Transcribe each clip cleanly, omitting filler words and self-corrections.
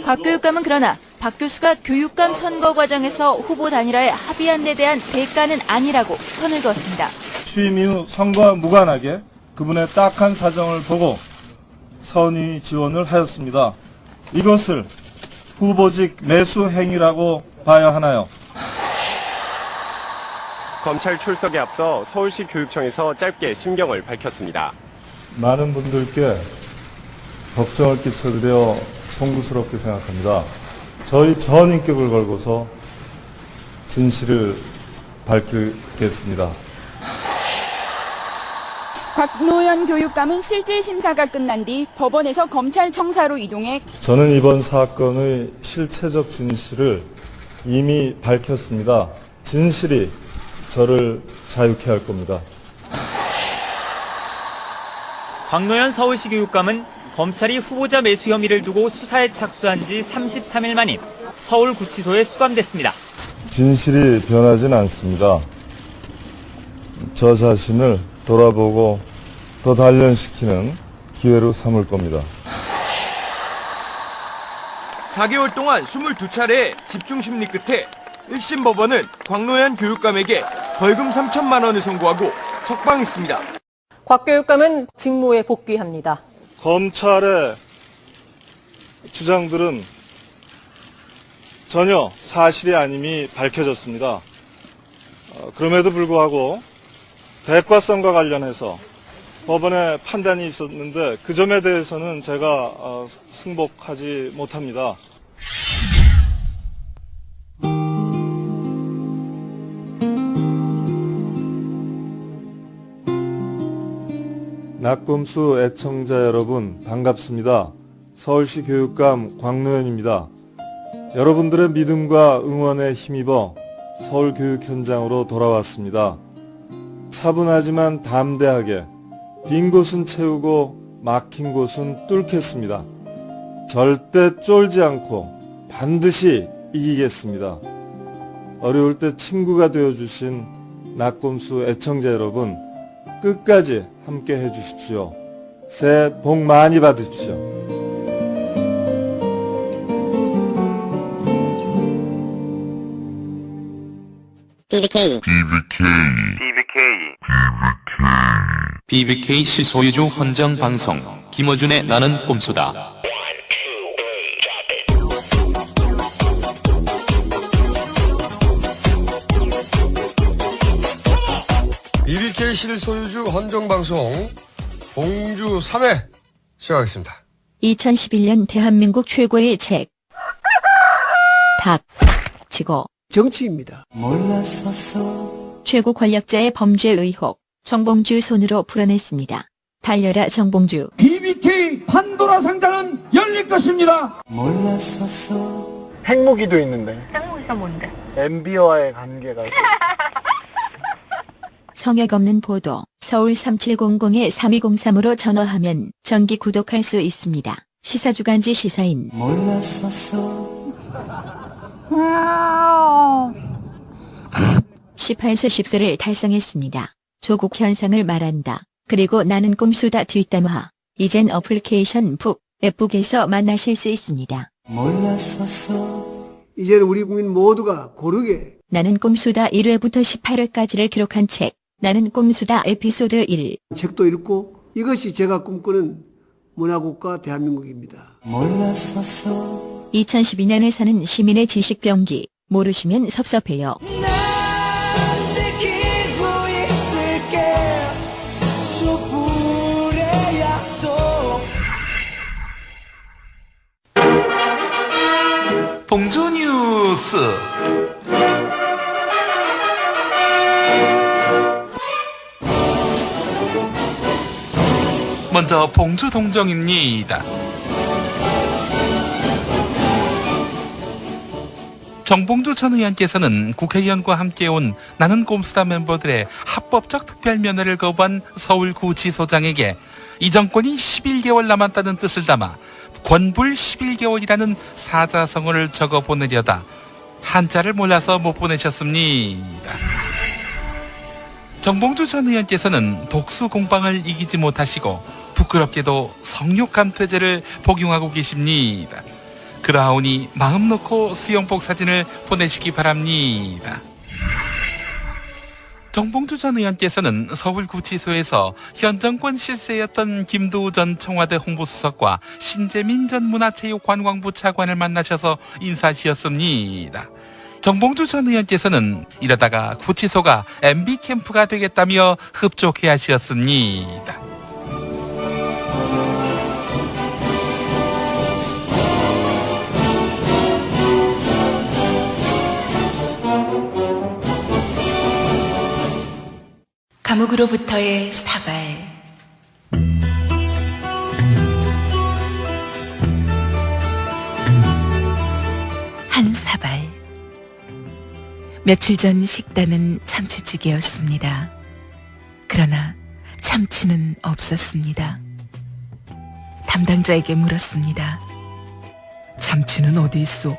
박 교육감은 그러나 박 교수가 교육감 선거 과정에서 후보 단일화에 합의한 데 대한 대가는 아니라고 선을 그었습니다. 취임 이후 선거와 무관하게 그분의 딱한 사정을 보고 선의 지원을 하였습니다. 이것을 후보직 매수 행위라고 봐야 하나요? 검찰 출석에 앞서 서울시 교육청에서 짧게 심경을 밝혔습니다. 많은 분들께 걱정을 끼쳐드려 송구스럽게 생각합니다. 저희 전 인격을 걸고서 진실을 밝히겠습니다. 곽노현 교육감은 실질 심사가 끝난 뒤 법원에서 검찰청사로 이동해 저는 이번 사건의 실체적 진실을 이미 밝혔습니다. 진실이 저를 자유케 할 겁니다. 곽노현 서울시 교육감은 검찰이 후보자 매수 혐의를 두고 수사에 착수한 지 33일 만인 서울구치소에 수감됐습니다. 진실이 변하진 않습니다. 저 자신을 돌아보고 더 단련시키는 기회로 삼을 겁니다. 4개월 동안 22차례 집중심리 끝에 1심 법원은 곽노현 교육감에게 벌금 3천만 원을 선고하고 석방했습니다. 곽 교육감은 직무에 복귀합니다. 검찰의 주장들은 전혀 사실이 아님이 밝혀졌습니다. 그럼에도 불구하고 대과성과 관련해서 법원의 판단이 있었는데 그 점에 대해서는 제가 승복하지 못합니다. 낙검수 애청자 여러분 반갑습니다. 서울시 교육감 곽노현입니다. 여러분들의 믿음과 응원에 힘입어 서울교육 현장으로 돌아왔습니다. 차분하지만 담대하게 빈 곳은 채우고 막힌 곳은 뚫겠습니다. 절대 쫄지 않고 반드시 이기겠습니다. 어려울 때 친구가 되어주신 낙검수 애청자 여러분 끝까지 함께 해주십시오. 새해 복 많이 받으십시오. BBK 시소유주 헌정방송 김어준의 나는 꼼수다. BBK 실소유주 헌정방송 봉주 3회 시작하겠습니다. 2011년 대한민국 최고의 책 닥치고 정치입니다. 최고 권력자의 범죄 의혹 정봉주 손으로 풀어냈습니다. 달려라 정봉주. BBK 판도라 상자는 열릴 것입니다. 핵무기도 있는데. 핵무기가 뭔데? MB와의 관계가. 성역 없는 보도 서울 3700-3203으로 전화하면 정기 구독할 수 있습니다. 시사주간지 시사인 18세 10세를 달성했습니다. 조국 현상을 말한다. 그리고 나는 꼼수다 뒷담화. 이젠 어플리케이션 북에서 만나실 수 있습니다. 이제는 우리 국민 모두가 고르게 나는 꼼수다 1회부터 18회까지를 기록한 책 나는 꼼수다 에피소드 1. 책도 읽고 이것이 제가 꿈꾸는 문화국가 대한민국입니다. 2012년을 사는 시민의 지식병기. 모르시면 섭섭해요. 봉주 뉴스. 먼저 봉주 동정입니다. 정봉주 전 의원께서는 국회의원과 함께 온 나는 꼼수다 멤버들의 합법적 특별면회를 거부한 서울구치소장에게 이 정권이 11개월 남았다는 뜻을 담아 권불 11개월이라는 사자성어를 적어 보내려다 한자를 몰라서 못 보내셨습니다. 정봉주 전 의원께서는 독수 공방을 이기지 못하시고 부끄럽게도 성욕 감퇴제를 복용하고 계십니다. 그러하오니 마음 놓고 수영복 사진을 보내시기 바랍니다. 정봉주 전 의원께서는 서울구치소에서 현 정권 실세였던 김도우 전 청와대 홍보수석과 신재민 전 문화체육관광부 차관을 만나셔서 인사하셨습니다. 정봉주 전 의원께서는 이러다가 구치소가 MB 캠프가 되겠다며 흡족해 하셨습니다. 감옥으로부터의 사발. 한 사발. 며칠 전 식단은 참치찌개였습니다. 그러나 참치는 없었습니다. 담당자에게 물었습니다. 참치는 어디 있어?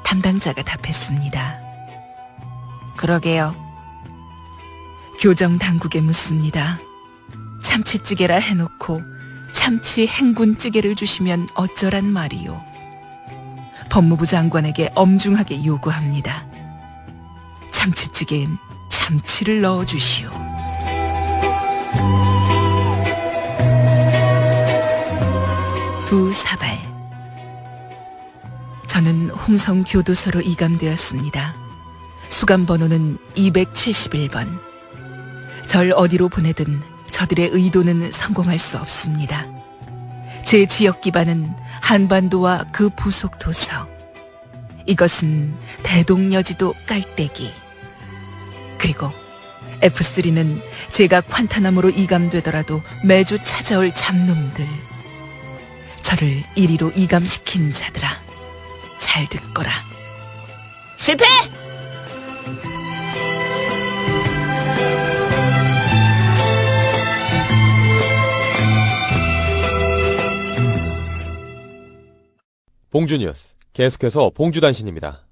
담당자가 답했습니다. 그러게요. 교정 당국에 묻습니다. 참치찌개라 해놓고 참치 행군찌개를 주시면 어쩌란 말이요. 법무부 장관에게 엄중하게 요구합니다. 참치찌개엔 참치를 넣어주시오. 두 사발. 저는 홍성교도소로 이감되었습니다. 수감 번호는 271번. 절 어디로 보내든 저들의 의도는 성공할 수 없습니다. 제 지역 기반은 한반도와 그 부속 도서. 이것은 대동여지도 깔때기. 그리고 F3는 제가 콴타나무로 이감되더라도 매주 찾아올 잡놈들. 저를 이리로 이감시킨 자들아, 잘 듣거라. 실패! 봉주뉴스, 계속해서 봉주단신입니다.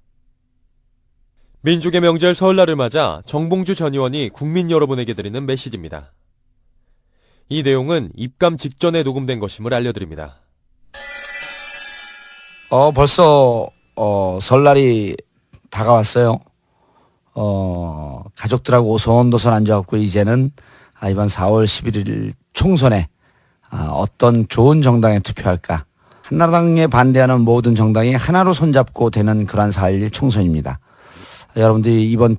민족의 명절 설날을 맞아 정봉주 전 의원이 국민 여러분에게 드리는 메시지입니다. 이 내용은 입감 직전에 녹음된 것임을 알려드립니다. 벌써 설날이 다가왔어요. 가족들하고 오손도손 앉아갖고 이제는 이번 4월 11일 총선에 어떤 좋은 정당에 투표할까. 한나라당에 반대하는 모든 정당이 하나로 손잡고 되는 그런 4.11 총선입니다. 여러분들이 이번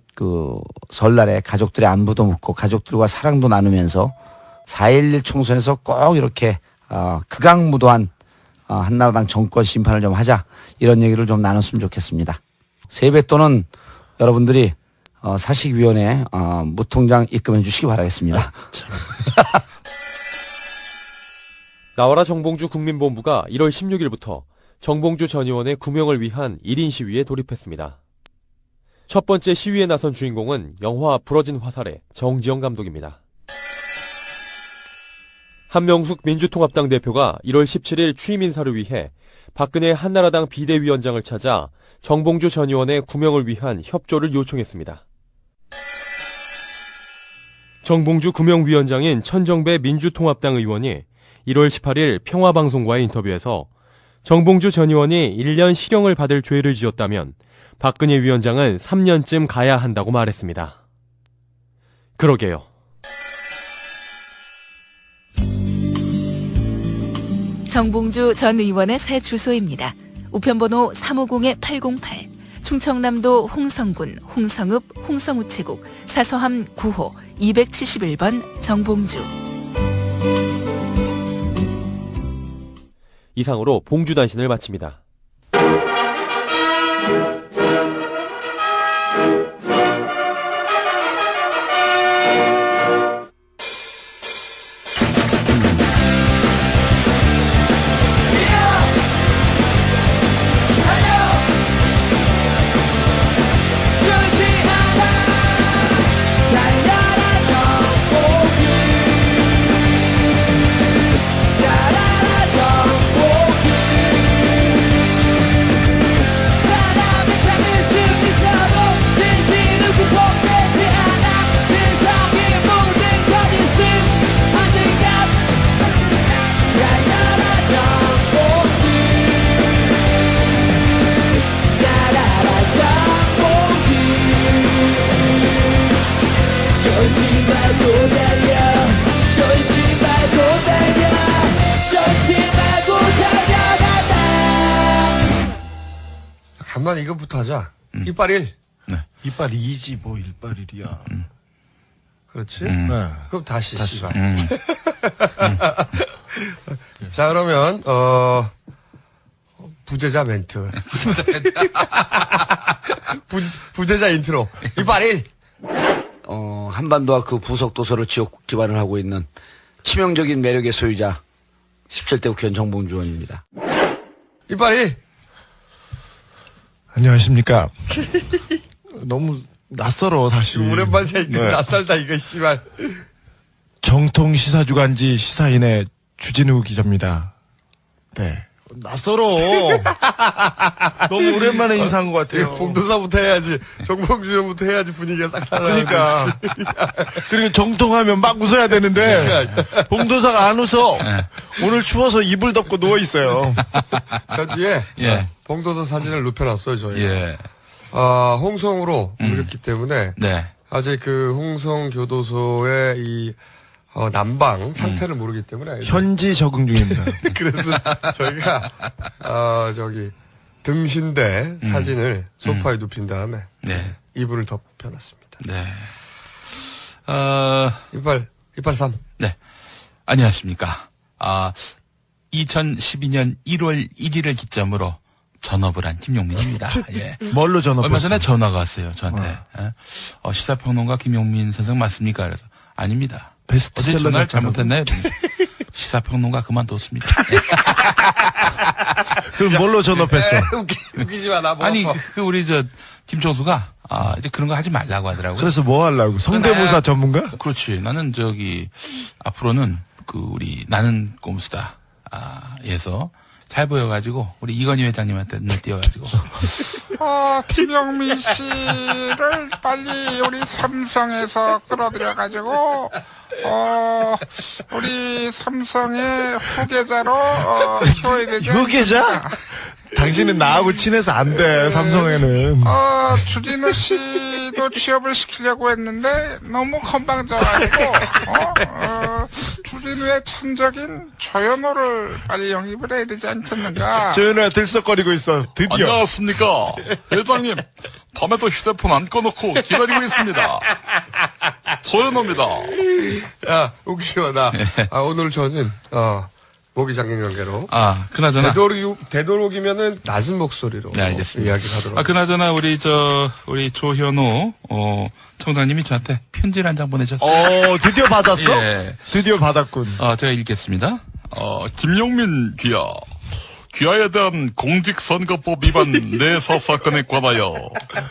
설날에 가족들의 안부도 묻고 가족들과 사랑도 나누면서 4.11 총선에서 꼭 이렇게 극악무도한 한나라당 정권 심판을 좀 하자, 이런 얘기를 좀 나눴으면 좋겠습니다. 세뱃돈은 여러분들이 사식위원회 무통장 입금해 주시기 바라겠습니다. 나와라 정봉주 국민본부가 1월 16일부터 정봉주 전 의원의 구명을 위한 1인 시위에 돌입했습니다. 첫 번째 시위에 나선 주인공은 영화 부러진 화살의 정지영 감독입니다. 한명숙 민주통합당 대표가 1월 17일 취임 인사를 위해 박근혜 한나라당 비대위원장을 찾아 정봉주 전 의원의 구명을 위한 협조를 요청했습니다. 정봉주 구명위원장인 천정배 민주통합당 의원이 1월 18일 평화방송과의 인터뷰에서 정봉주 전 의원이 1년 실형을 받을 죄를 지었다면 박근혜 위원장은 3년쯤 가야 한다고 말했습니다. 그러게요. 정봉주 전 의원의 새 주소입니다. 우편번호 350-808, 충청남도 홍성군 홍성읍 홍성우체국 사서함 9호 271번 정봉주. 이상으로 봉주단신을 마칩니다. 그만 이것부터 하자. 이빨 1. 네. 이빨 2지 뭐 이빨 1이야. 그렇지? 네. 그럼 다시. 씨발. 자, 그러면 부재자 멘트. 부재자 인트로. 이빨 1. 한반도와 그 부속 도서를 지역 기반을 하고 있는 치명적인 매력의 소유자 17대 국회의원 정봉주 의원입니다. 이빨 1. 안녕하십니까. 너무 낯설어 사실. 오랜만이야 이거. 네. 낯설다 이거 씨발. 정통 시사주간지 시사인의 주진우 기자입니다. 네. 낯설어. 너무 오랜만에 인사한 것 같아요. 봉도사부터 해야지. 정봉주 의원부터 해야지 분위기가 싹 살아나지. 그러니까. 그리고 정통하면 막 웃어야 되는데 봉도사가 안 웃어. 오늘 추워서 이불 덮고 누워 있어요. 저 뒤에 예. 봉도사 사진을 눕혀놨어요 저희. 예. 홍성으로 옮겼기 때문에 네. 아직 그 홍성 교도소의 이 난방 상태를 모르기 때문에 현지 적응 중입니다. 그래서 저희가 저기 등신대 사진을 소파에 눕힌 다음에 네. 이불을 덮여놨습니다. 네. 이빨 3. 네. 안녕하십니까. 2012년 1월 1일을 기점으로 전업을 한 김용민입니다. 예. 뭘로 전업을? 얼마 전에 전화가 왔어요, 저한테. 시사평론가 김용민 선생 맞습니까? 그래서 아닙니다. 어제 전화를 잘못했나요? 시사평론가 그만뒀습니다. 그럼 뭘로 전업했어? 웃기지 마, 나 뭐. 아니, 우리 김총수가, 이제 그런 거 하지 말라고 하더라고요. 그래서 뭐 하려고? 성대모사 전문가? 그렇지. 나는 앞으로는 우리 나는 꼼수다, 에서 잘 보여가지고, 우리 이건희 회장님한테 눈에 띄어가지고. 김용민 씨를 빨리 우리 삼성에서 끌어들여가지고, 우리 삼성의 후계자로, 키워야 되지. 후계자? 당신은 나하고 친해서 안 돼, 삼성에는. 주진우 씨도 취업을 시키려고 했는데, 너무 건방져가지고, 주진우의 천적인 조현호를 빨리 영입을 해야 되지 않겠는가. 조현호가 들썩거리고 있어, 드디어. 안녕하십니까. 회장님, 밤에도 휴대폰 안 꺼놓고 기다리고 있습니다. 조현호입니다. 야, 웃기지 마, 나. 오늘 저는, 모기 장인 관계로. 그나저나. 되도록이면은 낮은 목소리로. 네, 알겠습니다. 이야기를 하도록. 그나저나 우리 조현호, 청장님이 저한테 편지를 한 장 보내셨어요. 드디어 받았어? 예. 드디어 받았군. 제가 읽겠습니다. 김용민 귀하. 귀하에 대한 공직선거법 위반 내사 사건에 관하여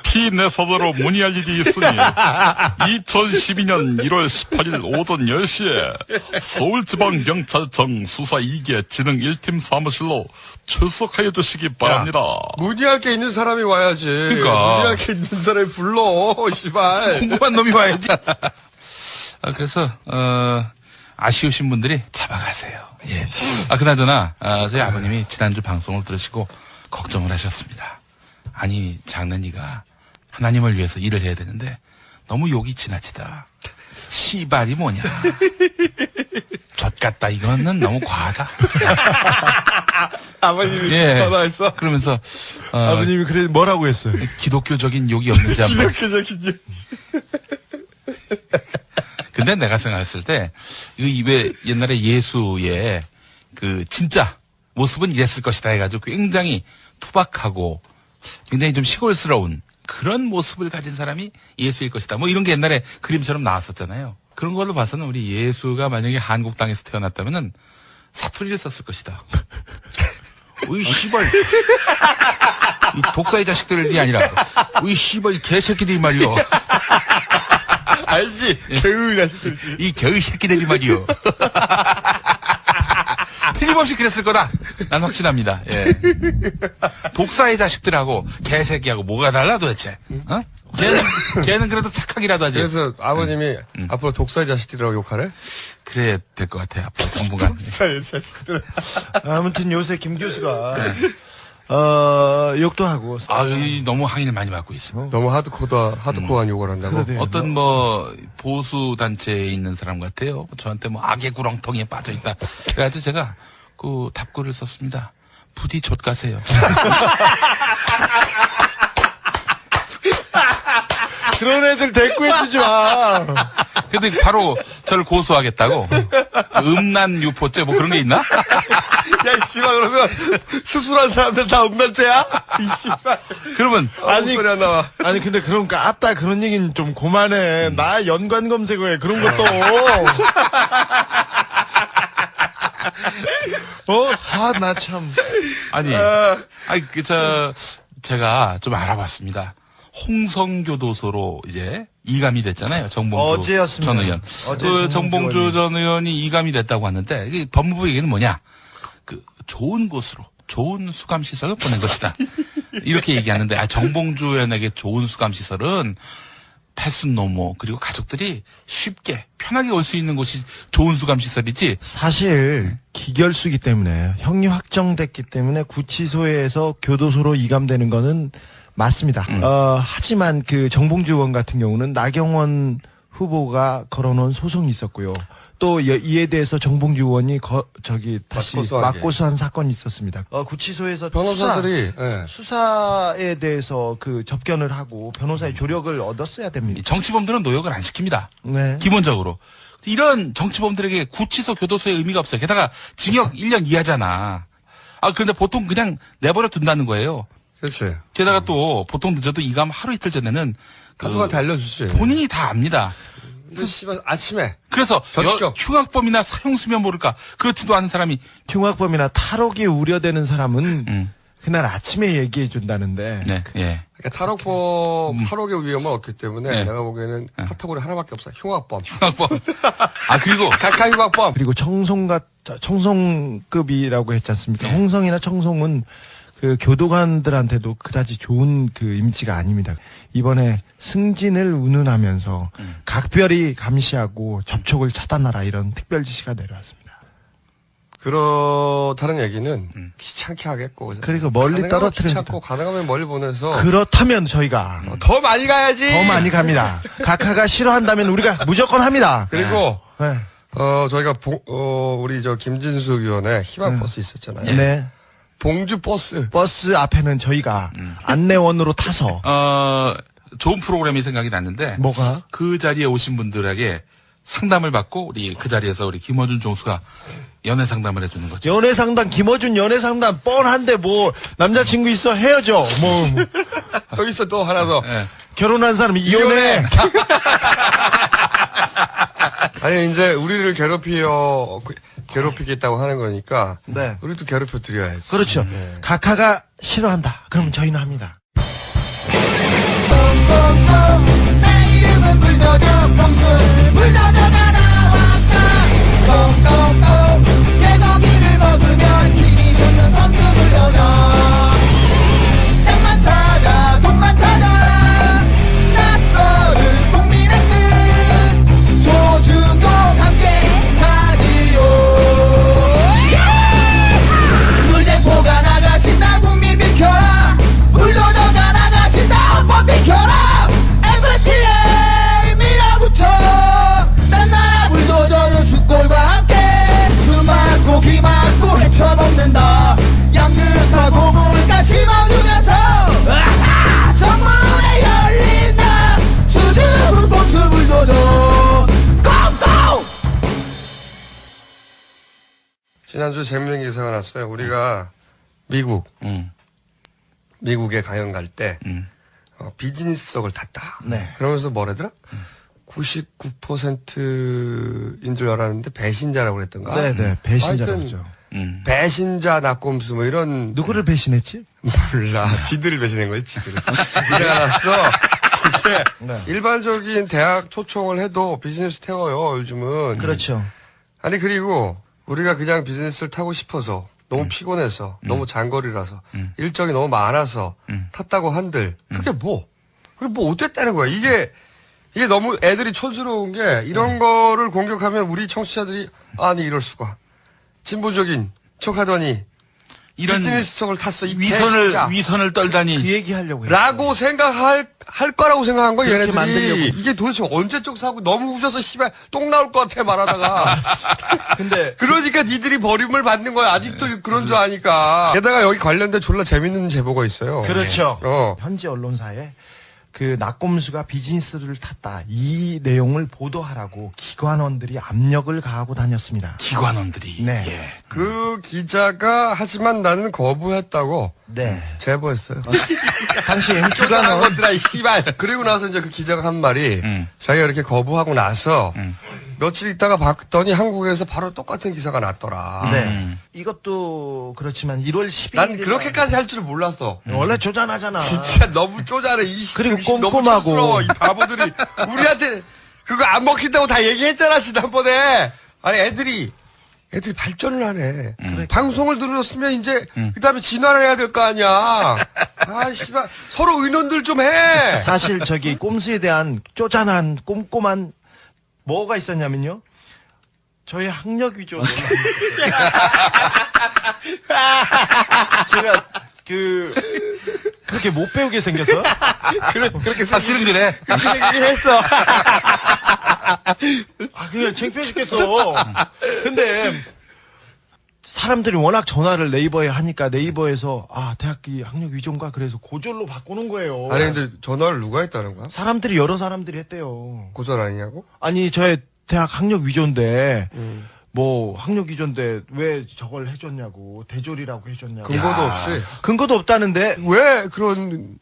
피내사자로 문의할 일이 있으니 2012년 1월 18일 오전 10시에 서울지방경찰청 수사 2개 진흥 1팀 사무실로 출석하여 주시기 바랍니다. 문의할 게 있는 사람이 와야지. 그러니까. 문의할 게 있는 사람이 불러, 씨발. 궁금한 놈이 와야지. 그래서 아쉬우신 분들이 잡아가세요. 예. 그나저나, 저희 아버님이 지난주 방송을 들으시고 걱정을 하셨습니다. 아니, 장난이가 하나님을 위해서 일을 해야 되는데 너무 욕이 지나치다. 씨발이 뭐냐. 젖같다. 이거는 너무 과하다. 아버님이 전화했어? 그러면서, 아버님이 그래, 뭐라고 했어요? 기독교적인 욕이 없는지 한번. 기독교적인 욕. 근데 내가 생각했을 때, 왜 옛날에 예수의 진짜 모습은 이랬을 것이다 해가지고 굉장히 투박하고 굉장히 좀 시골스러운 그런 모습을 가진 사람이 예수일 것이다. 뭐 이런 게 옛날에 그림처럼 나왔었잖아요. 그런 걸로 봐서는 우리 예수가 만약에 한국 땅에서 태어났다면은 사투리를 썼을 것이다. 으이, 씨발. 이 독사의 자식들이 아니라, 으이, 씨발, 이 개새끼들이 말이요. 알지? 개의 자식들. 이 개의 새끼들이 말이요. 틀림없이 그랬을 거다. 난 확신합니다. 예. 독사의 자식들하고 개새끼하고 뭐가 달라 도대체? 걔는 그래도 착하기라도 하지. 그래서 아버님이 앞으로 독사의 자식들이라고 욕하래? 그래야 될 것 같아요. 앞으로 당분간. 독사의 자식들. 아무튼 요새 김 교수가 욕도 하고. 너무 항의를 많이 받고 있어. 너무 하드코어한 욕을 한다고. 그러네요. 어떤 보수 단체에 있는 사람 같아요. 저한테 악의 구렁텅이에 빠져 있다. 그래가지고 제가 답글을 썼습니다. 부디 좆가세요. 그런 애들 대꾸해주지 마. 근데 바로 저를 고소하겠다고? 음란 유포죄 뭐 그런 게 있나? 야, 씨발, 그러면 수술한 사람들 다 음란죄야? 이 씨발. 그러면 소리 안 나와. 아니, 근데 그러니까 아따 그런 얘기는 좀 그만해. 나 연관 검색어에 그런 것도. 나 참. 제가 좀 알아봤습니다. 홍성교도소로 이제 이감이 됐잖아요. 정봉주 어제였습니다. 전 의원. 그 정봉주 전 의원이 이감이 됐다고 하는데 이게 법무부 얘기는 뭐냐? 그 좋은 곳으로 좋은 수감 시설을 보낸 것이다. 이렇게 얘기하는데 정봉주 의원에게 좋은 수감 시설은 패순노모 그리고 가족들이 쉽게 편하게 올 수 있는 곳이 좋은 수감 시설이지. 사실 기결수기 때문에 형이 확정됐기 때문에 구치소에서 교도소로 이감되는 거는 맞습니다. 하지만 그 정봉주 의원 같은 경우는 나경원 후보가 걸어놓은 소송이 있었고요. 또 이에 대해서 정봉주 의원이 다시 맞고소한 사건이 있었습니다. 구치소에서 변호사들이 수사에 대해서 그 접견을 하고 변호사의 조력을 얻었어야 됩니다. 정치범들은 노역을 안 시킵니다. 네. 기본적으로. 이런 정치범들에게 구치소 교도소의 의미가 없어요. 게다가 징역 1년 이하잖아. 그런데 보통 그냥 내버려 둔다는 거예요. 그렇지. 게다가 또 보통 늦어도 이감 하루 이틀 전에는 누구한테 알려주지. 본인이 다 압니다. 씨발 아침에. 그래서 흉악범이나 사형수면 모를까 그렇지도 않은 사람이 흉악범이나 탈옥이 우려되는 사람은 그날 아침에 얘기해 준다는데. 네. 예. 그러니까 탈옥의 위험은 없기 때문에 내가 보기에는 카테고리 하나밖에 없어. 흉악범. 그리고 각하 흉악범. 그리고 청송급이라고 했지 않습니까? 홍성이나 청송은 그 교도관들한테도 그다지 좋은 그 이미지가 아닙니다. 이번에 승진을 운운하면서 각별히 감시하고 접촉을 차단하라 이런 특별 지시가 내려왔습니다. 그렇다는 얘기는 귀찮게 하겠고. 그리고 멀리 떨어뜨립니다. 귀찮고 가능하면 멀리 보내서. 그렇다면 저희가 더 많이 가야지. 더 많이 갑니다. 각하가 싫어한다면 우리가 무조건 합니다. 그리고 저희가 우리 김진수 의원의 희망버스 있었잖아요. 네. 봉주 버스 앞에는 저희가 안내원으로 타서 좋은 프로그램이 생각이 났는데 뭐가? 그 자리에 오신 분들에게 상담을 받고 그 자리에서 우리 김어준 총수가 연애 상담을 해주는 거죠. 연애 상담, 김어준 연애 상담 뻔한데 뭐 남자친구 있어 헤어져 뭐 또 있어 또 하나 더 결혼한 사람이 이혼해. 아니 이제 우리를 괴롭히겠다고 하는 거니까 우리도 괴롭혀 드려야지. 그렇죠. 각하가 싫어한다. 그럼 저희는 합니다. 내 이름은 불도저 범수 불도저가 나왔다. 꽁꽁꽁 개고기를 먹으면 힘이 솟는 범수 불도저. 땅만 찾아 돈만 찾아 낯설은 국민의 뜻 조중동 함께 하지요. 물대포가 나가신다 국민 비켜라. 불도저가 나가신다 헌법 비켜라. FTA 밀어붙여 난 나라 불도저는 숫골과 함께 그 맞고 기 맞고 헤쳐먹는다. 양극하고 물가 심어주면서 정문에 열린다. 수줍은 꼼수 불도저 꽁꽁. 지난주 재밌는 기사가 났어요. 우리가 미국에 강연 갈 때 비즈니스석을 탔다. 그러면서 뭐라더라? 99%인 줄 알았는데 배신자라고 그랬던가? 네네, 배신자라고죠. 배신자 낙곰수 뭐 이런. 누구를 배신했지? 몰라. 지들을 배신한 거지, 지들을. 이래 알았어. 이게 일반적인 대학 초청을 해도 비즈니스 태워요, 요즘은. 그렇죠. 아니, 그리고 우리가 그냥 비즈니스를 타고 싶어서 너무 피곤해서 너무 장거리라서 일정이 너무 많아서 탔다고 한들 그게 뭐 어땠다는 거야. 이게 너무 애들이 촌스러운 게 이런 거를 공격하면 우리 청취자들이 아니 이럴 수가 진보적인 척하더니 이런 비즈니스석을 탔어. 이 위선을 떨다니. 그 얘기 하려고 라고 생각할 거라고 생각한 거야, 얘네들이. 만들려고. 이게 도대체 언제적 사고 너무 후져서 씨발 똥 나올 것 같아 말하다가. 근데 그러니까 니들이 버림을 받는 거야. 아직도 그런 줄 아니까. 게다가 여기 관련된 졸라 재밌는 제보가 있어요. 그렇죠. 현지 언론사에 그 낙곰수가 비즈니스를 탔다. 이 내용을 보도하라고 기관원들이 압력을 가하고 다녔습니다. 기관원들이. 네. 예. 그 기자가 하지만 나는 거부했다고. 네. 제보했어요. 당시 쫓아난 것들아, 이 씨발. 그리고 나서 이제 그 기자가 한 말이 자기가 이렇게 거부하고 나서 며칠 있다가 봤더니 한국에서 바로 똑같은 기사가 났더라. 네. 이것도 그렇지만 1월 10일. 난 그렇게까지 할 줄 몰랐어. 원래 쪼잔하잖아. 진짜 너무 쪼잔해. 그리고 너무 꼼꼼하고. 촌스러워, 이 바보들이. 우리한테 그거 안 먹힌다고 다 얘기했잖아, 지난번에. 아니, 애들이 발전을 하네. 방송을 들었으면 이제 그 다음에 진화를 해야 될 거 아니야. 아, 씨발. 서로 의논들 좀 해. 사실 저기 꼼수에 대한 쪼잔한 꼼꼼한 뭐가 있었냐면요. 저희 학력 위주로 제가 그렇게 못 배우게 생겼어? 그렇게 사실은 그래. 그렇게 생기긴 했어. 그냥 창피해 죽겠어. 근데 사람들이 워낙 전화를 네이버에 하니까 네이버에서 대학교 학력 위조인가 그래서 고졸로 바꾸는 거예요. 아니, 근데 전화를 누가 했다는 거야? 사람들이 여러 사람들이 했대요. 고졸 아니냐고? 아니, 저의 대학 학력 위조인데 뭐 학력 위조인데 왜 저걸 해줬냐고, 대졸이라고 해줬냐고. 근거도 없이. 근거도 없다는데 왜 그런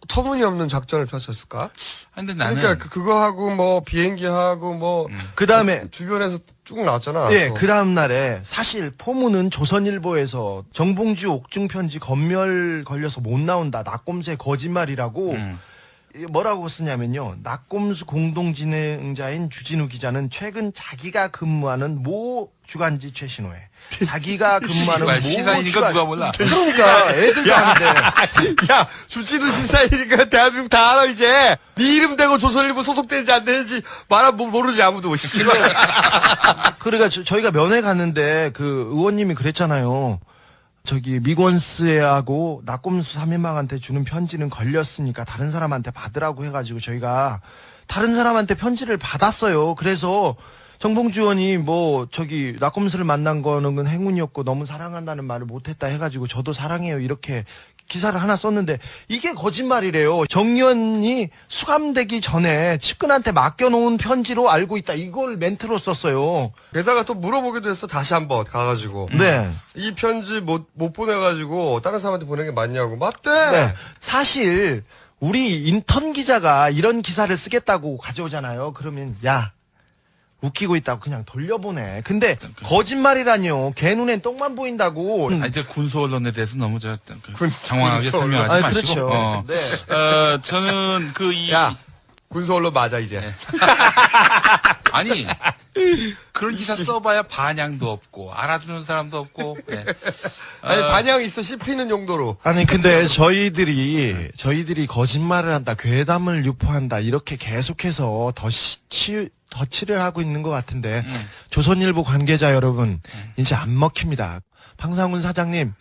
터무니없는 작전을 펼쳤을까? 근데 나는 그러니까 그거 하고 뭐 비행기 하고 뭐 그 다음에 주변에서 쭉 나왔잖아. 예, 그 다음 날에 사실 포문은 조선일보에서 정봉주 옥중 편지 검열 걸려서 못 나온다, 낙곰수의 거짓말이라고. 뭐라고 쓰냐면요. 낙곰수 공동진행자인 주진우 기자는 최근 자기가 근무하는 모 주간지 최신호에 자기가 근무하는 모 시사이니까 누가 몰라. 그러니까 애들도 아는데. 야, 주진우 시사이니까 대한민국 다 알아 이제. 네 이름 대고 조선일보 소속되는지 안 되는지 모르지 아무도. 그러니까 저희가 면회 갔는데 그 의원님이 그랬잖아요. 저기 미권스하고 낙곰수 3인방한테 주는 편지는 걸렸으니까 다른 사람한테 받으라고 해가지고 저희가 다른 사람한테 편지를 받았어요. 그래서 정봉주 의원이 뭐 저기 낙곰수를 만난 거는 행운이었고 너무 사랑한다는 말을 못했다 해가지고 저도 사랑해요 이렇게 기사를 하나 썼는데 이게 거짓말이래요. 정 의원이 수감되기 전에 측근한테 맡겨놓은 편지로 알고 있다. 이걸 멘트로 썼어요. 게다가 또 물어보기도 했어. 다시 한번 가가지고. 네. 이 편지 못 보내가지고 다른 사람한테 보낸 게 맞냐고. 맞대. 네. 사실 우리 인턴 기자가 이런 기사를 쓰겠다고 가져오잖아요. 그러면 야, 웃기고 있다고 그냥 돌려보내. 근데 거짓말이라뇨. 걔 눈엔 똥만 보인다고. 이제 군소 언론에 대해서 너무 장황하게 설명하지 마시고. 그렇죠. 네. 저는 군소 언론 맞아 이제. 네. 아니 그런 기사 써봐야 반향도 없고 알아주는 사람도 없고. 네. 아니 반향 있어 씹히는 용도로. 아니 근데 저희들이 거짓말을 한다, 괴담을 유포한다 이렇게 계속해서 덧칠을 하고 있는 것 같은데 조선일보 관계자 여러분 이제 안 먹힙니다. 방상훈 사장님,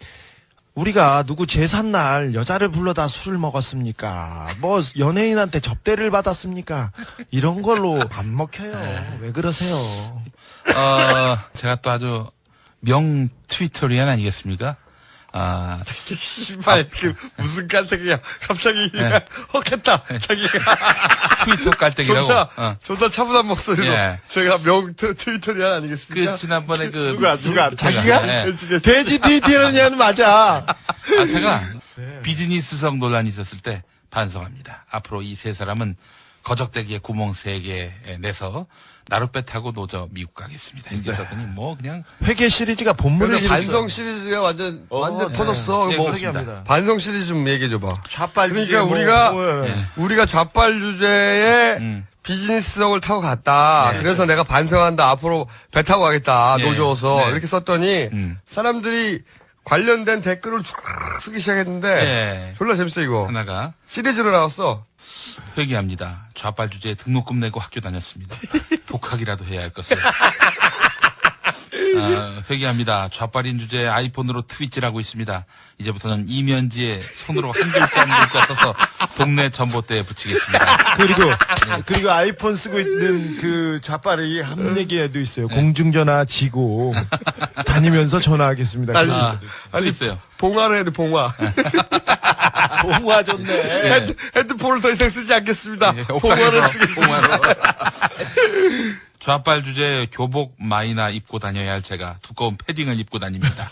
우리가 누구 제삿날 여자를 불러다 술을 먹었습니까? 뭐 연예인한테 접대를 받았습니까? 이런 걸로 안 먹혀요. 왜 그러세요? 제가 또 아주 명 트위터리안 아니겠습니까? 씨발, 무슨 깔때기야. 갑자기, 헉했다, 자기가. 트위터 깔때기라고. 존나 차분한 목소리로. 예. 제가 명 트위터리안 아니겠습니까? 지난번에 누가? 자기가? 돼지 트위터리안 맞아. 제가 비즈니스성 논란이 있었을 때 반성합니다. 앞으로 이 세 사람은 거적대기에 구멍 3개 내서 나룻배 타고 노저 미국 가겠습니다. 이렇게 썼더니 뭐 그냥 회계 시리즈가 본물을 반성 시리즈가 완전 터졌어. 네, 뭐 회계합니다. 반성 시리즈 좀 얘기해 줘봐. 좌빨 그러니까 우리가 좌빨 주제에 비즈니스성을 타고 갔다. 그래서 내가 반성한다. 앞으로 배 타고 가겠다. 노저어서 이렇게 썼더니 사람들이 관련된 댓글을 쫙 쓰기 시작했는데 졸라 재밌어 이거. 하나가 시리즈로 나왔어. 회개합니다. 좌빨 주제에 등록금 내고 학교 다녔습니다. 독학이라도 해야 할 것을. 회개합니다. 좌빨인 주제에 아이폰으로 트윗질하고 있습니다. 이제부터는 이면지에 손으로 한 글자 한 글자 써서 동네 전봇대에 붙이겠습니다. 그리고 아이폰 쓰고 있는 그 좌빨이 한 얘기에도 있어요. 공중전화 지고 다니면서 전화하겠습니다. 아니 있어요. 봉화를 해도 봉화. 봉화 좋네. 핸드폰을 더 이상 쓰지 않겠습니다. 봉화를 쓰겠습니다. 좌빨 주제 교복 많이나 입고 다녀야 할 제가 두꺼운 패딩을 입고 다닙니다.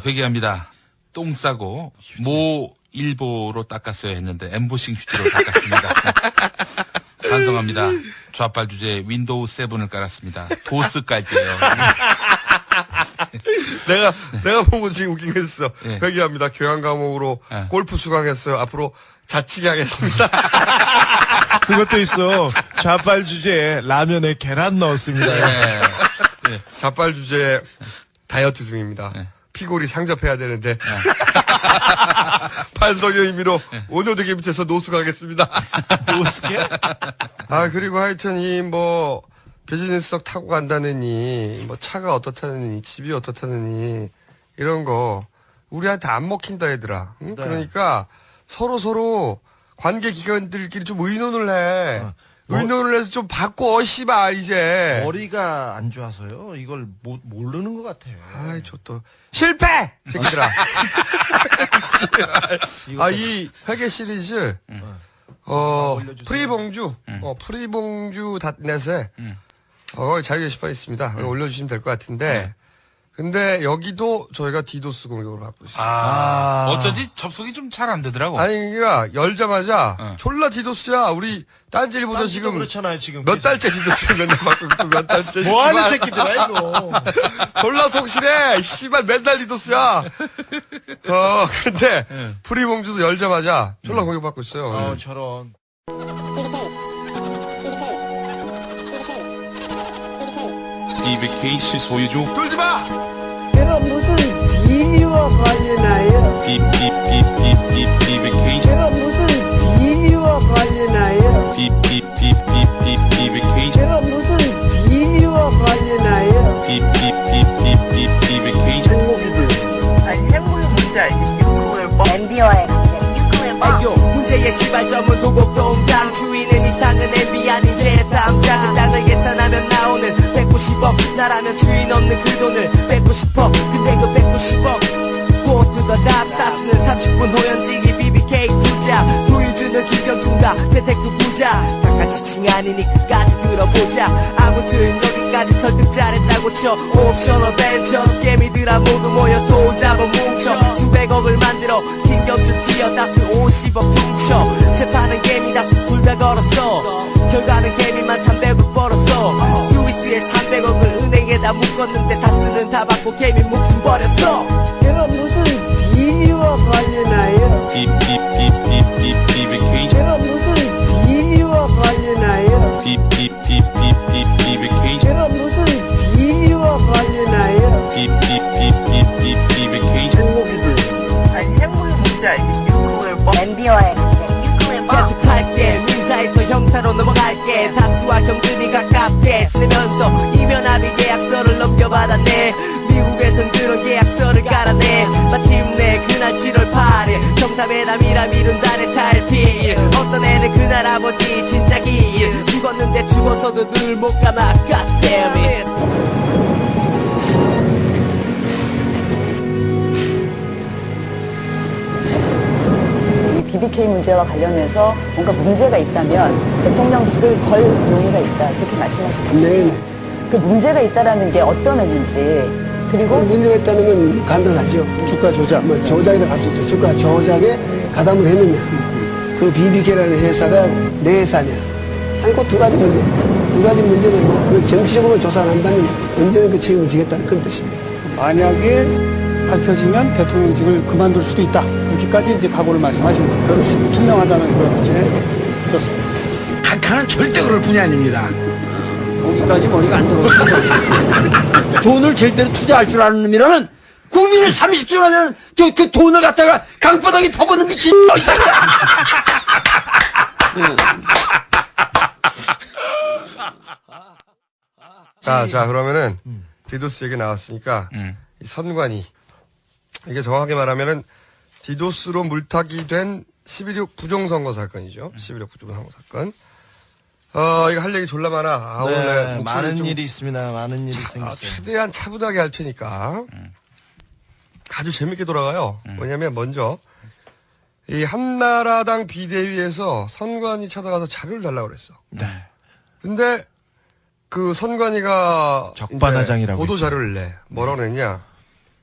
회개합니다. 똥 싸고 모 일보로 닦았어야 했는데 엠보싱 휴지로 닦았습니다. 반성합니다. 좌빨 주제 윈도우 7을 깔았습니다. 도스 깔게요. 내가 보고 지금 웃긴 게 있어. 회개합니다. 교양 과목으로 골프 수강했어요. 앞으로 자치기 하겠습니다. 그것도 있어. 좌빨 주제에 라면에 계란 넣었습니다. 좌빨 주제에 다이어트 중입니다. 피골이 상접해야 되는데 반성의 의미로 오노드게 밑에서 노숙하겠습니다. 노숙해? 그리고 하여튼 이 뭐 비즈니스석 타고 간다느니 뭐 차가 어떻다느니 집이 어떻다느니 이런 거 우리한테 안 먹힌다 얘들아. 응? 네. 그러니까 서로 관계 기관들끼리 좀 의논을 해. 의논을 해서 좀 바꿔 씨발 이제. 머리가 안 좋아서요. 이걸 모르는 것 같아요. 아이 좋다. 실패 새끼들아. 이 회계 시리즈 프리봉주 프리봉주.net에 자유 게시판 있습니다. 올려주시면 될 것 같은데. 근데 여기도 저희가 디도스 공격을 받고 있습니다. 어쩐지 접속이 좀 잘 안 되더라고. 아니 그러니까 열자마자 졸라 디도스야. 우리 딴지일보도 지금 그렇잖아요, 지금 몇 달째 디도스 맨날 받고 있고 몇 달째. 뭐 하는 새끼들아 이거. 졸라 속실해. 씨발 맨날 디도스야. 근데 프리봉주도 열자마자 졸라 공격받고 있어요. 저런. BBK 소유주 돌지 마! 제가 무슨 비리와 관련하여 BBK 제가 무슨 비리와 관련하여 BBK 제가 무슨 비리와 관련하여 BBK 행복의 문제 MB와의 아요 문제의 시발점은 도곡동강 주인은 이상은 MB 아닌 제3자 그 땅을 계산하면 나오는 190억 나라면 주인 없는 그 돈을 뺏고 싶어 근데 그 190억 Go to the dot 스타스는 30분 호연지기 BBK 투자 소유주는 김경중다 재테크 부자 다 같이 칭하니니 끝까지 들어보자 아무튼 여기까지 설득 잘했다고 쳐 옵셔널 벤처 스캐미들아 모두 모여 손잡아 뭉쳐 수백억을 만들어 김경준 티어 다스 50억 퉁쳐 재판은 개미 다스 둘 다 걸었어 결과는 개미만 300억 벌었어 스위스에 300억을 은행에다 묶었는데 다스는 다 받고 개미 목숨 버렸어 제가 무슨 비리와 관련하여 제가 무슨 비리와 관련하여 제가 무슨 비리와 관련하여 행복의 문제 MB와의 계속할게 민사에서 형사로 넘어갈게 다스와 경준이 가깝게 지내면서 이면합의 계약서를 넘겨받았네 미국에선 그런 계약서를 깔아내 마침내 그날 7월 8일 정사회담이라 미룬 달에 찰필 어떤 애는 그날 아버지 진짜 길 죽었는데 죽어서도 늘 못 감아 God damn it BBK 문제와 관련해서 뭔가 문제가 있다면 대통령직을 걸 용의가 있다 그렇게 말씀하셨거든요. 네. 그 문제가 있다라는 게 어떤 의미인지 그리고 문제가 있다는 건 간단하죠. 주가 조작. 조작이라고 할 수 있죠. 주가 조작에 가담을 했느냐. 그 BBK라는 회사가 내 회사냐. 아니 그 두 가지 문제. 두 가지 문제는 뭐 정치적으로 조사 안 한다면 언제는 그 책임을 지겠다는 그런 뜻입니다. 만약에 밝혀지면 대통령직을 그만둘 수도 있다. 그렇게까지 이제 각오를 말씀하신 거예요. 그렇습니다. 투명하다는 그런 거죠. 네. 좋습니다. 각하는 절대 그럴 뿐이 아닙니다. 거기까지 머리가 안 들어오고 돈을 제대로 투자할 줄 아는 놈이라면 국민의 30조나 되는 그 돈을 갖다가 강바닥에 퍼붓는 미친 자 그러면은 디도스 얘기 나왔으니까 이 선관위 이게 정확하게 말하면은 디도스로 물타기 된 11.6 부정선거 사건이죠. 11.6 부정선거 사건. 이거 할 얘기 졸라 많아. 네, 오늘 많은 일이 있습니다. 많은 일이 생겼어요. 최대한 차분하게 할 테니까 아주 재밌게 돌아가요. 왜냐면 먼저 이 한나라당 비대위에서 선관위 찾아가서 자료를 달라고 그랬어. 네. 근데 그 선관위가 적반하장이라고 보도 자료를 내. 뭐라고 냈냐?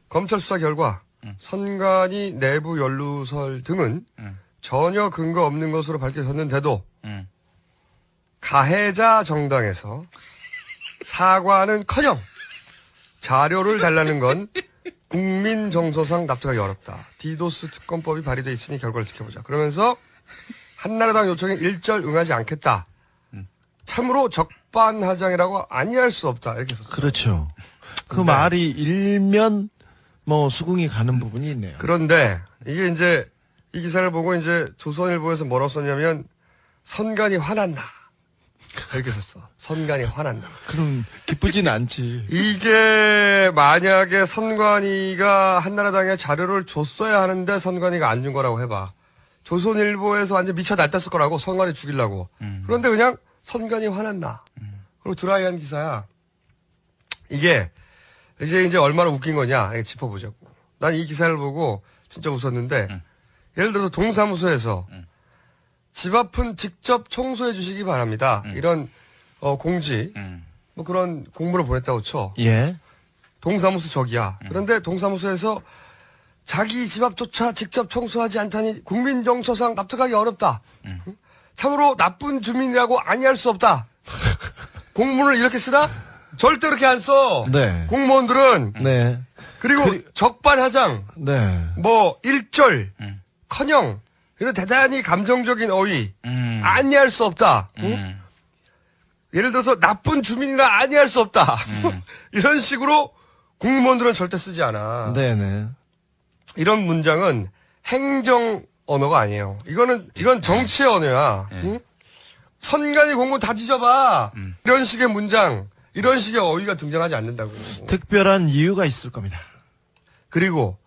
검찰 수사 결과 선관위 내부 연루설 등은 전혀 근거 없는 것으로 밝혀졌는데도 가해자 정당에서 사과는커녕 자료를 달라는 건 국민 정서상 납득하기 어렵다. 디도스 특검법이 발의돼 있으니 결과를 지켜보자. 그러면서 한나라당 요청에 일절 응하지 않겠다. 참으로 적반하장이라고 아니할 수 없다. 이렇게 썼어요. 그렇죠. 그 말이 일면 뭐 수긍이 가는 부분이 있네요. 그런데 이게 이제 이 기사를 보고 이제 조선일보에서 뭐라고 썼냐면 선관위 화났나. 이렇게 썼어. 선관위 화났나. 그럼 기쁘진 않지. 이게 만약에 선관위가 한나라당에 자료를 줬어야 하는데 선관위가 안 준 거라고 해봐. 조선일보에서 완전 미쳐 날뛰었을 거라고 선관위 죽이려고. 그런데 그냥 선관위 화났나. 그리고 드라이한 기사야. 이게 이제 얼마나 웃긴 거냐 짚어보자고. 난 이 기사를 보고 진짜 웃었는데 예를 들어서 동사무소에서 집 앞은 직접 청소해 주시기 바랍니다. 이런 공지 뭐 그런 공문을 보냈다고 쳐. 예. 동사무소 적이야. 그런데 동사무소에서 자기 집 앞조차 직접 청소하지 않다니 국민 정서상 납득하기 어렵다. 참으로 나쁜 주민이라고 아니할 수 없다. 공문을 이렇게 쓰나? 절대 그렇게 안 써. 네. 공무원들은. 네. 그리고 적반하장. 네. 뭐 일절. 커녕. 이런 대단히 감정적인 어휘. 아니할 수 없다. 응? 예를 들어서 나쁜 주민이라 아니할 수 없다. 이런 식으로 공무원들은 절대 쓰지 않아. 네네. 이런 문장은 행정 언어가 아니에요. 이건 정치의 언어야. 응? 선관위 공문 다 뒤져봐. 이런 식의 문장, 이런 식의 어휘가 등장하지 않는다고. 특별한 이유가 있을 겁니다. 그리고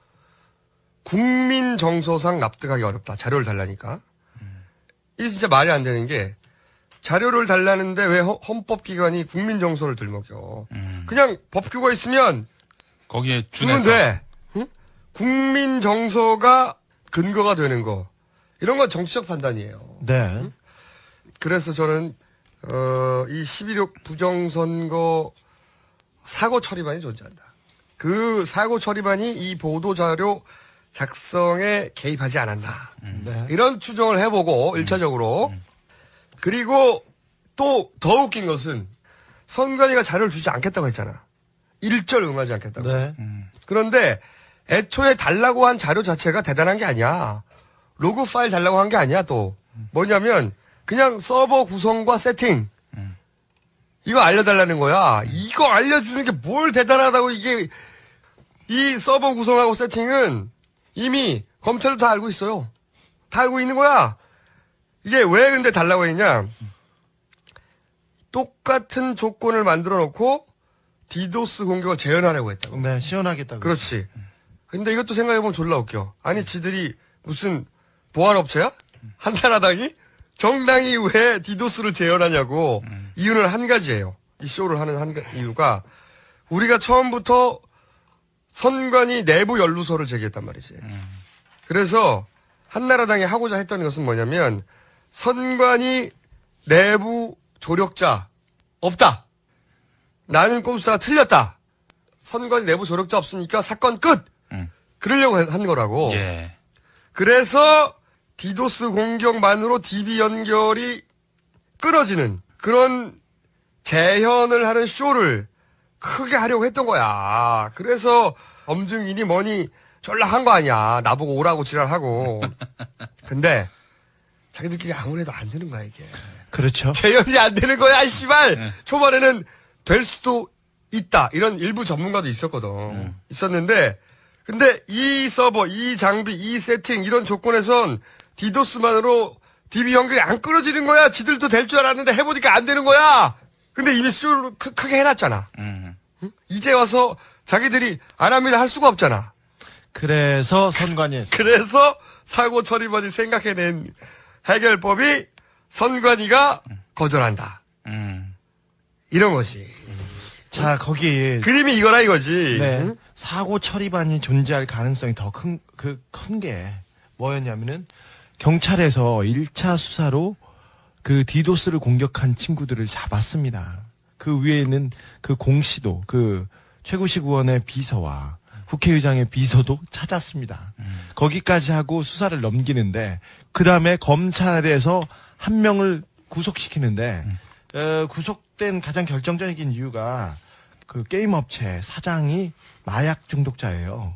국민 정서상 납득하기 어렵다. 자료를 달라니까. 이게 진짜 말이 안 되는 게 자료를 달라는데 왜 헌법기관이 국민 정서를 들먹여. 그냥 법규가 있으면 거기에 주면 준해서 돼. 응? 국민 정서가 근거가 되는 거. 이런 건 정치적 판단이에요. 네. 응? 그래서 저는 이 11.6 부정선거 사고 처리반이 존재한다. 그 사고 처리반이 이 보도 자료 작성에 개입하지 않았나. 네. 이런 추정을 해보고 1차적으로. 그리고 또 더 웃긴 것은 선관위가 자료를 주지 않겠다고 했잖아. 일절 응하지 않겠다고. 네. 그런데 애초에 달라고 한 자료 자체가 대단한 게 아니야. 로그 파일 달라고 한 게 아니야 또. 뭐냐면 그냥 서버 구성과 세팅. 이거 알려달라는 거야. 이거 알려주는 게 뭘 대단하다고. 이게 이 서버 구성하고 세팅은 이미 검찰도 다 알고 있어요. 다 알고 있는 거야. 이게 왜 근데 달라고 했냐. 똑같은 조건을 만들어 놓고 디도스 공격을 재현하려고 했다고. 네, 시연하겠다고. 그렇지. 근데 이것도 생각해보면 졸라 웃겨. 아니 지들이 무슨 보안업체야? 한나라당이? 정당이 왜 디도스를 재현하냐고. 이유는 한 가지예요. 이 쇼를 하는 이유가 우리가 처음부터 선관위 내부 연루서를 제기했단 말이지. 그래서 한나라당이 하고자 했던 것은 뭐냐면 선관위 내부 조력자 없다. 나는 꼼수가 틀렸다. 선관위 내부 조력자 없으니까 사건 끝. 그러려고 한 거라고. 예. 그래서 디도스 공격만으로 DB 연결이 끊어지는 그런 재현을 하는 쇼를 크게 하려고 했던 거야. 그래서 엄증인이 뭐니 졸라 한 거 아니야. 나보고 오라고 지랄하고. 근데 자기들끼리 아무래도 안 되는 거야 이게. 그렇죠. 재현이 안 되는 거야 씨발. 초반에는 될 수도 있다. 이런 일부 전문가도 있었거든. 있었는데 근데 이 서버, 이 장비, 이 세팅 이런 조건에선 디도스만으로 DB 연결이 안 끊어지는 거야. 지들도 될 줄 알았는데 해보니까 안 되는 거야. 근데 이미 쇼를 크게 해놨잖아. 응? 이제 와서 자기들이 안 합니다 할 수가 없잖아. 그래서 선관위에서. 그래서 사고 처리반이 생각해낸 해결법이 선관위가 거절한다. 이런 거지. 자, 거기 그림이 이거라 이거지. 네. 응? 사고 처리반이 존재할 가능성이 더 큰 게 뭐였냐면은 경찰에서 1차 수사로 그 디도스를 공격한 친구들을 잡았습니다. 그 위에는 그 공씨도, 그 최구식 의원의 비서와 국회의장의 비서도 찾았습니다. 거기까지 하고 수사를 넘기는데, 그 다음에 검찰에서 한 명을 구속시키는데, 구속된 가장 결정적인 이유가 그 게임 업체 사장이 마약 중독자예요.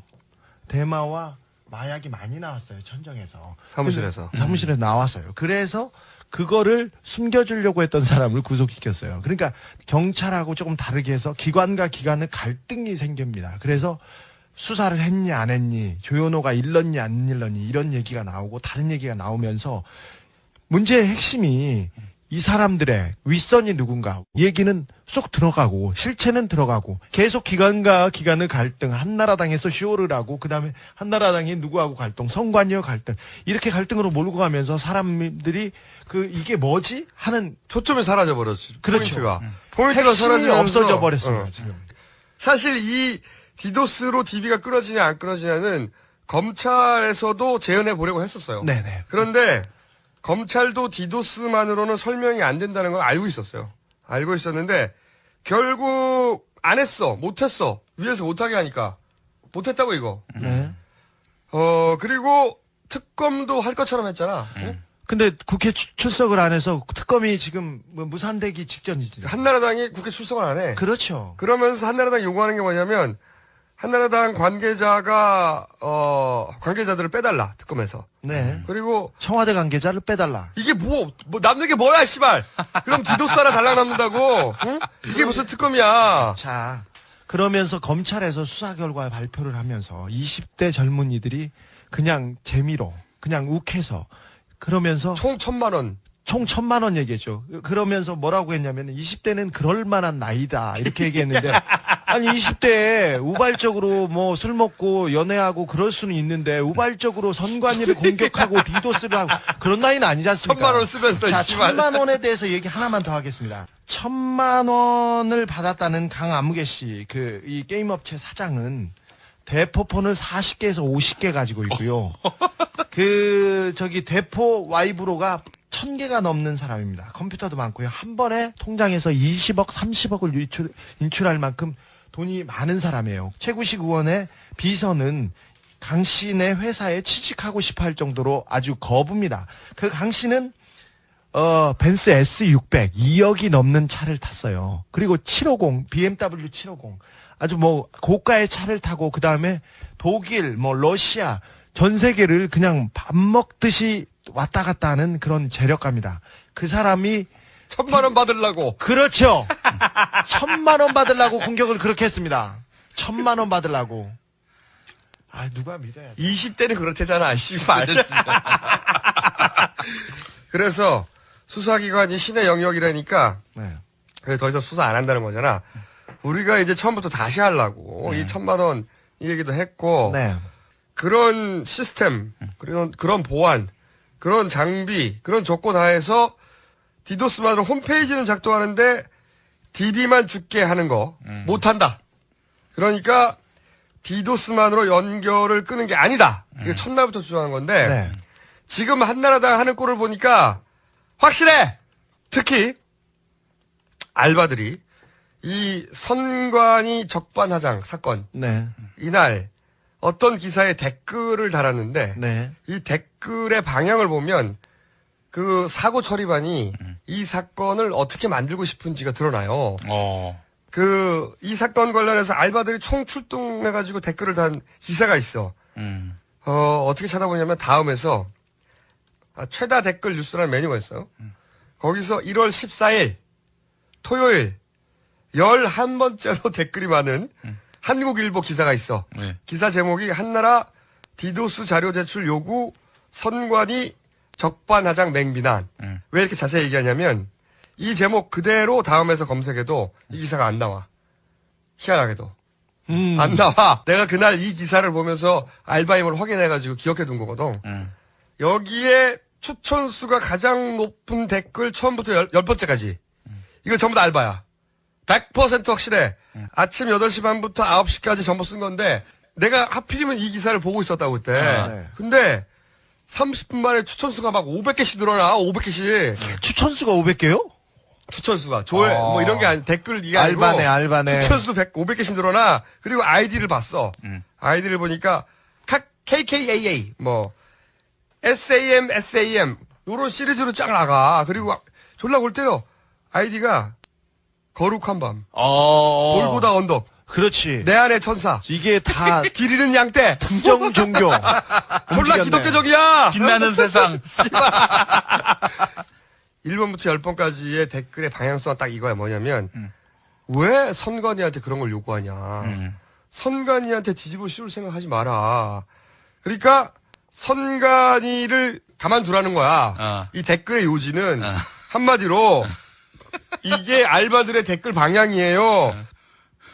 대마와 마약이 많이 나왔어요, 천정에서. 사무실에서. 사무실에 나왔어요. 그래서 그거를 숨겨주려고 했던 사람을 구속시켰어요. 그러니까 경찰하고 조금 다르게 해서 기관과 기관의 갈등이 생깁니다. 그래서 수사를 했니 안 했니, 조현호가 일렀니 안 일렀니, 이런 얘기가 나오고 다른 얘기가 나오면서 문제의 핵심이 이 사람들의 윗선이 누군가 얘기는 쏙 들어가고 실체는 들어가고, 계속 기관과 기관의 갈등, 한나라당에서 쇼를 하고 그 다음에 한나라당이 누구하고 갈등, 선관위와 갈등, 이렇게 갈등으로 몰고 가면서 사람들이 그 이게 뭐지 하는 초점이 사라져 버렸죠. 그렇죠. 포인트가 핵심이 사라지면서 없어져 버렸어요. 지금. 사실 이 디도스로 DB가 끊어지냐 안 끊어지냐는 검찰에서도 재현해 보려고 했었어요. 네네. 그런데 검찰도 디도스만으로는 설명이 안 된다는 걸 알고 있었어요. 알고 있었는데 결국 안 했어. 못했어. 위에서 못하게 하니까. 못했다고 이거. 네. 그리고 특검도 할 것처럼 했잖아. 응? 근데 국회 출석을 안 해서 특검이 지금 무산되기 직전이지. 한나라당이 국회 출석을 안 해. 그렇죠. 그러면서 한나라당이 요구하는 게 뭐냐면, 한나라당 관계자들을 빼달라, 특검에서. 네. 그리고 청와대 관계자를 빼달라. 이게 뭐 남는 게 뭐야, 씨발. 그럼 디도스 하나 달랑 남는다고. 응? 이게 무슨 특검이야. 자, 그러면서 검찰에서 수사 결과 발표를 하면서 20대 젊은이들이 그냥 재미로, 그냥 욱해서, 그러면서 총 1,000만 원. 총 1,000만 원 얘기했죠. 그러면서 뭐라고 했냐면 20대는 그럴 만한 나이다, 이렇게 얘기했는데 아니 20대에 우발적으로 뭐 술 먹고 연애하고 그럴 수는 있는데 우발적으로 선관위를 공격하고 디도스를 하고 그런 나이는 아니지 않습니까? 1,000만 원 쓰면서. 자, 1,000만 원에 대해서 얘기 하나만 더 하겠습니다. 1,000만 원을 받았다는 강아무개 씨, 그 이 게임 업체 사장은 대포폰을 40개에서 50개 가지고 있고요. 대포 와이브로가 1,000개가 넘는 사람입니다. 컴퓨터도 많고요. 한 번에 통장에서 20억, 30억을 인출할 만큼 돈이 많은 사람이에요. 최구식 의원의 비서는 강 씨네 회사에 취직하고 싶어 할 정도로 아주 거부입니다. 그 강 씨는 벤츠 S600 2억이 넘는 차를 탔어요. 그리고 750, BMW 750 아주 뭐 고가의 차를 타고 그 다음에 독일, 러시아 전 세계를 그냥 밥 먹듯이 왔다 갔다 하는 그런 재력가입니다. 그 사람이 1,000만 원 받으려고. 그렇죠. 1,000만 원 받으려고 공격을 그렇게 했습니다. 1,000만 원 받으려고. 아, 누가 믿어야 돼. 20대는 그렇대잖아, 씨발. 그래서 수사기관이 신의 영역이라니까 그래서 더 이상 수사 안 한다는 거잖아. 우리가 이제 처음부터 다시 하려고 이 1,000만 원 이 얘기도 했고 그런 시스템, 그런 보안, 그런 장비, 그런 조건 하에서 디도스만으로 홈페이지는 작동하는데 DB만 죽게 하는 거 못한다. 그러니까 디도스만으로 연결을 끄는 게 아니다. 이게 첫날부터 주장한 건데 지금 한나라당 하는 꼴을 보니까 확실해. 특히 알바들이 이 선관위 적반하장 사건 이날 어떤 기사에 댓글을 달았는데 이 댓글의 방향을 보면 그 사고 처리반이 이 사건을 어떻게 만들고 싶은지가 드러나요. 이 사건 관련해서 알바들이 총 출동해가지고 댓글을 단 기사가 있어. 어떻게 찾아보냐면 다음에서 최다 댓글 뉴스라는 메뉴가 있어요. 거기서 1월 14일 토요일 11번째로 댓글이 많은 한국일보 기사가 있어. 기사 제목이 한나라 디도스 자료 제출 요구 선관위 적반하장 맹비난. 왜 이렇게 자세히 얘기하냐면 이 제목 그대로 다음에서 검색해도 이 기사가 안 나와. 희한하게도. 안 나와. 내가 그날 이 기사를 보면서 알바임을 확인해가지고 기억해 둔 거거든. 여기에 추천수가 가장 높은 댓글 처음부터 10번째까지. 이거 전부 다 알바야. 100% 확실해. 아침 8시 반부터 9시까지 전부 쓴 건데 내가 하필이면 이 기사를 보고 있었다고 그때. 근데 30분 만에 추천수가 막 500개씩 늘어나. 500개씩. 추천수가 500개요? 추천수가. 조회, 뭐 이런 게 아니, 댓글 이게 아니고. 알바네. 추천수 500개씩 늘어나. 그리고 아이디를 봤어. 아이디를 보니까, KKAA, 뭐, SAM, 요런 시리즈로 쫙 나가. 그리고 졸라 골 때려. 아이디가 거룩한 밤. 골고다 언덕. 그렇지. 내 안의 천사. 이게 다 길 잃은 양떼. 부정 종교. 졸라 기독교적이야. 빛나는 세상. 1번부터 10번까지의 댓글의 방향성은 딱 이거야. 뭐냐면 왜 선관위한테 그런 걸 요구하냐. 선관위한테 뒤집어 씌울 생각하지 마라. 그러니까 선관위를 가만두라는 거야. 이 댓글의 요지는 한마디로 이게 알바들의 댓글 방향이에요.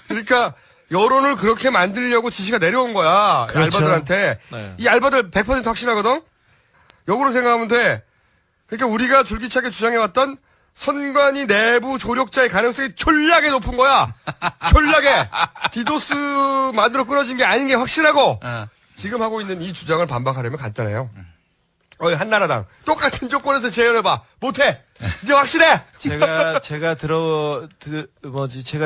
그러니까 여론을 그렇게 만들려고 지시가 내려온 거야. 그렇죠. 알바들한테. 네. 이 알바들 100% 확신하거든. 역으로 생각하면 돼. 그러니까 우리가 줄기차게 주장해왔던 선관위 내부 조력자의 가능성이 졸라게 높은 거야. 졸라게. 디도스만으로 끊어진 게 아닌 게 확실하고 지금 하고 있는 이 주장을 반박하려면 간단해요. 한나라당 똑같은 조건에서 재연해봐. 못해. 이제 확실해. 제가 제가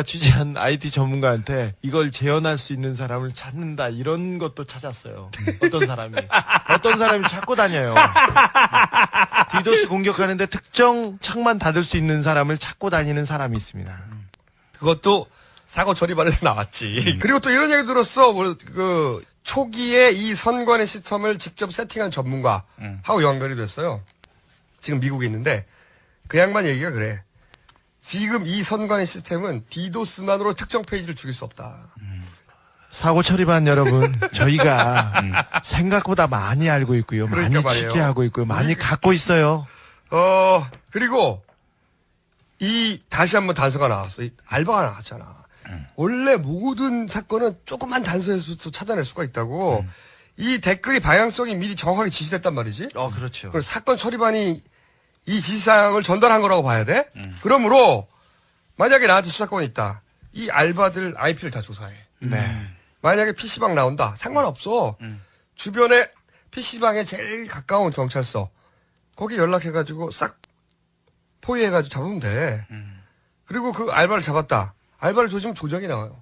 취재한 IT 전문가한테 이걸 재현할 수 있는 사람을 찾는다 이런 것도 찾았어요. 어떤 사람이 찾고 다녀요. 디도스 공격하는데 특정 창만 닫을 수 있는 사람을 찾고 다니는 사람이 있습니다. 그것도 사고 처리반에서 나왔지. 그리고 또 이런 얘기 들었어. 초기에 이 선관위 시스템을 직접 세팅한 전문가하고 연결이 됐어요. 지금 미국에 있는데 그 양반 얘기가 그래. 지금 이 선관위 시스템은 디도스만으로 특정 페이지를 죽일 수 없다. 사고 처리반 여러분, 저희가 생각보다 많이 알고 있고요. 그러니까 많이 취재하고 있고요. 많이 갖고 있어요. 그리고 다시 한번 단서가 나왔어. 알바가 나왔잖아. 원래 모든 사건은 조금만 단서에서부터 찾아낼 수가 있다고. 이 댓글이 방향성이 미리 정확하게 지시됐단 말이지. 그렇죠. 그래서 사건 처리반이 이 지시사항을 전달한 거라고 봐야 돼. 그러므로 만약에 나한테 수사권이 있다. 이 알바들 IP를 다 조사해. 네. 만약에 PC방 나온다. 상관없어. 주변에 PC방에 제일 가까운 경찰서. 거기 연락해가지고 싹 포위해가지고 잡으면 돼. 그리고 그 알바를 잡았다. 알바를 조지면 조작이 나와요.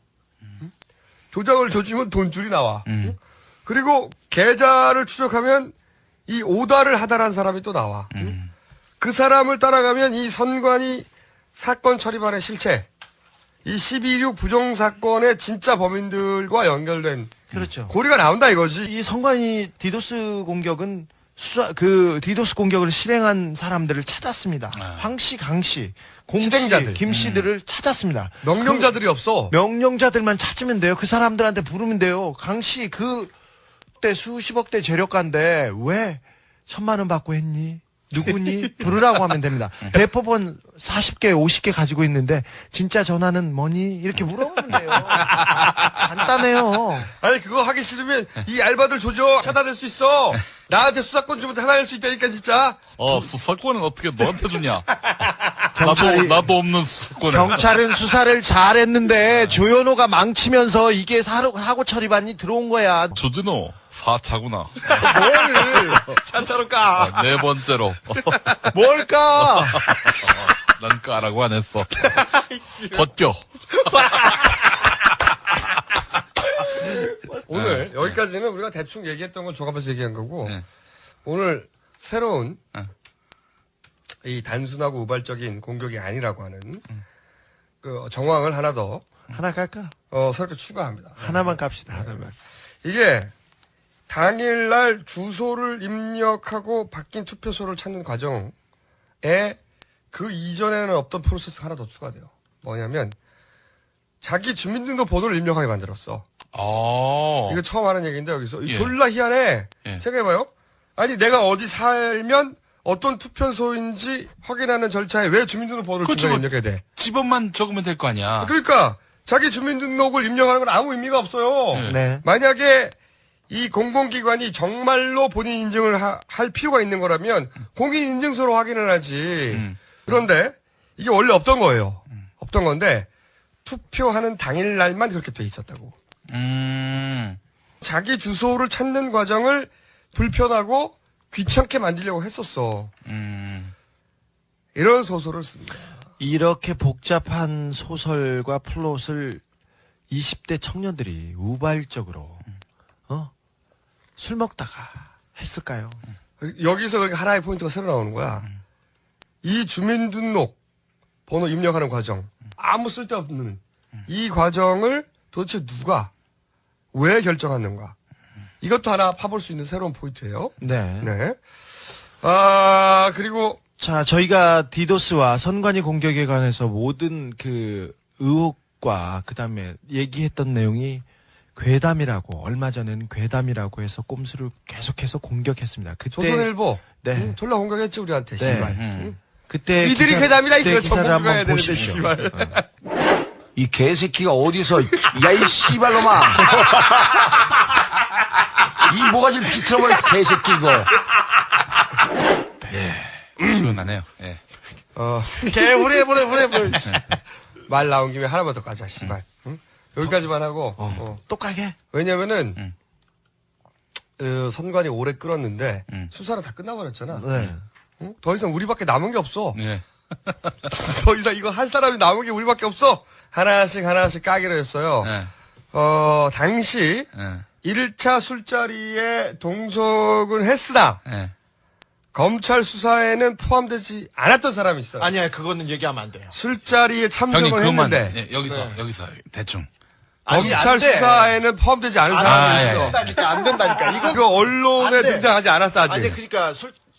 조작을 조지면 돈줄이 나와. 그리고 계좌를 추적하면 이 오다를 하다라는 사람이 또 나와. 그 사람을 따라가면 이 선관위 사건 처리반의 실체, 이 12.6 부정사건의 진짜 범인들과 연결된 그렇죠. 고리가 나온다 이거지. 이 선관위 디도스 공격은 디도스 공격을 실행한 사람들을 찾았습니다. 황씨, 강씨, 공씨, 실행자들. 김씨들을 찾았습니다. 명령자들이 없어. 명령자들만 찾으면 돼요. 그 사람들한테 부르면 돼요. 강씨 그때 수십억대 재력가인데 왜 1,000만 원 받고 했니? 누구니? 부르라고 하면 됩니다. 대법원 40개, 50개 가지고 있는데 진짜 전화는 뭐니? 이렇게 물어보면 돼요. 간단해요. 아니 그거 하기 싫으면 이 알바들 조져 찾아낼 수 있어. 나한테 수사권 주면 찾아낼 수 있다니까 진짜. 수사권은 어떻게 너한테 주냐? 나도 없는 수사권. 경찰은 수사를 잘했는데 조현호가 망치면서 이게 사고 처리반이 들어온 거야. 조진호 4차구나. 뭘 4차로 까? 네 번째로. 뭘 까? 난 까라고 안 했어. 벗겨. 오늘 여기까지는 우리가 대충 얘기했던 걸 종합해서 얘기한 거고 오늘 새로운 이 단순하고 우발적인 공격이 아니라고 하는 그 정황을 하나 더 하나 깔까? 새롭게 추가합니다. 하나만 깝시다. 하나만. 이게 당일날 주소를 입력하고 바뀐 투표소를 찾는 과정에 그 이전에는 없던 프로세스가 하나 더 추가돼요. 뭐냐면 자기 주민등록 번호를 입력하게 만들었어. 이거 처음 하는 얘기인데 여기서 졸라 희한해. 생각해봐요. 아니 내가 어디 살면 어떤 투표소인지 확인하는 절차에 왜 주민등록 번호를 중간에 입력해야 돼? 집업만 적으면 될 거 아니야. 그러니까 자기 주민등록을 입력하는 건 아무 의미가 없어요. 네. 만약에 이 공공기관이 정말로 본인 인증을 할 필요가 있는 거라면 공인인증서로 확인을 하지. 그런데 이게 원래 없던 거예요. 없던 건데 투표하는 당일날만 그렇게 돼 있었다고. 자기 주소를 찾는 과정을 불편하고 귀찮게 만들려고 했었어. 이런 소설을 씁니다. 이렇게 복잡한 소설과 플롯을 20대 청년들이 우발적으로 술 먹다가 했을까요? 여기서 그러니까 하나의 포인트가 새로 나오는 거야. 이 주민등록 번호 입력하는 과정, 아무 쓸데없는 이 과정을 도대체 누가 왜 결정하는가? 이것도 하나 파볼 수 있는 새로운 포인트예요. 네. 네. 그리고 자, 저희가 디도스와 선관위 공격에 관해서 모든 그 의혹과 그다음에 얘기했던 내용이 괴담이라고, 얼마 전에는 괴담이라고 해서 꼼수를 계속해서 공격했습니다. 그때 조선일보 네. 졸라 공격했지 우리한테. 네. 씨발. 그때 이들이 괴담이라 이거 기사를 정보가 한번 해야 되는데 보십시오. 씨발. 이 개새끼가 어디서 야 이 씨발놈아 이 모가지를 비틀어버린 개새끼 이거. 시원하네요. 예. 개우리 말 나온 김에 하나만 더 가자 씨발. 응? 여기까지만 하고 또 가게. 왜냐면은 선관위 오래 끌었는데 수사는 다 끝나버렸잖아. 네. 응? 더 이상 우리밖에 남은 게 없어. 네. 더 이상 이거 할 사람이 남은 게 우리밖에 없어. 하나씩 까기로 했어요. 네. 당시 네. 1차 술자리에 동석은 했으나 네. 검찰 수사에는 포함되지 않았던 사람이 있어요. 아니야, 그거는 얘기하면 안 돼요. 술자리에 참석을 형님 그것만 했는데 예, 여기서 대충. 검찰 수사에는 포함되지 않은 사람이 있어. 안 된다니까. 이거 언론에 등장하지 않았어 아직. 아니, 그러니까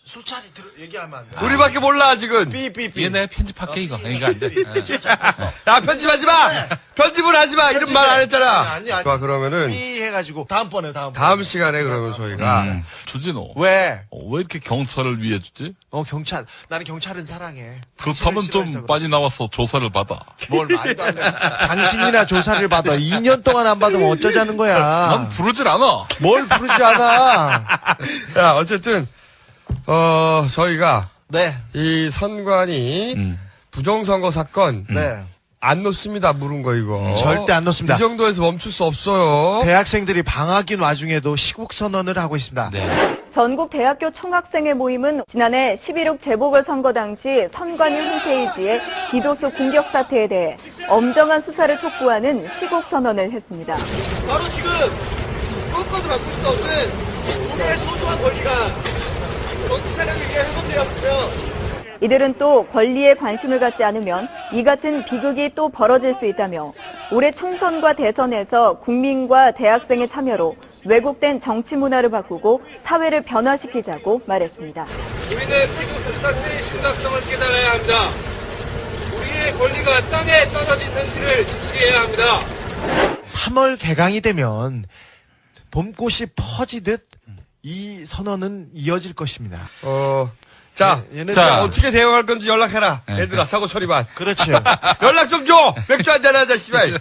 술자리 얘기하면 안 돼. 우리밖에 몰라 지금. 삐. 얘네 편집할게 이거. 이거 안 돼. 야 편집하지 마. 편집을 하지 마. 이런 말 안 했잖아. 아니. 좋아 그러면은 삐 해가지고 다음번에. 다음 시간에 그러면 저희가 주진호. 왜? 왜 이렇게 경찰을 위해 주지? 경찰. 나는 경찰은 사랑해. 그렇다면 좀 빨리 나와서 조사를 받아. 뭘 말도 안 돼. 당신이나 조사를 받아. 2년 동안 안 받으면 어쩌자는 거야. 난 부르질 않아. 뭘 부르지 않아. 야 어쨌든 저희가 네. 이 선관위 부정선거 사건 안 놓습니다. 물은 거 이거. 절대 안 놓습니다. 이 정도에서 멈출 수 없어요. 대학생들이 방학인 와중에도 시국 선언을 하고 있습니다. 전국 대학교 총학생회 모임은 지난해 11.6 재보궐선거 당시 선관위 홈페이지에 디도스 공격 사태에 대해 엄정한 수사를 촉구하는 시국 선언을 했습니다. 바로 지금 무엇과도 바꿀 수 없는 우리의 소소한 권리가 정치 세력에 의해 훼손되었으며 이들은 또 권리에 관심을 갖지 않으면 이 같은 비극이 또 벌어질 수 있다며 올해 총선과 대선에서 국민과 대학생의 참여로 왜곡된 정치 문화를 바꾸고 사회를 변화시키자고 말했습니다. 우리는 디도스 사태의 심각성을 깨달아야 합니다. 우리의 권리가 땅에 떨어진 현실을 직시해야 합니다. 3월 개강이 되면 봄꽃이 퍼지듯 이 선언은 이어질 것입니다. 자, 어떻게 대응할 건지 연락해라. 네. 얘들아, 사고 처리반. 그렇죠. 연락 좀 줘! 맥주 한잔 하자, 씨발.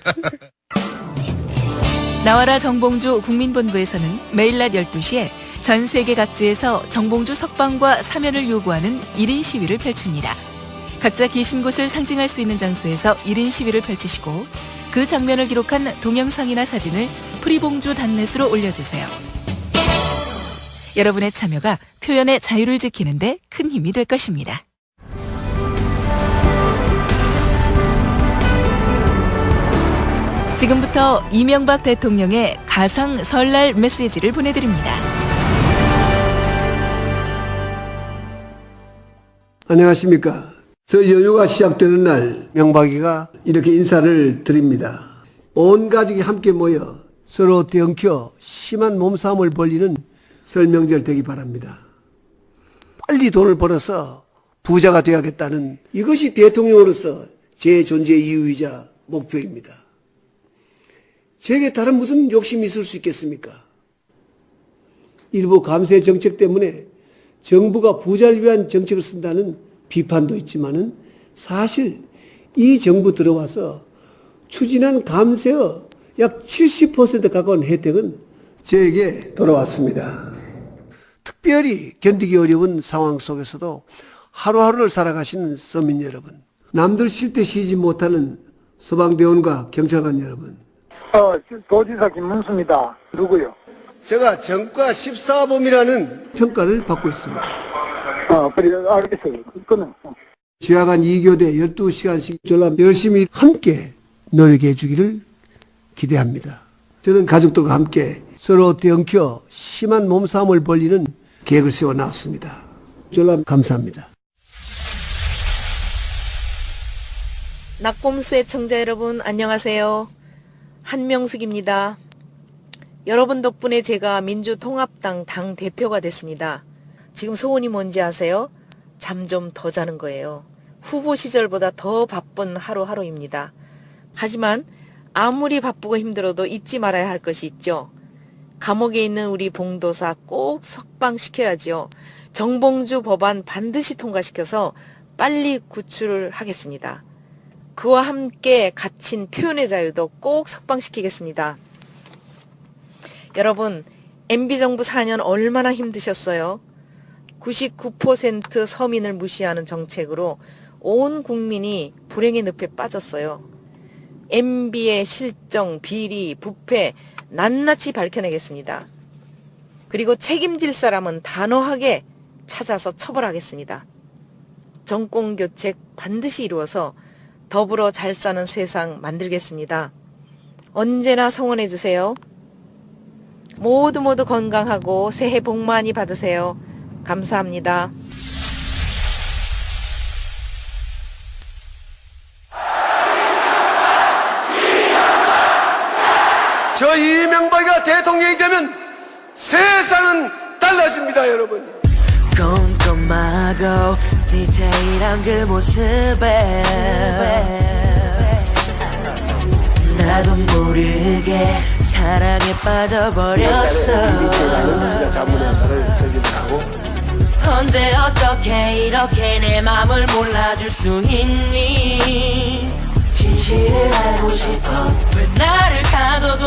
나와라 정봉주 국민본부에서는 매일 낮 12시에 전 세계 각지에서 정봉주 석방과 사면을 요구하는 1인 시위를 펼칩니다. 각자 계신 곳을 상징할 수 있는 장소에서 1인 시위를 펼치시고 그 장면을 기록한 동영상이나 사진을 프리봉주 단넷으로 올려주세요. 여러분의 참여가 표현의 자유를 지키는 데 큰 힘이 될 것입니다. 지금부터 이명박 대통령의 가상 설날 메시지를 보내드립니다. 안녕하십니까. 설 연휴가 시작되는 날 명박이가 이렇게 인사를 드립니다. 온 가족이 함께 모여 서로 엉켜 심한 몸싸움을 벌이는 설 명절 되기 바랍니다. 빨리 돈을 벌어서 부자가 되어야겠다는 이것이 대통령으로서 제 존재 이유이자 목표입니다. 제게 다른 무슨 욕심이 있을 수 있겠습니까? 일부 감세 정책 때문에 정부가 부자를 위한 정책을 쓴다는 비판도 있지만은 사실 이 정부 들어와서 추진한 감세의 약 70% 가까운 혜택은 저에게 돌아왔습니다. 특별히 견디기 어려운 상황 속에서도 하루하루를 살아가시는 서민 여러분, 남들 쉴 때 쉬지 못하는 소방대원과 경찰관 여러분. 도지사 김문수입니다. 누구요? 제가 전과 14범이라는 평가를 받고 있습니다. 알겠어요. 그거는. 주야간 2교대 12시간씩 전람 열심히 함께 노력해 주기를 기대합니다. 저는 가족들과 함께 서로 엉켜 심한 몸싸움을 벌이는 계획을 세워 나왔습니다. 전람 감사합니다. 낙곰수 애청자 여러분 안녕하세요. 한명숙입니다. 여러분 덕분에 제가 민주통합당 당 대표가 됐습니다. 지금 소원이 뭔지 아세요? 잠 좀 더 자는 거예요. 후보 시절보다 더 바쁜 하루하루입니다. 하지만 아무리 바쁘고 힘들어도 잊지 말아야 할 것이 있죠. 감옥에 있는 우리 봉도사 꼭 석방시켜야지요. 정봉주 법안 반드시 통과시켜서 빨리 구출을 하겠습니다. 그와 함께 갇힌 표현의 자유도 꼭 석방시키겠습니다. 여러분, MB정부 4년 얼마나 힘드셨어요? 99% 서민을 무시하는 정책으로 온 국민이 불행의 늪에 빠졌어요. MB의 실정, 비리, 부패 낱낱이 밝혀내겠습니다. 그리고 책임질 사람은 단호하게 찾아서 처벌하겠습니다. 정권교체 반드시 이루어서 더불어 잘 사는 세상 만들겠습니다. 언제나 성원해 주세요. 모두 건강하고 새해 복 많이 받으세요. 감사합니다. 저 이명박이가 대통령이 되면 세상은 달라집니다, 여러분. 꼼꼼하고 디테일한 그 모습에 나도 모르게 사랑에 빠져버렸어. 언제 어떻게 이렇게 내 맘을 몰라줄 수 있니? 진실을 알고 싶어. 왜 나를 가둬둬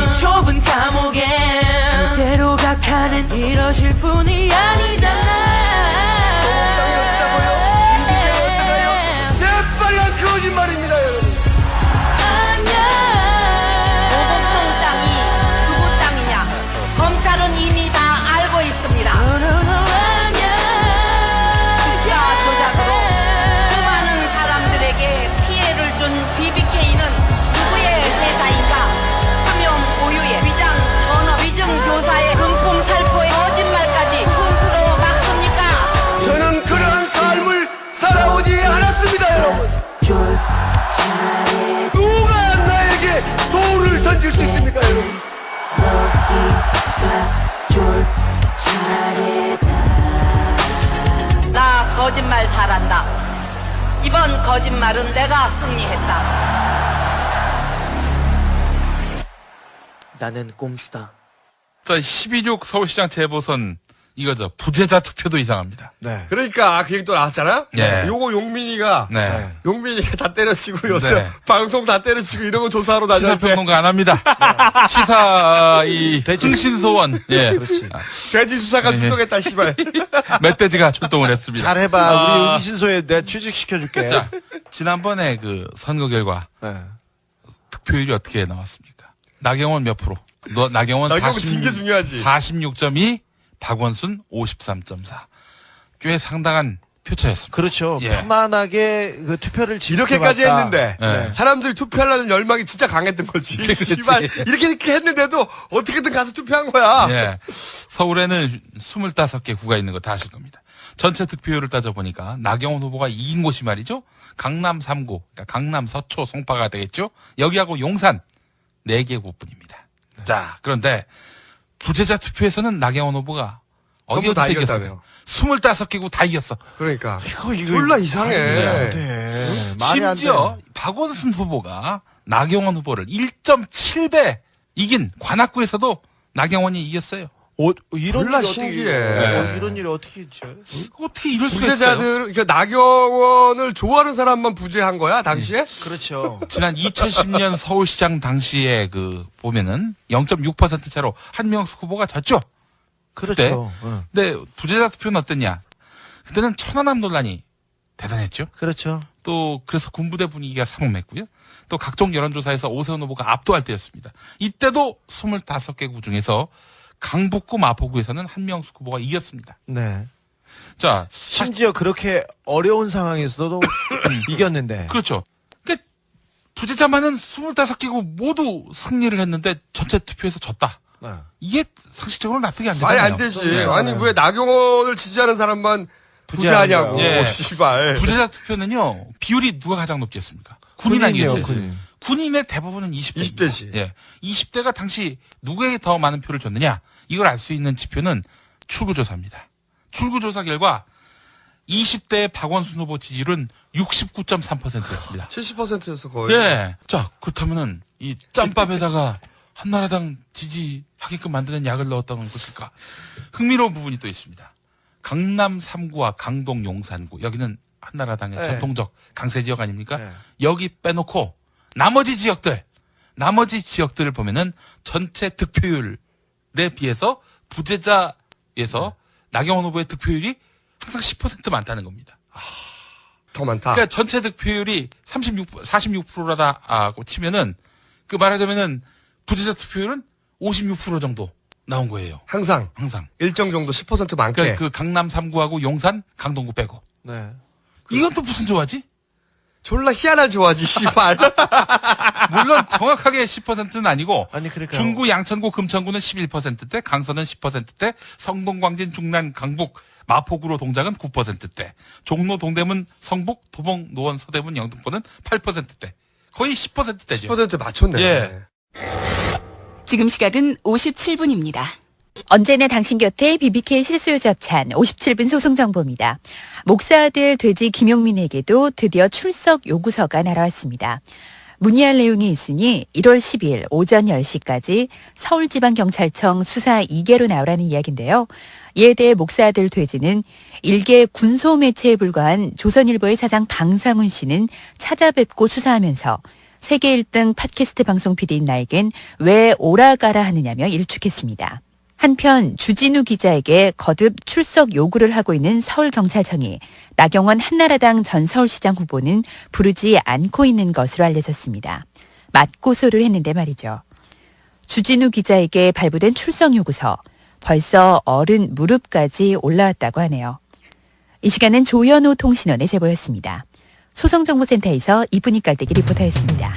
이 좁은 감옥에. 절대로 각하는 이러실 분이 아니잖아. 새빨간 거짓말입니다, 여러분. 오곡동 땅이 누구 땅이냐? 검찰은 이미 다 알고 있습니다. 투자 조작으로 수많은 사람들에게 피해를 준 BBK는 누구의 회사인가? 사명 고유의 위장 전업 위증 교사의 금품 살포의 거짓말까지 스스로 막습니까? 저는 그러한 삶을 살아오지 않았습니다, 여러분. 누가 나에게 돌을 던질 수 있습니까, 여러분? 나 거짓말 잘한다. 이번 거짓말은 내가 승리했다. 나는 꼼수다. 자, 12.6 서울시장 재보선 이거죠. 부재자 투표도 이상합니다. 네. 그러니까 그 얘기 또 나왔잖아. 네. 요거 용민이가 다 때려치고 요새 네. 방송 다 때려치고 이런 거 조사하러 다녔는데 시사평론가 안 합니다. 시사 이 흥신소원. 예. 그렇지. 돼지 수사가 출동했다 씨발. 멧돼지가 출동을 했습니다. 잘해봐. 우리 흥신소에 내 취직시켜줄게. 자, 지난번에 그 선거 결과 득표율이 어떻게 나왔습니까? 나경원 몇 프로? 나경원 징계 중요하지. 46.2, 박원순 53.4. 꽤 상당한 표차였습니다. 그렇죠. 예. 편안하게 그 투표를 이렇게까지 했는데 네. 사람들이 투표하려는 열망이 진짜 강했던 거지. 씨발 이렇게 했는데도 어떻게든 가서 투표한 거야. 예. 서울에는 25개 구가 있는 거 다 아실 겁니다. 전체 득표율을 따져보니까 나경원 후보가 이긴 곳이 말이죠. 강남 3구, 그러니까 강남, 서초, 송파가 되겠죠. 여기하고 용산 4개 구뿐입니다. 자, 그런데 부재자 투표에서는 나경원 후보가 어디 다 이겼어요? 25개국 다 이겼어. 그러니까 이거 졸라 이상해. 말이 안 심지어 돼. 박원순 후보가 나경원 후보를 1.7배 이긴 관악구에서도 나경원이 이겼어요. 이런 졸라 일이 신기해. 이런 일이 어떻게 있죠? 어떻게 이럴 수가 부재자들, 있어요? 그러니까 나경원을 좋아하는 사람만 부재한 거야 당시에? 그렇죠. 지난 2010년 서울시장 당시에 그 보면은 0.6% 차로 한명숙 후보가 졌죠. 그렇죠. 근데 부재자 투표는 어땠냐? 그때는 천안함 논란이 대단했죠. 그렇죠. 또 그래서 군부대 분위기가 삼엄했고요. 또 각종 여론조사에서 오세훈 후보가 압도할 때였습니다. 이때도 25개 구 중에서 강북구 마포구에서는 한명숙 후보가 이겼습니다. 네. 자, 심지어 그렇게 어려운 상황에서도 이겼는데. 그렇죠. 그러니까 부재자만은 25개고 모두 승리를 했는데 전체 투표에서 졌다. 이게 상식적으로 납득이 안 되잖아요. 말이 안 되지. 아니 왜 나경원을 지지하는 사람만 부재하냐고. 예. 씨발. 부재자 투표는요. 비율이 누가 가장 높겠습니까? 군인 아니겠어요? 군인의 대부분은 20대지. 예. 20대가 당시 누구에게 더 많은 표를 줬느냐? 이걸 알 수 있는 지표는 출구조사입니다. 출구조사 결과 20대 박원순 후보 지지율은 69.3%였습니다. 70%였어 거의. 예. 자, 그렇다면은 이 짬밥에다가 한나라당 지지하게끔 만드는 약을 넣었다는 것일까? 흥미로운 부분이 또 있습니다. 강남 3구와 강동 용산구, 여기는 한나라당의 네. 전통적 강세 지역 아닙니까? 네. 여기 빼놓고 나머지 지역들을 보면은 전체 득표율에 비해서 부재자에서 나경원 후보의 득표율이 항상 10% 많다는 겁니다. 더 많다. 그러니까 전체 득표율이 46%라고 치면은 그 말하자면은 부재자 투표율은 56% 정도 나온 거예요. 항상 일정 정도 10% 많게. 그러니까 그 강남 3구하고 용산, 강동구 빼고. 네. 이건 또 무슨 조화지? 졸라 희한한 조화지, 씨발. 물론 정확하게 10%는 아니고 그러니까요. 중구, 양천구, 금천구는 11%대, 강서는 10%대, 성동, 광진, 중란, 강북, 마포구로 동작은 9%대, 종로, 동대문, 성북, 도봉, 노원, 서대문, 영등포는 8%대. 거의 10%대죠. 10% 맞췄네. 예. 지금 시각은 57분입니다. 언제나 당신 곁에 BBK 실소유 접찬 57분 소송 정보입니다. 목사 아들 돼지 김용민에게도 드디어 출석 요구서가 날아왔습니다. 문의할 내용이 있으니 1월 10일 오전 10시까지 서울지방경찰청 수사 2개로 나오라는 이야기인데요. 이에 대해 목사 아들 돼지는 일개 군소 매체에 불과한 조선일보의 사장 방상훈 씨는 찾아뵙고 수사하면서 세계 1등 팟캐스트 방송 PD인 나에겐 왜 오라가라 하느냐며 일축했습니다. 한편 주진우 기자에게 거듭 출석 요구를 하고 있는 서울경찰청이 나경원 한나라당 전 서울시장 후보는 부르지 않고 있는 것으로 알려졌습니다. 맞고소를 했는데 말이죠. 주진우 기자에게 발부된 출석 요구서 벌써 어른 무릎까지 올라왔다고 하네요. 이 시간은 조현호 통신원의 제보였습니다. 소송정보센터에서 이분이 깔때기 리포터였습니다.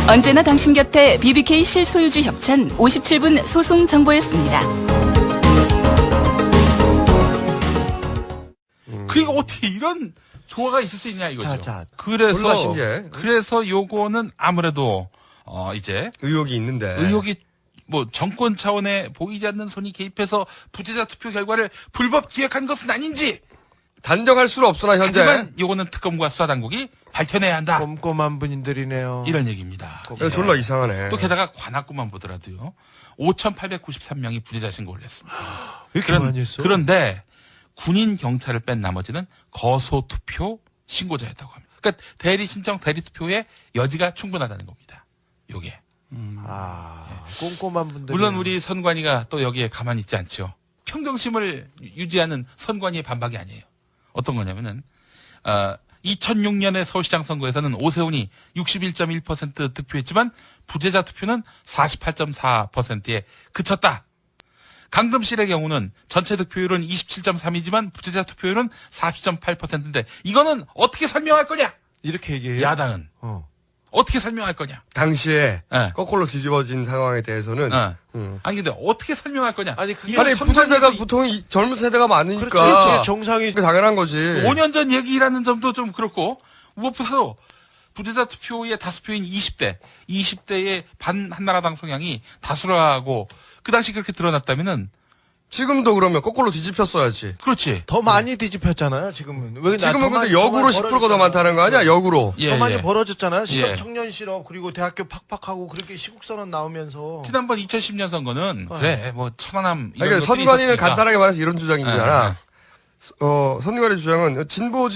언제나 당신 곁에 BBK 실소유주 협찬 57분 소송 정보였습니다. 그리고 어떻게 이런 조화가 있을 수 있냐 이거죠. 졸라 그래서 신기해. 요거는 아무래도 이제 의혹이 있는데 의혹이 뭐 정권 차원에 보이지 않는 손이 개입해서 부재자 투표 결과를 불법 기획한 것은 아닌지 단정할 수는 없으나 현재. 하지만 요거는 특검과 수사당국이 밝혀내야 한다. 꼼꼼한 분들이네요. 이런 얘기입니다. 졸라 이상하네. 또 게다가 관악구만 보더라도요. 5,893명이 부재자 신고를 했습니다. 왜 이렇게 많이 했어? 그런데 군인 경찰을 뺀 나머지는 거소 투표 신고자였다고 합니다. 그러니까 대리 신청 대리 투표의 여지가 충분하다는 겁니다. 요게. 꼼꼼한 분들. 물론 우리 선관위가 또 여기에 가만히 있지 않죠. 평정심을 유지하는 선관위의 반박이 아니에요. 어떤 거냐면은 2006년에 서울시장 선거에서는 오세훈이 61.1% 득표했지만 부재자 투표는 48.4%에 그쳤다. 강금실의 경우는 전체 득표율은 27.3이지만 부재자 투표율은 40.8%인데 이거는 어떻게 설명할 거냐? 이렇게 얘기해요. 야당은 어떻게 설명할 거냐? 당시에 거꾸로 뒤집어진 상황에 대해서는 아니 근데 어떻게 설명할 거냐? 아니 부재자가 보통 젊은 세대가 많으니까 그렇죠. 정상이 당연한 거지. 5년 전 얘기라는 점도 좀 그렇고 무엇보다도 부재자 투표의 다수표인 20대의 반 한나라당 성향이 다수라고 그 당시 그렇게 드러났다면은 지금도 그러면 거꾸로 뒤집혔어야지. 그렇지. 더 많이 뒤집혔잖아요. 지금은. 지금은 근데 역으로 10%가 더 많다는 거 아니야? 역으로. 더 많이 벌어졌잖아요. 청년 실업 그리고 대학교 팍팍하고 그렇게 시국선언 나오면서. 지난번 2010년 선거는 그래 뭐 천안함 이런 그러니까 것들이 선관위는 있었으니까. 간단하게 말해서 이런 주장인 거잖아. 선관위 주장은 진보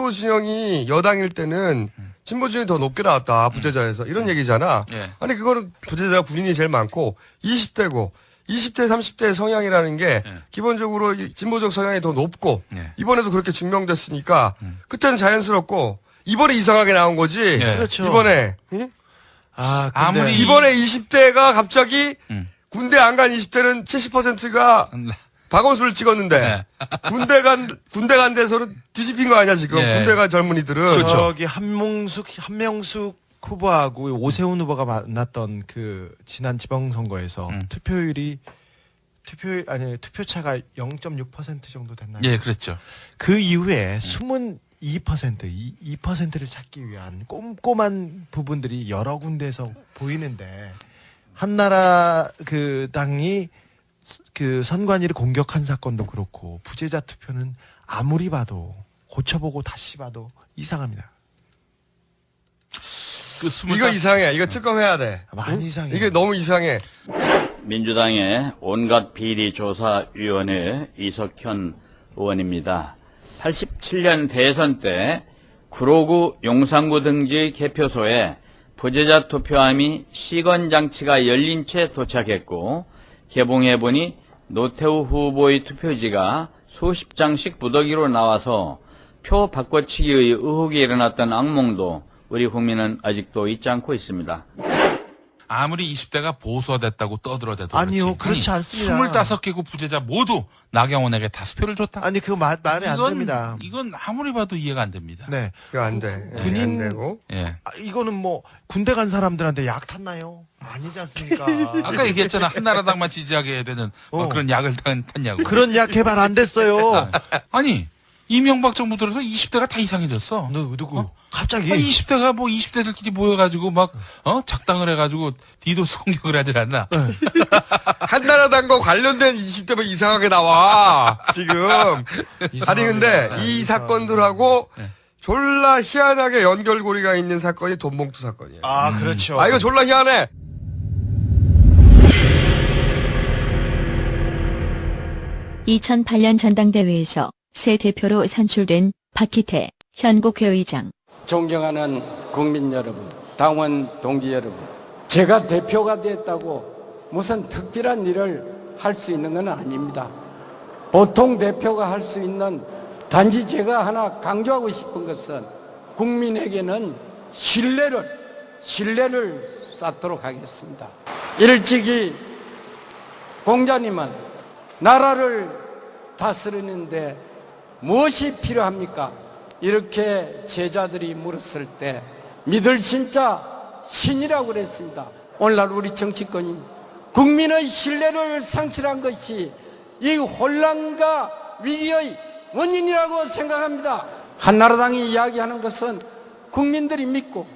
진영이 여당일 때는 진보 진영이 더 높게 나왔다 부재자에서 이런 얘기잖아. 아니 그거는 부재자가 군인이 제일 많고 20대고 20대 30대의 성향이라는 게 기본적으로 진보적 성향이 더 높고 이번에도 그렇게 증명됐으니까 그때는 자연스럽고 이번에 이상하게 나온 거지. 그렇죠. 이번에 응? 아무리 이번에 20대가 갑자기 군대 안 간 20대는 70%가 박원순을 찍었는데 군대 간 데서는 뒤집힌 거 아니야 지금. 군대 간 젊은이들은. 그렇죠. 저기 한명숙 후보하고 오세훈 후보가 만났던 그 지난 지방선거에서 투표차가 0.6% 정도 됐나요? 예, 그랬죠. 그 이후에 2%를 찾기 위한 꼼꼼한 부분들이 여러 군데에서 보이는데 한나라 그 당이 그 선관위를 공격한 사건도 그렇고 부재자 투표는 아무리 봐도 고쳐보고 다시 봐도 이상합니다. 이거 이상해. 이거 특검해야 돼. 많이 이상해. 이게 너무 이상해. 민주당의 온갖 비리조사위원회 이석현 의원입니다. 87년 대선 때 구로구 용산구 등지 개표소에 부재자 투표함이 시건장치가 열린 채 도착했고 개봉해보니 노태우 후보의 투표지가 수십 장씩 무더기로 나와서 표 바꿔치기의 의혹이 일어났던 악몽도 우리 국민은 아직도 잊지 않고 있습니다. 아무리 20대가 보수화됐다고 떠들어대도 아니요, 그렇지 않습니다. 25개국 부재자 모두 나경원에게 다수표를 줬다. 아니 그거 말이 안 됩니다. 이건 아무리 봐도 이해가 안 됩니다. 네, 이거 안 돼. 군인 안 되고. 예. 이거는 뭐 군대 간 사람들한테 약 탔나요? 아니지 않습니까? 아까 얘기했잖아. 한나라당만 지지하게 해야 되는 그런 약을 탔냐고. 그런 약 개발 안 됐어요. 아니 이명박 정부 들어서 20대가 다 이상해졌어. 누구? 갑자기 20대가 뭐 20대들끼리 모여가지고 막 작당을 해가지고 디도스 공격을 하질 않나. 한나라당과 관련된 20대만 이상하게 나와 지금. 아니 근데 이 사건들하고 졸라 희한하게 연결고리가 있는 사건이 돈봉투 사건이에요. 아 그렇죠. 아 이거 졸라 희한해. (2008년) 전당대회에서 새 대표로 선출된 박희태 현 국회의장. 존경하는 국민 여러분, 당원 동지 여러분, 제가 대표가 됐다고 무슨 특별한 일을 할 수 있는 건 아닙니다. 보통 대표가 할 수 있는 단지 제가 하나 강조하고 싶은 것은 국민에게는 신뢰를 쌓도록 하겠습니다. 일찍이 공자님은 나라를 다스리는데 무엇이 필요합니까? 이렇게 제자들이 물었을 때 믿을 신자 신이라고 그랬습니다. 오늘날 우리 정치권이 국민의 신뢰를 상실한 것이 이 혼란과 위기의 원인이라고 생각합니다. 한나라당이 이야기하는 것은 국민들이 믿고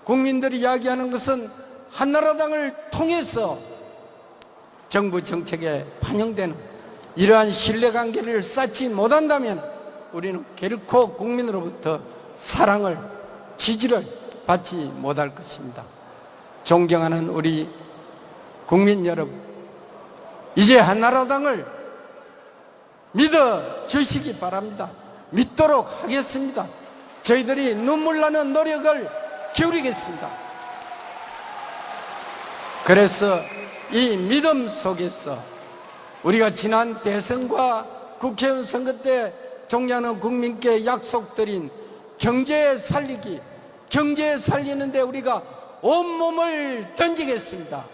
국민들이 이야기하는 것은 한나라당을 통해서 정부 정책에 반영되는 이러한 신뢰관계를 쌓지 못한다면 우리는 결코 국민으로부터 사랑을, 지지를 받지 못할 것입니다. 존경하는 우리 국민 여러분, 이제 한나라당을 믿어 주시기 바랍니다. 믿도록 하겠습니다. 저희들이 눈물 나는 노력을 기울이겠습니다. 그래서 이 믿음 속에서 우리가 지난 대선과 국회의원 선거 때 존경하는 국민께 약속드린 경제 살리기, 경제 살리는데 우리가 온몸을 던지겠습니다.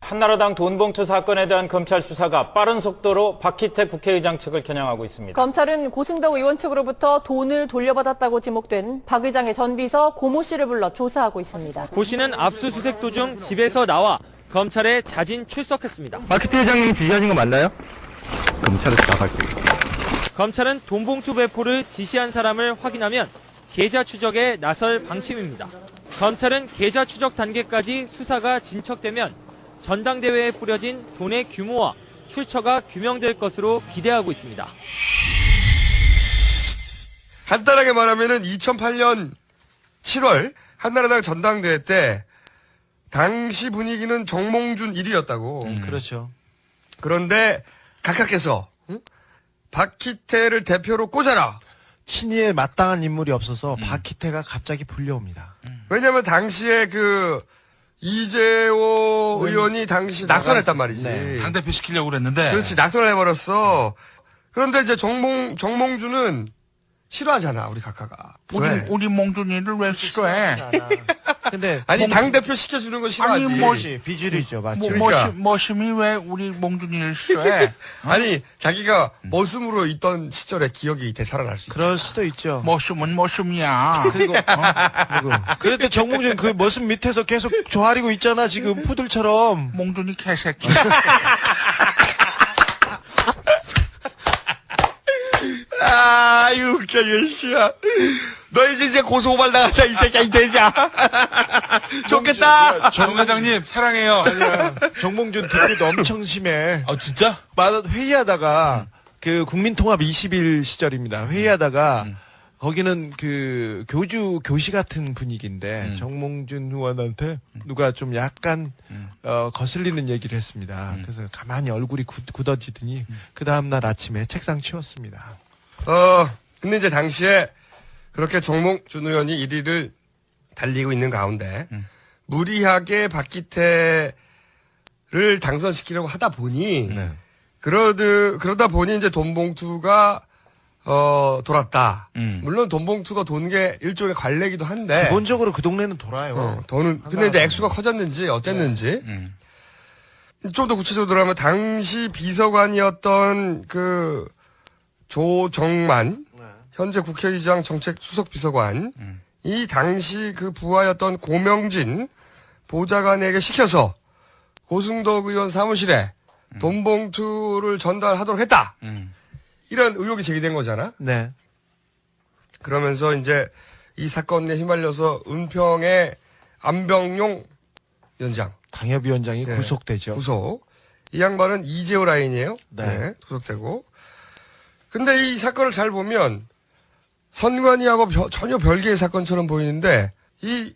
한나라당 돈봉투 사건에 대한 검찰 수사가 빠른 속도로 박희태 국회의장 측을 겨냥하고 있습니다. 검찰은 고승덕 의원 측으로부터 돈을 돌려받았다고 지목된 박 의장의 전 비서 고모 씨를 불러 조사하고 있습니다. 고 씨는 압수수색 도중 집에서 나와 검찰에 자진 출석했습니다. 박희태 회장님 지시하신 거 맞나요? 검찰에서 나갈게요. 검찰은 돈봉투 배포를 지시한 사람을 확인하면 계좌 추적에 나설 방침입니다. 검찰은 계좌 추적 단계까지 수사가 진척되면 전당대회에 뿌려진 돈의 규모와 출처가 규명될 것으로 기대하고 있습니다. 간단하게 말하면은 2008년 7월 한나라당 전당대회 때 당시 분위기는 정몽준 1위였다고. 그렇죠. 그런데 각하께서 박희태를 대표로 꽂아라. 친이에 마땅한 인물이 없어서 박희태가 갑자기 불려옵니다. 왜냐면 당시에 그 이재호 의원이 당시 낙선했단 말이지. 네. 당대표 시키려고 그랬는데. 그렇지, 낙선을 해버렸어. 그런데 이제 정몽준은 싫어하잖아, 우리 각하가. 왜? 우리 몽준이를 왜 싫어해? 근데 아니 당대표 시켜주는 거 싫어하지. 아니, 멋이 비주류죠, 맞죠? 그러니까. 머심이 왜 우리 몽준이를 싫어해? 아니 자기가 머슴으로 있던 시절의 기억이 되살아날 수 있죠. 그럴 수도 있죠. 머슴은 머슴이야. 그리고 그래도 정몽준 그 머슴 밑에서 계속 조아리고 있잖아, 지금 푸들처럼. 몽준이 개새끼. 아, 이거 웃겨, 이거, 씨야. 너 이제 고소고발 나간다, 이 새끼야, 이 돼지야. 좋겠다. 정 회장님, 사랑해요. 정몽준 뒷끝 엄청 심해. 아, 진짜? 회의하다가, 그 국민통합 20일 시절입니다. 회의하다가, 거기는 그 교시 같은 분위기인데, 정몽준 의원한테 누가 좀 약간, 거슬리는 얘기를 했습니다. 그래서 가만히 얼굴이 굳어지더니, 그 다음날 아침에 책상 치웠습니다. 근데 이제 당시에 그렇게 정몽준 의원이 1위를 달리고 있는 가운데 무리하게 박기태를 당선시키려고 하다 보니 그러다 보니 이제 돈봉투가 돌았다. 물론 돈봉투가 도는 게 일종의 관례이기도 한데 기본적으로 그 동네는 돌아요. 근데 이제 액수가 커졌는지 어땠는지 좀 더 구체적으로 들어가면 당시 비서관이었던 그 조정만 현재 국회의장 정책수석비서관 이 당시 그 부하였던 고명진 보좌관에게 시켜서 고승덕 의원 사무실에 돈봉투를 전달하도록 했다. 이런 의혹이 제기된 거잖아. 네. 그러면서 이제 이 사건에 휘말려서 은평의 안병용 위원장 당협위원장이 구속되죠. 구속. 이 양반은 이재호 라인이에요. 네. 구속되고. 근데 이 사건을 잘 보면 선관위하고 전혀 별개의 사건처럼 보이는데 이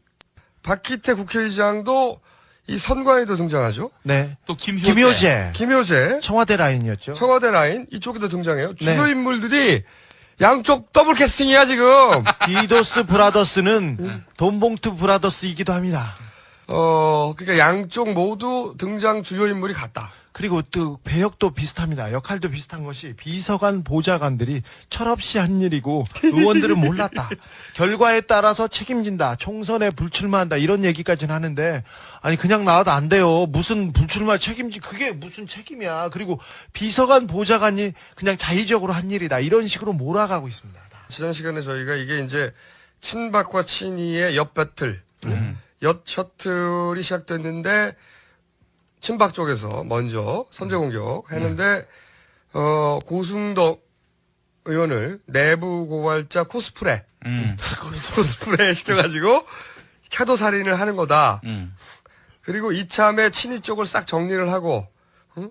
박기태 국회의장도 이 선관위도 등장하죠. 네. 또 김효재. 청와대 라인이었죠. 청와대 라인 이쪽에도 등장해요. 주요 네. 인물들이 양쪽 더블 캐스팅이야 지금. 비도스 브라더스는 돈봉투 브라더스이기도 합니다. 그러니까 양쪽 모두 등장 주요 인물이 같다. 그리고 또 배역도 비슷합니다. 역할도 비슷한 것이 비서관 보좌관들이 철없이 한 일이고 의원들은 몰랐다. 결과에 따라서 책임진다. 총선에 불출마한다. 이런 얘기까지는 하는데 아니 그냥 나와도 안 돼요. 무슨 불출마 책임지 그게 무슨 책임이야. 그리고 비서관 보좌관이 그냥 자의적으로 한 일이다. 이런 식으로 몰아가고 있습니다. 지난 시간에 저희가 이게 이제 친박과 친이의 엿 배틀, 엿 셔틀이 시작됐는데 친박 쪽에서 먼저 선제 공격 했는데 고승덕 의원을 내부 고발자 코스프레 코스프레 시켜가지고 차도 살인을 하는 거다. 그리고 이참에 친이 쪽을 싹 정리를 하고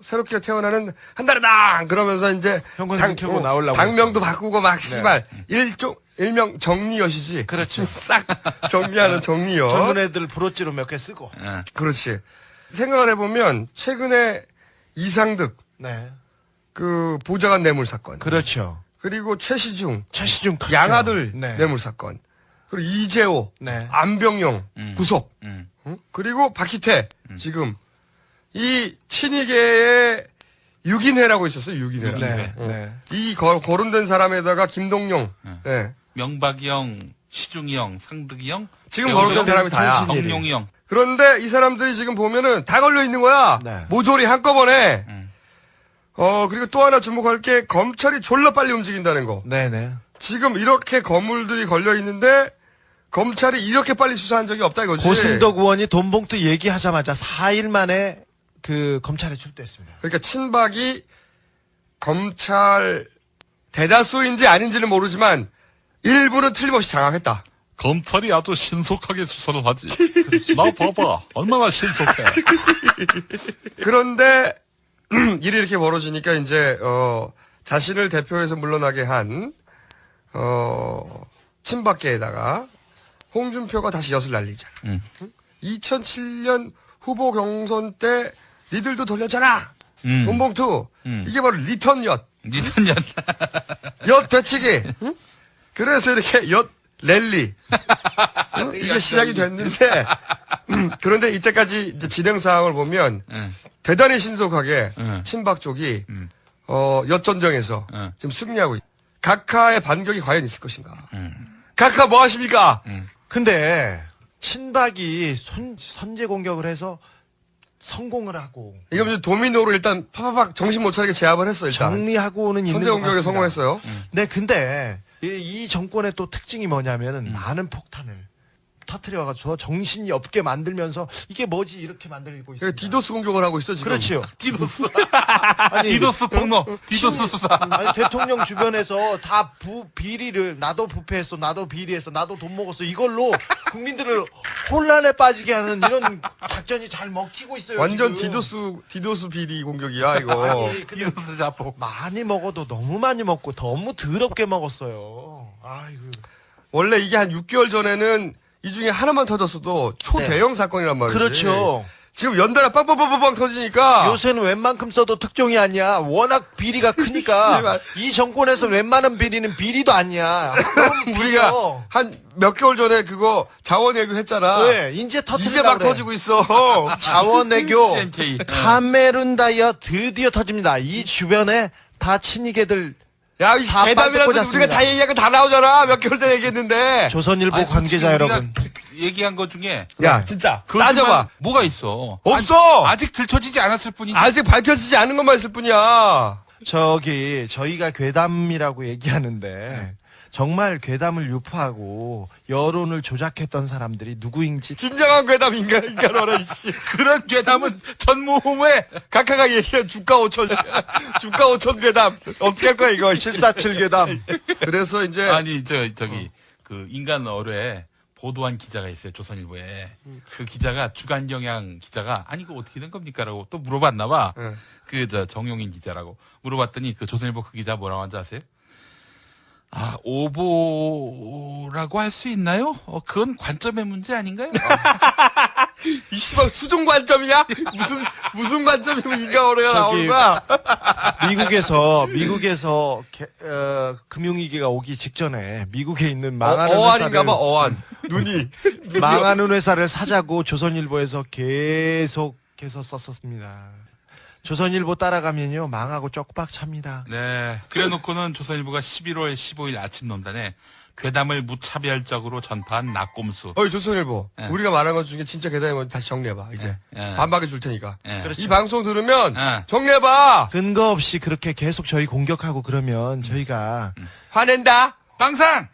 새롭게 태어나는 한나라당 그러면서 이제 당명도 바꾸고 막 씨발 일명 정리여시지. 그렇죠. 싹 정리하는 정리여. 젊은 애들 브로치로 몇 개 쓰고. 그렇지. 생각을 해보면 최근에 이상득 그 보좌관 뇌물 사건. 그렇죠. 그리고 최시중 크죠. 양아들 뇌물 사건. 그리고 이재호, 안병용 구속. 그리고 박기태 지금 이 친이계의 6인회라고 있었어요. 6인회. 이 거론된 사람에다가 김동용, 명박이 형, 시중이 형, 상득이 형, 지금 거론된 사람이 다야. 정용이 형. 그런데 이 사람들이 지금 보면은 다 걸려 있는 거야. 모조리 한꺼번에. 그리고 또 하나 주목할 게 검찰이 졸라 빨리 움직인다는 거. 네네. 지금 이렇게 거물들이 걸려 있는데 검찰이 이렇게 빨리 수사한 적이 없다 이거지. 고승덕 의원이 돈봉투 얘기하자마자 4일 만에 그 검찰에 출두했습니다. 그러니까 친박이 검찰 대다수인지 아닌지는 모르지만 일부는 틀림없이 장악했다. 검찰이 아주 신속하게 수사를 하지. 나 봐봐. 얼마나 신속해. 그런데 일이 이렇게 벌어지니까 이제 자신을 대표해서 물러나게 한 친박계에다가 홍준표가 다시 엿을 날리잖아. 2007년 후보 경선 때 니들도 돌렸잖아. 돈봉투. 이게 바로 리턴 엿. 엿 되치기. 그래서 이렇게 엿 랠리. 이게 시작이 됐는데, 그런데 이때까지 이제 진행 상황을 보면, 대단히 신속하게, 친박 쪽이, 엿전쟁에서 지금 승리하고 있다. 각하의 반격이 과연 있을 것인가? 각하 뭐 하십니까? 근데 친박이 선제 공격을 해서 성공을 하고 이거 이제 도미노로 일단 파파박 정신 못 차리게 제압을 했어 일단. 정리하고는 있는 선제 것 공격에 같습니다. 성공했어요. 네, 근데 이 정권의 또 특징이 뭐냐면은 많은 폭탄을 터트려가지고 정신이 없게 만들면서 이게 뭐지 이렇게 만들고 있어요. 디도스 공격을 하고 있어 지금. 그렇죠. 디도스. 아니, 디도스 폭로, 디도스 수사. 아니, 대통령 주변에서 다 비리를 나도 부패했어, 나도 비리했어, 나도 돈 먹었어 이걸로 국민들을 혼란에 빠지게 하는 이런 작전이 잘 먹히고 있어요. 완전 지금. 디도스 비리 공격이야 이거. 아니, 디도스 자폭. 많이 먹어도 너무 많이 먹고 너무 더럽게 먹었어요. 아이고. 원래 이게 한 6개월 전에는 이 중에 하나만 터졌어도 초대형 사건이란 말이지. 그렇죠. 지금 연달아 빵빵빵빵 터지니까. 요새는 웬만큼 써도 특종이 아니야. 워낙 비리가 크니까 이 정권에서 웬만한 비리는 비리도 아니야. 우리가 한 몇 개월 전에 그거 자원외교 했잖아. 네, 이제 이제 막 터지고 있어. 자원외교 카메룬 다이아 드디어 터집니다. 이 주변에 다 친이계들. 야, 이 개담이라도 우리가 다 얘기한 거 다 나오잖아. 몇 개월 전에 얘기했는데. 조선일보 아니, 관계자 여러분. 얘기한 것 중에. 야, 진짜. 그렇지만 따져봐. 뭐가 있어? 없어! 아직 들춰지지 않았을 뿐이지. 아직 밝혀지지 않은 것만 있을 뿐이야. 저희가 괴담이라고 얘기하는데, 정말 괴담을 유포하고 여론을 조작했던 사람들이 누구인지. 진정한 괴담 인간어라, 이씨. 그런 괴담은 전무후무에 각하가 얘기한 주가 5천 괴담. 어떻게 할 거야, 이거. 747 괴담. 그래서 이제. 아니, 그 인간어뢰 보도한 기자가 있어요, 조선일보에. 그 기자가, 주간경향 기자가, 아니, 그거 어떻게 된 겁니까? 라고 또 물어봤나 봐. 정용인 기자라고. 물어봤더니 그 조선일보 그 기자 뭐라고 하는지 아세요? 아, 오보라고 할 수 있나요? 그건 관점의 문제 아닌가요? 이 씨발 수중 관점이야? 무슨 관점이면 인간어뢰가 나오는 거야? 미국에서 금융위기가 오기 직전에 미국에 있는 망하는 어안인가 봐, 어안. 눈이. 망하는 회사를 사자고 조선일보에서 계속해서 썼었습니다. 조선일보 따라가면요 망하고 쪽박 찹니다. 네. 그래놓고는 조선일보가 11월 15일 아침 논단에 괴담을 무차별적으로 전파한 낙곰수. 조선일보. 네. 우리가 말한 것 중에 진짜 괴담이면 다시 정리해봐. 이제 네. 반박해 줄 테니까. 네. 이 방송 들으면 정리해봐. 근거 없이 그렇게 계속 저희 공격하고 그러면 저희가 화낸다. 빵상.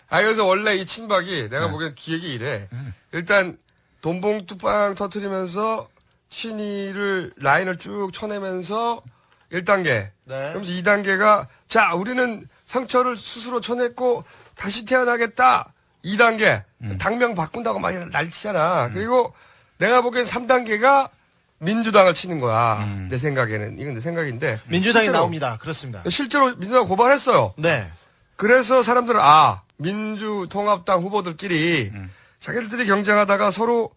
그래서 원래 이 친박이 내가 보기엔 기획이 이래. 일단 돈봉투빵 터트리면서 친이를 라인을 쭉 쳐내면서 1단계. 그러면서 2단계가 자 우리는 상처를 스스로 쳐냈고 다시 태어나겠다. 2단계. 당명 바꾼다고 막 난리치잖아. 그리고 내가 보기엔 3단계가 민주당을 치는 거야. 내 생각에는. 이건 내 생각인데. 민주당이 나옵니다. 그렇습니다. 실제로 민주당 고발했어요. 네. 그래서 사람들은 민주통합당 후보들끼리 자기들이 경쟁하다가 서로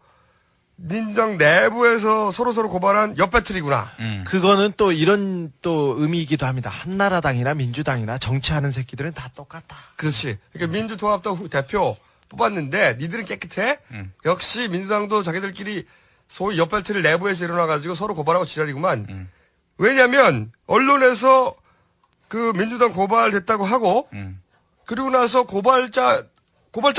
민주당 내부에서 서로 고발한 옆배틀이구나. 그거는 또 이런 또 의미이기도 합니다. 한나라당이나 민주당이나 정치하는 새끼들은 다 똑같다. 그렇지. 그러니까 민주통합당 대표 뽑았는데 니들은 깨끗해? 역시 민주당도 자기들끼리 소위 옆배틀을 내부에서 일어나가지고 서로 고발하고 지랄이구만. 왜냐면 언론에서 그 민주당 고발됐다고 하고 그리고 나서 고발자가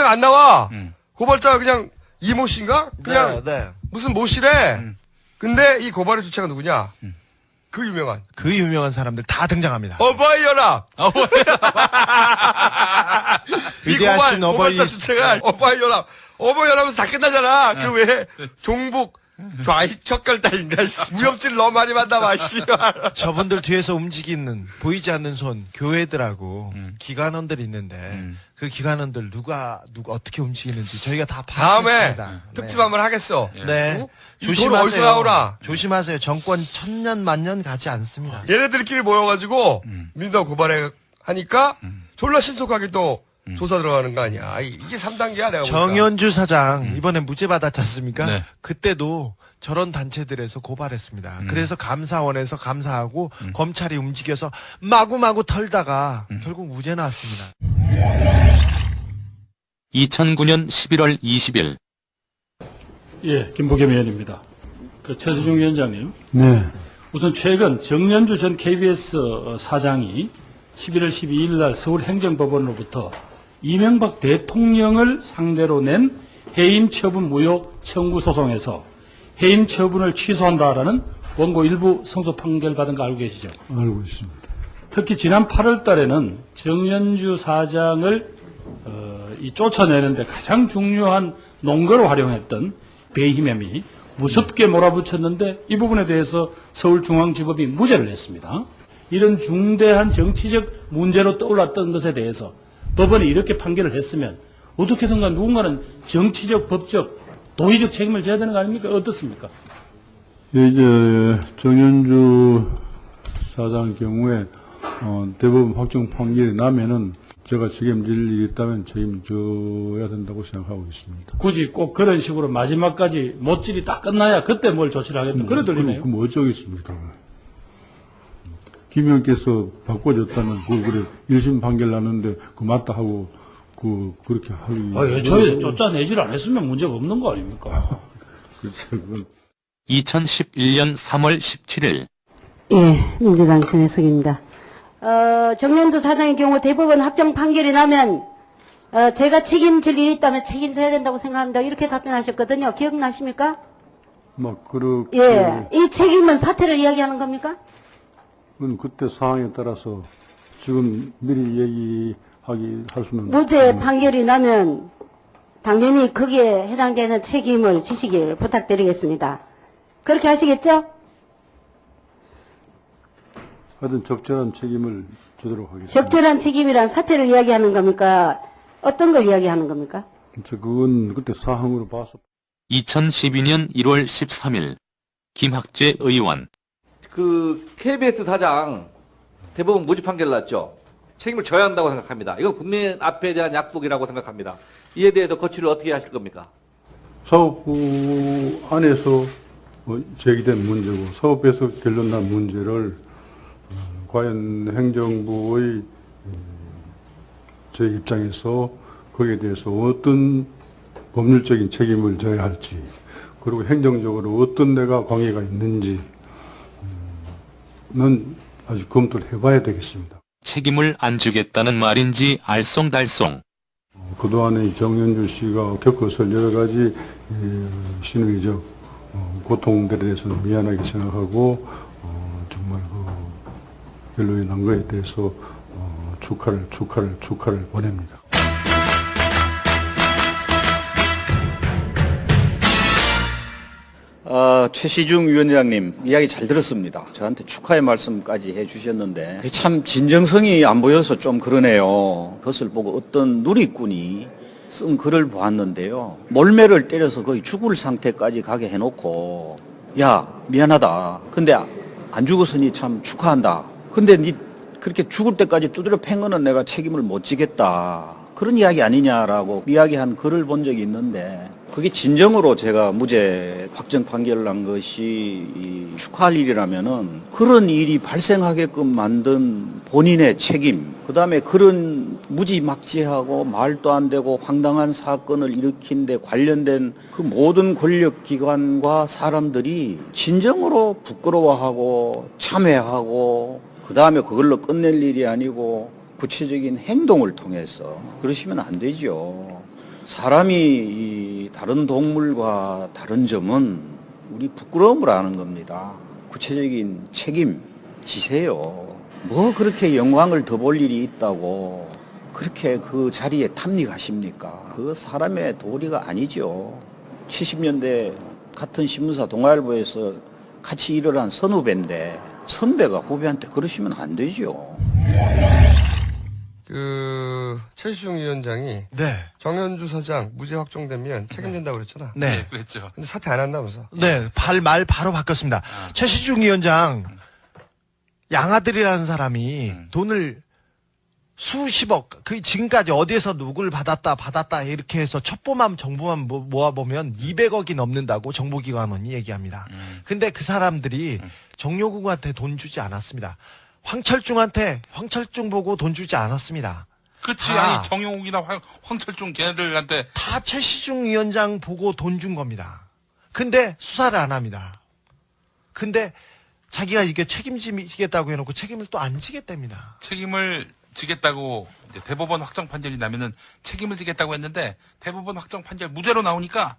안 나와. 고발자가 그냥 이모 씨인가? 그냥 무슨 모 씨래. 근데 이 고발의 주체가 누구냐? 그 유명한 사람들 다 등장합니다. 어버이 연합. 위대하신 고발자 주체가 어버이 연합. 어버이 연합에서 다 끝나잖아. 그 외에 종북 좌익척결단인가 무협지를 너무 많이 만나봐. 저분들 뒤에서 움직이는 보이지 않는 손 교회들하고 기관원들이 있는데 그 기관원들 누가 어떻게 움직이는지 저희가 다 다음에 파악했습니다. 특집 한번 하겠어. 네. 조심하세요. 어디서 나오나? 조심하세요. 정권 천년 만년 가지 않습니다. 얘네들끼리 모여가지고 민주당 고발해 하니까 졸라 신속하게 또 조사 들어가는 거 아니야. 이게 3단계야 내가 보니까. 정현주 사장 이번에 무죄 받았지 않습니까? 네. 그때도 저런 단체들에서 고발했습니다. 그래서 감사원에서 감사하고 검찰이 움직여서 마구마구 털다가 결국 무죄 나왔습니다. 2009년 11월 20일 예, 김보겸 의원입니다. 최수중 위원장님. 네. 우선 최근 정연주 전 KBS 사장이 11월 12일 날 서울행정법원으로부터 이명박 대통령을 상대로 낸 해임 처분 무효 청구 소송에서 해임 처분을 취소한다라는 원고 일부 성소 판결 받은 거 알고 계시죠? 알고 있습니다. 특히 지난 8월 달에는 정연주 사장을 쫓아내는데 가장 중요한 농거로 활용했던 배희mem이 무섭게 몰아붙였는데 이 부분에 대해서 서울중앙지법이 무죄를 냈습니다. 이런 중대한 정치적 문제로 떠올랐던 것에 대해서 법원이 이렇게 판결을 했으면 어떻게든가 누군가는 정치적, 법적, 도의적 책임을 져야 되는 거 아닙니까? 어떻습니까? 이제 정연주 사장 경우에 대법원 확정 판결이 나면은 제가 책임질 일이 있다면 책임져야 된다고 생각하고 있습니다. 굳이 꼭 그런 식으로 마지막까지 못질이 딱 끝나야 그때 뭘 조치를 하겠다. 그래 들리네요. 그럼 어쩌겠습니까? 김 의원께서 바꿔줬다면 그래 1심 판결 났는데 그 맞다 하고 그렇게 하기. 저희 쫓아내질 않았으면 문제가 없는 거 아닙니까? 글쎄요. 2011년 3월 17일. 예, 민주당 전혜숙입니다. 정연주 사장의 경우 대법원 확정 판결이 나면 제가 책임질 일이 있다면 책임져야 된다고 생각합니다. 이렇게 답변하셨거든요. 기억나십니까? 막 그렇게. 예, 이 책임은 사퇴를 이야기하는 겁니까? 그때 상황에 따라서 지금 미리 할 수는. 무죄 판결이 나면 당연히 거기에 해당되는 책임을 지시길 부탁드리겠습니다. 그렇게 하시겠죠? 하여튼 적절한 책임을 지도록 하겠습니다. 적절한 책임이란 사퇴를 이야기하는 겁니까? 어떤 걸 이야기하는 겁니까? 그건 그때 사항으로 봐서. 2012년 1월 13일 김학재 의원. KBS 사장 대법원 무죄 판결 났죠. 책임을 져야 한다고 생각합니다. 이건 국민 앞에 대한 약속이라고 생각합니다. 이에 대해서 거취를 어떻게 하실 겁니까? 사법부 안에서 제기된 문제고 사법부에서 결론난 문제를 과연 행정부의 제 입장에서 거기에 대해서 어떤 법률적인 책임을 져야 할지 그리고 행정적으로 어떤 데가 관계가 있는지는 아직 검토를 해봐야 되겠습니다. 책임을 안 지겠다는 말인지 알쏭달쏭. 그동안에 정연주 씨가 겪었을 여러 가지 신의적 고통들에 대해서는 미안하게 생각하고 정말 결론이 난 것에 대해서 축하를 보냅니다. 최시중 위원장님 이야기 잘 들었습니다. 저한테 축하의 말씀까지 해주셨는데 참 진정성이 안 보여서 좀 그러네요. 그것을 보고 어떤 누리꾼이 쓴 글을 보았는데요. 몰매를 때려서 거의 죽을 상태까지 가게 해놓고 야 미안하다. 근데 안 죽었으니 참 축하한다. 근데 니 그렇게 죽을 때까지 두드려 팬 거는 내가 책임을 못 지겠다. 그런 이야기 아니냐라고 이야기한 글을 본 적이 있는데 그게 진정으로 제가 무죄 확정 판결을 난 것이 축하할 일이라면은 그런 일이 발생하게끔 만든 본인의 책임, 그 다음에 그런 무지막지하고 말도 안 되고 황당한 사건을 일으킨 데 관련된 그 모든 권력기관과 사람들이 진정으로 부끄러워하고 참회하고 그 다음에 그걸로 끝낼 일이 아니고 구체적인 행동을 통해서 그러시면 안 되죠. 사람이 다른 동물과 다른 점은 우리 부끄러움을 아는 겁니다. 구체적인 책임 지세요. 뭐 그렇게 영광을 더 볼 일이 있다고 그렇게 그 자리에 탐닉하십니까? 그 사람의 도리가 아니죠. 70년대 같은 신문사 동아일보에서 같이 일을 한 선후배인데 선배가 후배한테 그러시면 안 되죠. 최시중 위원장이 정연주 사장 무죄 확정되면 책임진다고 그랬잖아. 네, 그랬죠. 근데 사퇴 안 한다면서. 네, 말 바로 바꿨습니다. 최시중 위원장 양아들이라는 사람이 돈을 수십억, 지금까지 어디에서 누굴 받았다 이렇게 해서 첩보만 정보만 모아보면 200억이 넘는다고 정보기관원이 얘기합니다. 근데 그 사람들이 정용국한테 돈 주지 않았습니다. 황철중 보고 돈 주지 않았습니다. 그렇지. 아니 정용욱이나 황철중 걔네들한테 다 최시중 위원장 보고 돈 준 겁니다. 근데 수사를 안 합니다. 근데 자기가 이게 책임지겠다고 해놓고 책임을 또 안 지겠답니다. 책임을 지겠다고 이제 대법원 확정 판결이 나면은 책임을 지겠다고 했는데 대법원 확정 판결 무죄로 나오니까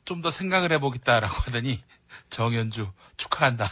좀 더 생각을 해보겠다라고 하더니 정연주 축하한다.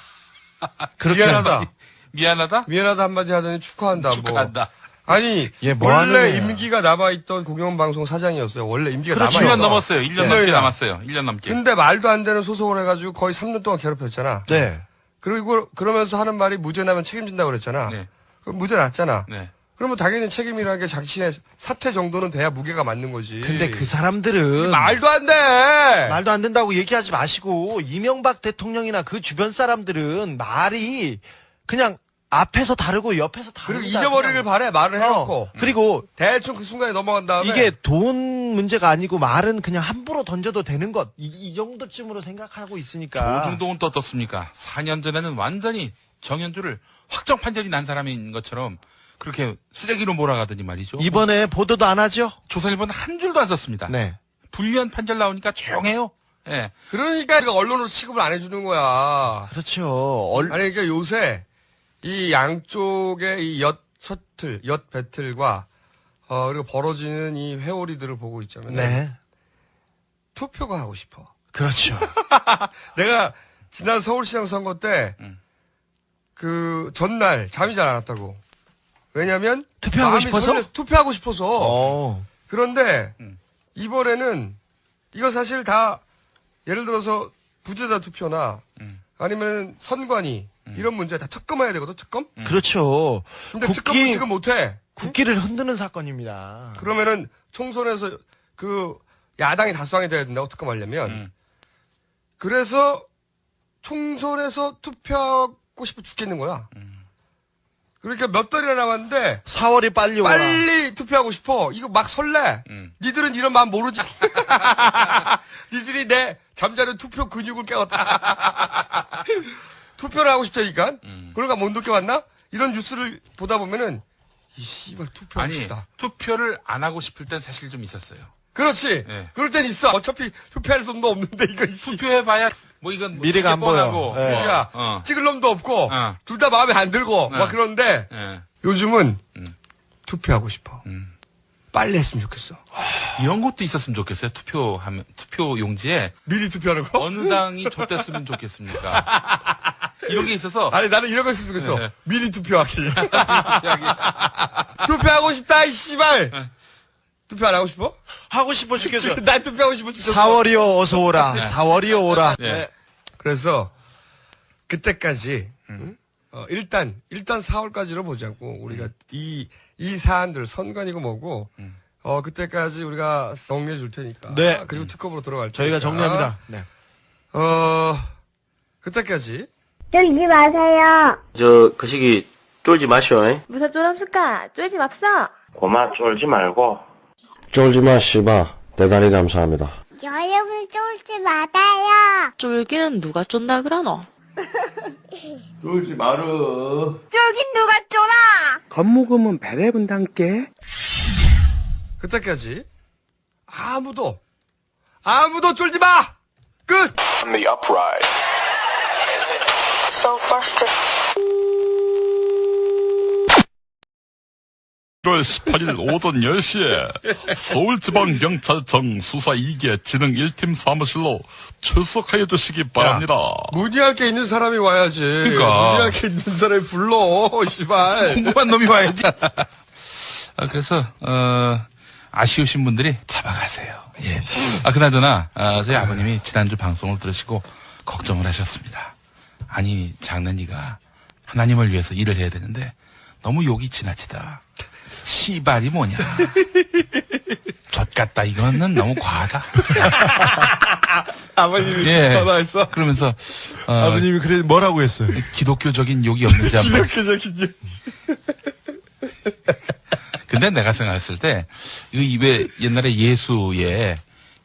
미안하다. 미안하다? 미안하다 한마디 하더니 축하한다. 축하한다. 아니 뭐 원래 임기가 남아있던 공영방송 사장이었어요. 원래 임기가 그렇죠. 남아있던 1년 넘었어요. 1년 넘게 남았어요. 1년 넘게. 근데 말도 안 되는 소송을 해가지고 거의 3년 동안 괴롭혔잖아. 네. 그리고 그러면서 하는 말이 무죄 나면 책임진다고 그랬잖아. 네. 그럼 무죄 났잖아. 네. 그러면 당연히 책임이라는 게 자신의 사퇴 정도는 돼야 무게가 맞는 거지. 근데 그 사람들은 말도 안 돼. 말도 안 된다고 얘기하지 마시고 이명박 대통령이나 그 주변 사람들은 말이 그냥 앞에서 다르고 옆에서 다르고 그리고 잊어버리길 바래. 말을 해놓고. 그리고 대충 그 순간에 넘어간 다음에 이게 돈 문제가 아니고 말은 그냥 함부로 던져도 되는 것 이 정도쯤으로 생각하고 있으니까. 조중동은 또 어떻습니까? 4년 전에는 완전히 정연주를 확정 판결이 난 사람인 것처럼 그렇게 쓰레기로 몰아가더니 말이죠. 이번에 보도도 안 하죠? 조선일보는 한 줄도 안 썼습니다. 네. 불리한 판결 나오니까 조용해요. 예. 그러니까 언론으로 취급을 안 해주는 거야. 그렇죠. 아니 그러니까 요새 이 양쪽의 이 엿 배틀과 그리고 벌어지는 이 회오리들을 보고 있자면 네. 투표가 하고 싶어. 그렇죠. 내가 지난 서울시장 선거 때 그 전날 잠이 잘 안 왔다고. 왜냐면 투표하고 싶어서? 투표하고 싶어서. 그런데 이번에는 이거 사실 다 예를 들어서 부재자 투표나 아니면 선관위 이런 문제 다 특검해야 되거든. 특검? 그렇죠. 근데 특검은 지금 못해. 국기를 흔드는 사건입니다. 그러면은 총선에서 그 야당이 다수당이 돼야 된다고 특검하려면. 그래서 총선에서 투표하고 싶어 죽겠는 거야. 그러니까 몇 달이나 남았는데 4월이 빨리 오라. 빨리 투표하고 싶어. 이거 막 설레. 니들은 이런 마음 모르지. 니들이 내 잠자는 투표 근육을 깨웠다. 투표를 하고 싶다니까. 그러니까 못 늦게 왔나? 이런 뉴스를 보다 보면은 이 씨발 투표하고 아니, 싶다. 투표를 안 하고 싶을 땐 사실 좀 있었어요. 그렇지. 네. 그럴 땐 있어. 어차피 투표할 놈도 없는데 이거 투표해봐야 뭐 이건 뭐 미래가 안 보여. 뻔하고, 네. 야, 찍을 놈도 없고 둘 다 마음에 안 들고 막 그런데 요즘은 투표하고 싶어. 빨리 했으면 좋겠어. 이런 것도 있었으면 좋겠어요. 투표 용지에 미리 투표하는 거? 어느 당이 줬댔으면 좋겠습니까? 이런 게 있어서 아니 나는 이런 거 했으면 좋겠어. 미리 투표하기. 투표하고 싶다 이 씨발. 투표 안 하고 싶어? 하고 싶어 죽겠어. 난 투표하고 싶어 죽겠어. 4월이요 어서 오라. 4월이요 오라. 네. 그래서 그때까지 일단 4월까지로 보자고 우리가 이 사안들 선관이고 뭐고 그때까지 우리가 정리해 줄 테니까. 네. 그리고 특검으로 들어갈 테니까. 저희가 정리합니다. 네. 그때까지 쫄지 마세요. 그 시기 쫄지 마쇼. 무슨 쫄합니까? 쫄지 맙사. 고마 쫄지 말고. 쫄지 마, 씨바. 대단히 감사합니다. 여러분 쫄지 마세요. 쫄기는 누가 쫀다 그러노? 쫄지 마르. 쫄긴 누가 쫄아? 겁먹으면 배를 분단께. 그때까지 아무도 쫄지 마. 끝. On the upright. So frustrated. 1월 18일 오전 10시에 서울지방경찰청 수사 2개 진흥 1팀 사무실로 출석하여 주시기 바랍니다. 문의할 게 있는 사람이 와야지. 그러니까. 문의할 게 있는 사람이 불러. 씨발. 궁금한 놈이 와야지. 그래서 아쉬우신 분들이 잡아가세요. 예. 그나저나 저희 아버님이 지난주 방송을 들으시고 걱정을 하셨습니다. 아니 장난이가 하나님을 위해서 일을 해야 되는데 너무 욕이 지나치다. 씨발이 뭐냐. 젖같다. 이거는 너무 과하다. 아버님이 전화했어? 그러면서 아버님이 그래 뭐라고 했어요? 기독교적인 욕이 없는지 한번. 기독교적인 욕. 근데 내가 생각했을 때 이거 왜 옛날에 예수의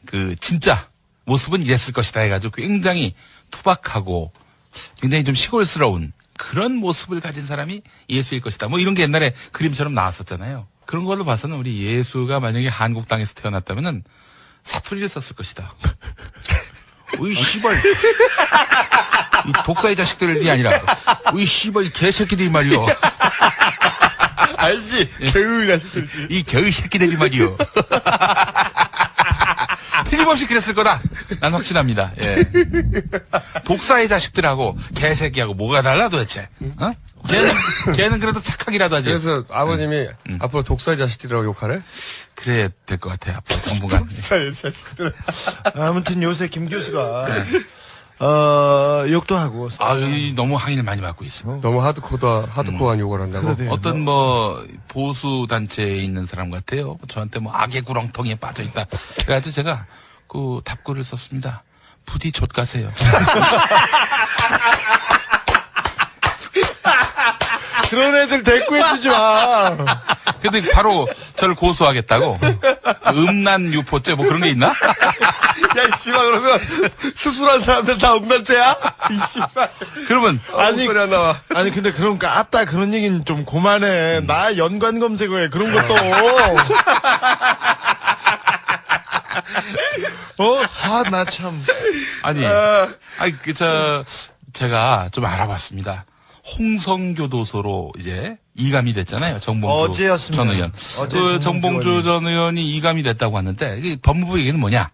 그 진짜 모습은 이랬을 것이다 해가지고 굉장히 투박하고 굉장히 좀 시골스러운 그런 모습을 가진 사람이 예수일 것이다. 뭐 이런 게 옛날에 그림처럼 나왔었잖아요. 그런 걸로 봐서는 우리 예수가 만약에 한국 땅에서 태어났다면은 사투리를 썼을 것이다. 어이 씨발. 이 독사의 자식들이 아니라 이 씨발 이 개새끼들이 말이요. 알지? 개의 자식들. 이 개의 새끼들이 말이요. 틀림없이 그랬을 거다. 난 확신합니다. 예. 독사의 자식들하고 개새끼하고 뭐가 달라 도대체? 어? 걔는 그래도 착하기라도 하지. 그래서 아버님이 앞으로 독사의 자식들이라고 욕하래? 그래야 될 것 같아. 앞으로 당분간. 독사의 자식들. 아무튼 요새 김 교수가 욕도 하고. 너무 항의를 많이 받고 있어. 너무 하드코어한 욕을 한다고. 어떤 뭐 보수 단체에 있는 사람 같아요. 저한테 뭐 악의 구렁텅이에 빠져 있다. 그래가지고 제가 그 답글을 썼습니다. 부디 좆가세요. 그런 애들 대꾸해주지 마. 근데 바로 저를 고소하겠다고. 음란 유포죄 뭐 그런 게 있나? 야, 씨발, 그러면 수술한 사람들 다 음란죄야? 이 씨발. 그러면 소리 안 나와. 아니 근데 그러니까 아따 그런 얘기는 좀 그만해. 나 연관 검색어에 그런 것도. 나 참. 제가 좀 알아봤습니다. 홍성교도소로 이제 이감이 됐잖아요. 정봉주 어제였습니다. 전 의원. 그 정봉주 전 의원이 이감이 됐다고 하는데 법무부 얘기는 뭐냐?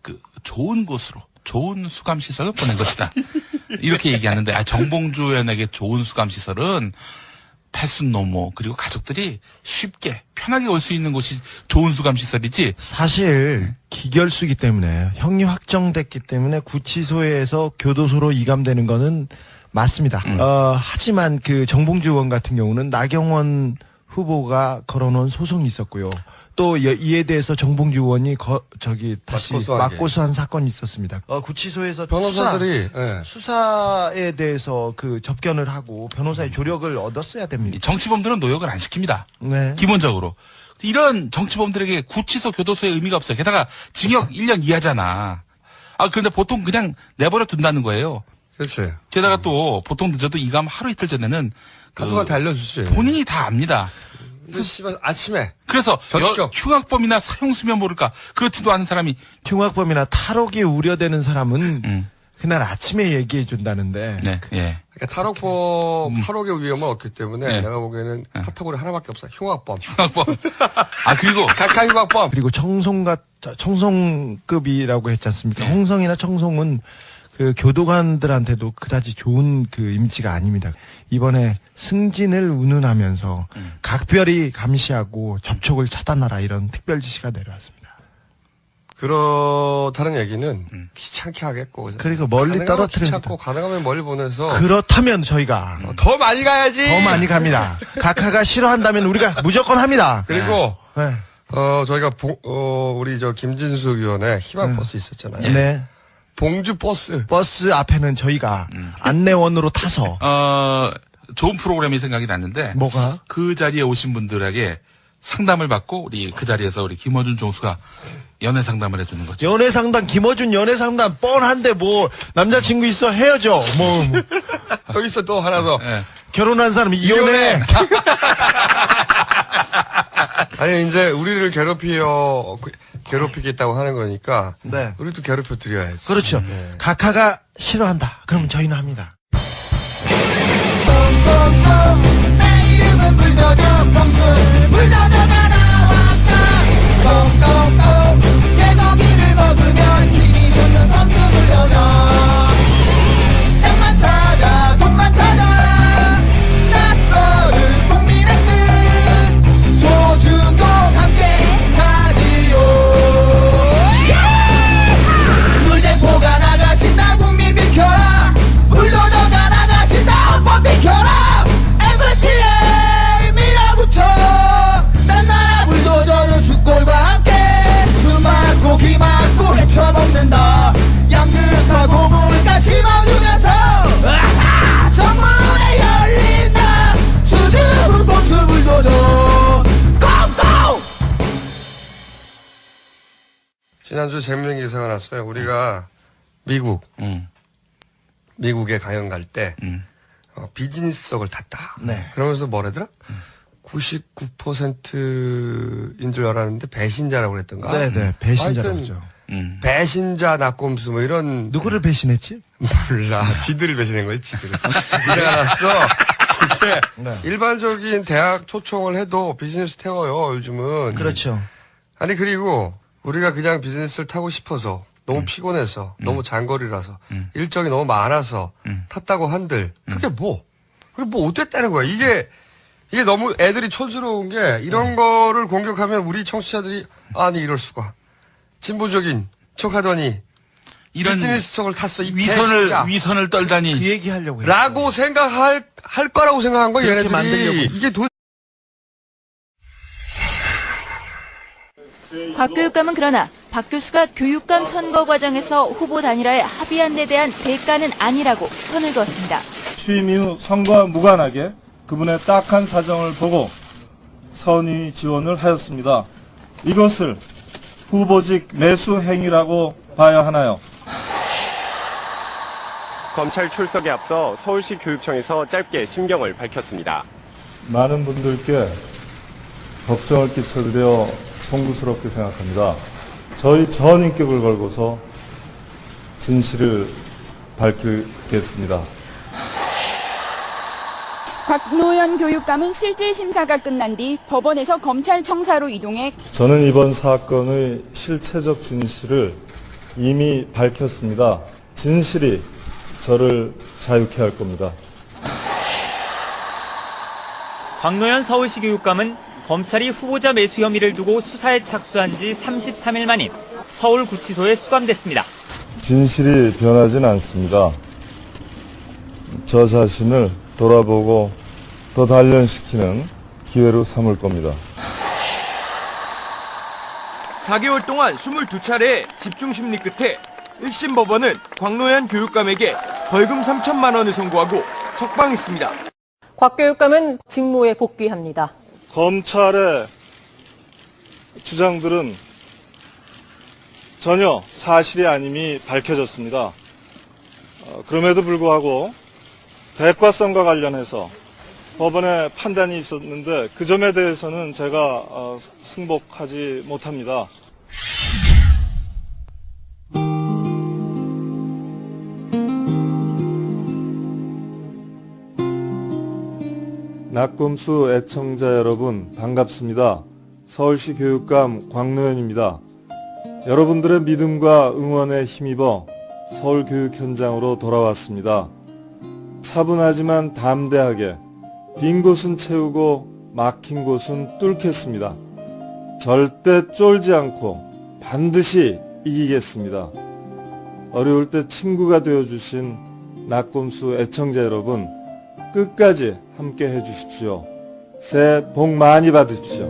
그 좋은 곳으로 좋은 수감 시설을 보낸 것이다. 이렇게 얘기하는데 정봉주 의원에게 좋은 수감 시설은 패순노모 그리고 가족들이 쉽게 편하게 올 수 있는 곳이 좋은 수감 시설이지. 사실 기결수기 때문에 형이 확정됐기 때문에 구치소에서 교도소로 이감되는 거는 맞습니다. 하지만 그 정봉주 의원 같은 경우는 나경원 후보가 걸어놓은 소송이 있었고요. 또 이에 대해서 정봉주 의원이 다시 맞고소한 사건이 있었습니다. 구치소에서 변호사들이 수사에 대해서 그 접견을 하고 변호사의 조력을 얻었어야 됩니다. 정치범들은 노역을 안 시킵니다. 네. 기본적으로. 이런 정치범들에게 구치소 교도소의 의미가 없어요. 게다가 징역 1년 이하잖아. 그런데 보통 그냥 내버려 둔다는 거예요. 그렇지. 게다가 또 보통 늦어도 이감 하루 이틀 전에는 누구한테 알려주지. 본인이 다 압니다. 씨발 아침에. 그래서 흉악범이나 사형수면 모를까 그렇지도 않은 사람이 흉악범이나 탈옥이 우려되는 사람은 그날 아침에 얘기해 준다는데. 네. 예. 그러니까 탈옥의 위험은 없기 때문에 내가 보기에는 카테고리 하나밖에 없어. 흉악범. 그리고 각하 흉악범. 그리고 청송급이라고 했지 않습니까? 홍성이나 청송은 그 교도관들한테도 그다지 좋은 그 이미지가 아닙니다. 이번에 승진을 운운하면서 각별히 감시하고 접촉을 차단하라 이런 특별 지시가 내려왔습니다. 그렇다는 얘기는 귀찮게 하겠고. 그리고 멀리 떨어뜨립니다. 귀찮고 가능하면 멀리 보내서. 그렇다면 저희가 더 많이 가야지. 더 많이 갑니다. 각하가 싫어한다면 우리가 무조건 합니다. 그리고 저희가 우리 김진숙 의원의 희망버스 있었잖아요. 네. 봉주 버스 앞에는 저희가 안내원으로 타서 좋은 프로그램이 생각이 났는데 뭐가? 그 자리에 오신 분들에게 상담을 받고 우리 그 자리에서 우리 김어준 총수가 연애 상담을 해주는 거죠. 연애 상담, 김어준 연애 상담 뻔한데 뭐 남자친구 있어 헤어져 뭐 또 있어 또 하나 더 결혼한 사람이 이혼해. 아니 이제 우리를 괴롭히겠다고 하는 거니까 우리도 괴롭혀 드려야지. 그렇죠. 각하가 싫어한다. 그러면 저희는 합니다. 내 이름은 불도저 범수 불도저가 나왔다. 개고기를 먹으면 힘이 솟는 범수 불도저. 땅만 찾아 돈만 찾아 낯설은 국민의 뜻 조중동 함께 하지요. 물대포가 나가신다 국민 비켜라. 불도저가 나가신다 헌법 비켜라. FTA 밀어붙여 난 나라 불도저는 숫골과 함께 그 맞고 기 맞고 헤쳐먹는다. 양극하고 물가 심어주면서 정문에 열린다. 수줍은 꼼수 불도저 꽁꽁. 지난주 재밌는 기사가 났어요. 우리가 미국에 강연 갈 때 비즈니스석을 탔다. 그러면서 뭐라더라? 99%인 줄 알았는데 배신자라고 그랬던가? 네네, 배신자라고 하여튼 그러죠. 배신자 낙곰수 뭐 이런. 누구를 배신했지? 몰라. 지들을 배신한 거지, 지들을. 이제 알았어. 이게 일반적인 대학 초청을 해도 비즈니스 태워요, 요즘은. 그렇죠. 아니, 그리고 우리가 그냥 비즈니스를 타고 싶어서 너무 피곤해서 너무 장거리라서 일정이 너무 많아서 탔다고 한들 그게 뭐 어땠다는 거야. 이게 너무 애들이 촌스러운 게 이런 거를 공격하면 우리 청취자들이 아니 이럴 수가 진보적인 척하더니 이런 비즈니스 척을 탔어. 이 위선을 떨다니. 그 얘기 하려고 했어. 라고 생각할 거라고 생각한 거야, 얘네들이. 만들려고. 이게 박 교육감은 그러나 박 교수가 교육감 선거 과정에서 후보 단일화에 합의한 데 대한 대가는 아니라고 선을 그었습니다. 취임 이후 선거와 무관하게 그분의 딱한 사정을 보고 선의 지원을 하였습니다. 이것을 후보직 매수 행위라고 봐야 하나요? 검찰 출석에 앞서 서울시 교육청에서 짧게 심경을 밝혔습니다. 많은 분들께 걱정을 끼쳐드려 송구스럽게 생각합니다. 저희 전 인격을 걸고서 진실을 밝히겠습니다. 곽노현 교육감은 실질 심사가 끝난 뒤 법원에서 검찰청사로 이동해 저는 이번 사건의 실체적 진실을 이미 밝혔습니다. 진실이 저를 자유케 할 겁니다. 곽노현 서울시 교육감은 검찰이 후보자 매수 혐의를 두고 수사에 착수한 지 33일 만인 서울구치소에 수감됐습니다. 진실이 변하진 않습니다. 저 자신을 돌아보고 더 단련시키는 기회로 삼을 겁니다. 4개월 동안 22차례의 집중심리 끝에 1심 법원은 곽노현 교육감에게 벌금 3천만 원을 선고하고 석방했습니다. 곽 교육감은 직무에 복귀합니다. 검찰의 주장들은 전혀 사실이 아님이 밝혀졌습니다. 그럼에도 불구하고 대과성과 관련해서 법원의 판단이 있었는데 그 점에 대해서는 제가 승복하지 못합니다. 낙곰수 애청자 여러분 반갑습니다. 서울시 교육감 곽노현입니다. 여러분들의 믿음과 응원에 힘입어 서울교육 현장으로 돌아왔습니다. 차분하지만 담대하게 빈 곳은 채우고 막힌 곳은 뚫겠습니다. 절대 쫄지 않고 반드시 이기겠습니다. 어려울 때 친구가 되어주신 낙곰수 애청자 여러분 끝까지 함께 해주십시오. 새해 복 많이 받으십시오.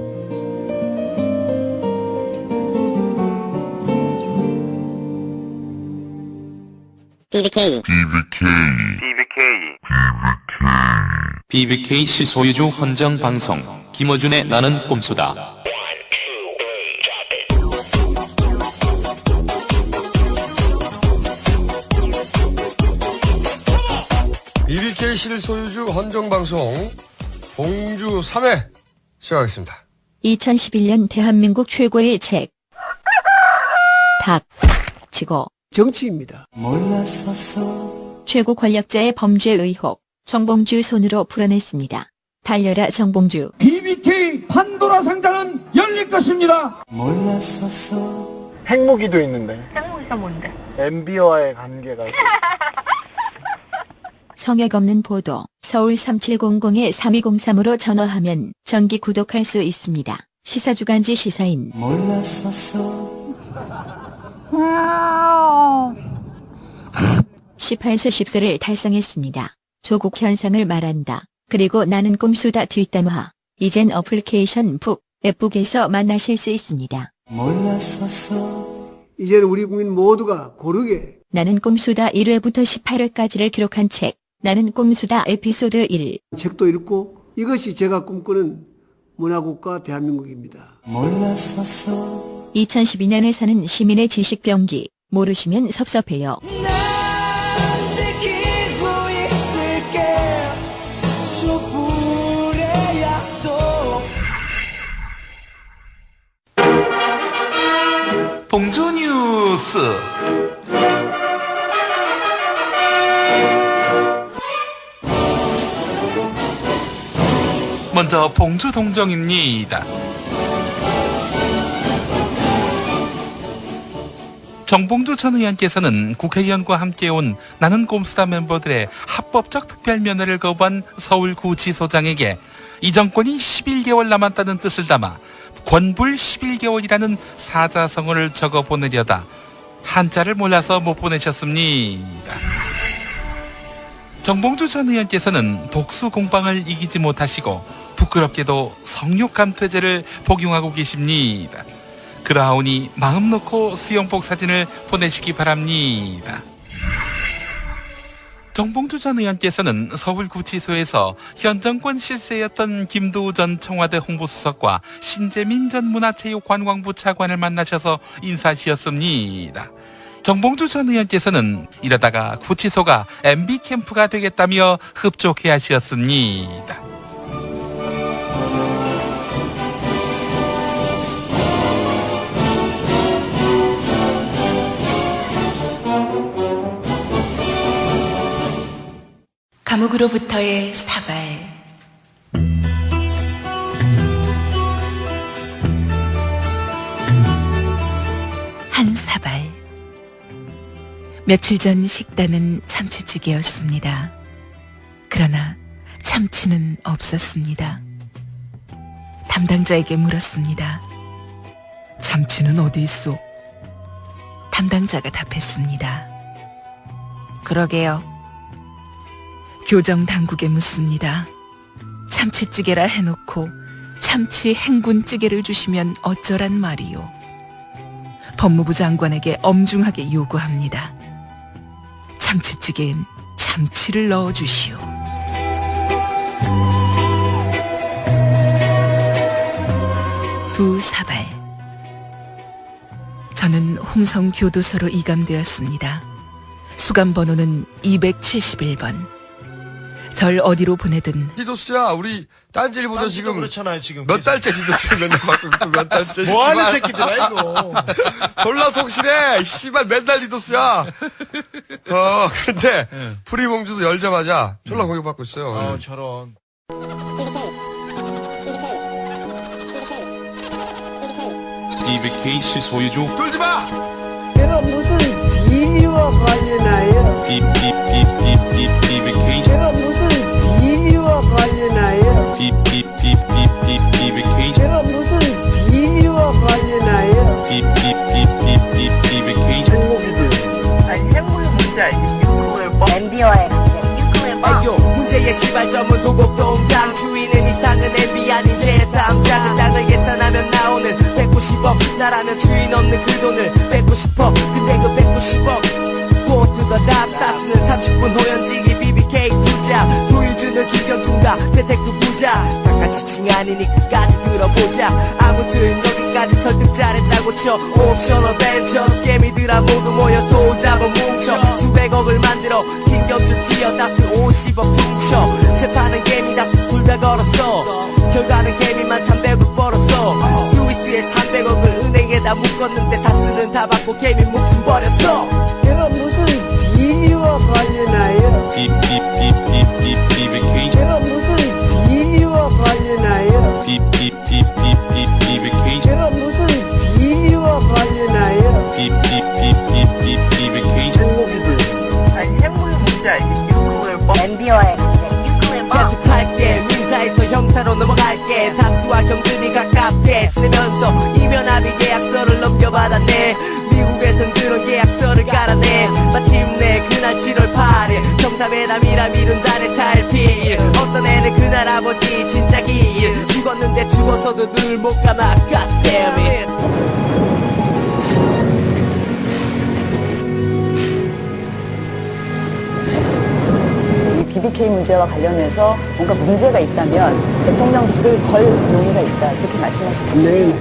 BBK 시소유주 헌정방송 김어준의 나는 꼼수다. BBK 실소유주 헌정방송 봉주 3회 시작하겠습니다. 2011년 대한민국 최고의 책 닥치고 정치입니다. 최고 권력자의 범죄 의혹 정봉주 손으로 풀어냈습니다. 달려라 정봉주. BBK 판도라 상자는 열릴 것입니다. 핵무기도 있는데. 핵무기가 뭔데? MB와의 관계가. 성역 없는 보도 서울 3700-3203으로 전화하면 정기 구독할 수 있습니다. 시사주간지 시사인 18세 10세를 달성했습니다. 조국 현상을 말한다. 그리고 나는 꼼수다 뒷담화. 이젠 어플리케이션 북에서 만나실 수 있습니다. 이제는 우리 국민 모두가 고르게 나는 꼼수다 1회부터 18회까지를 기록한 책 나는 꼼수다 에피소드 1. 책도 읽고 이것이 제가 꿈꾸는 문화국가 대한민국입니다. 2012년을 사는 시민의 지식병기 모르시면 섭섭해요. 봉주 뉴스. 뉴스. 먼저 봉주 동정입니다. 정봉주 전 의원께서는 국회의원과 함께 온 나는 꼼수다 멤버들의 합법적 특별면허를 거부한 서울구치소장에게 이 정권이 11개월 남았다는 뜻을 담아 권불 11개월이라는 사자성어를 적어 보내려다 한자를 몰라서 못 보내셨습니다. 정봉주 전 의원께서는 독수 공방을 이기지 못하시고 부끄럽게도 성욕감퇴제를 복용하고 계십니다. 그러하오니 마음 놓고 수영복 사진을 보내시기 바랍니다. 정봉주 전 의원께서는 서울구치소에서 현 정권 실세였던 김도우 전 청와대 홍보수석과 신재민 전 문화체육관광부 차관을 만나셔서 인사하셨습니다. 정봉주 전 의원께서는 이러다가 구치소가 MB 캠프가 되겠다며 흡족해 하셨습니다. 감옥으로부터의 사발. 한 사발. 며칠 전 식단은 참치찌개였습니다. 그러나 참치는 없었습니다. 담당자에게 물었습니다. 참치는 어디 있어? 담당자가 답했습니다. 그러게요. 교정 당국에 묻습니다. 참치찌개라 해놓고 참치 행군찌개를 주시면 어쩌란 말이요. 법무부 장관에게 엄중하게 요구합니다. 참치찌개엔 참치를 넣어주시오. 두 사발. 저는 홍성교도소로 이감되었습니다. 수감 번호는 271번. 절 어디로 보내든. 디도스야, 우리 딴지를 보자 지금. 그렇잖아요, 지금. 몇 달째 디도스 맨날 받고 있고 몇 달째. 뭐 하는 새끼들아, 이거. 졸라 속시네. 씨발, 맨날 디도스야. 근데, 프리봉주도 열자마자 졸라 공격받고 있어요. 저런. BBK 소유주. 쫄지 마! 제가 무슨 비리와 관련하여 BBK. 제가 무슨 비리와 관련하여 BBK. 제가 무슨 비리와 관련하여 BBK. 아니 행복의 문제 알겠지? MB와의 아요 문제의 시발점은 도곡동강 주인은 이상은 MB 아닌 제3자 그 땅을 계산하면 나오는 190억 나라면 주인 없는 그 돈을 뺏고 싶어 근데 그 190억 Go to the dust 다스는 30분 호연지기 BBK 투자 소유주는 김경준과 재테크 부자 다 같이 칭하니니 끝까지 들어보자 아무튼 여기까지 설득 잘했다고 쳐 옵셔널 벤처 스캐미들아 모두 모여 소잡아 뭉쳐 수백억을 만들어 김경준 티어 다스 50억 퉁쳐 재판은 개미 다스 둘 다 걸었어 결과는 개미만 300억 벌었어 스위스에 300억을 은행에다 묶었는데 다스는 다 받고 개미 목숨 버렸어 제가 무슨 비리와 관련하여 BBK. 제가 무슨 비리와 관련하여 BBK. 제가 무슨 비리와 관련하여 BBK. 아니 행복의 문제 알겠지? MB와의 계속할게 민사에서 형사로 넘어갈게 다스와 경준이 가깝게 지내면서 이면합의 계약서를 넘겨받았네 미국에선 그런 계약서를 깔아내 마침내 그날 7월 8일 정상회담이라 미룬 달에 찰필 어떤 애는 그날 아버지 진짜 길 죽었는데 죽어서도 늘 못 감아 God damn it BBK 문제와 관련해서 뭔가 문제가 있다면 대통령직을 걸 용의가 있다 이렇게 말씀하셨거든요. 네.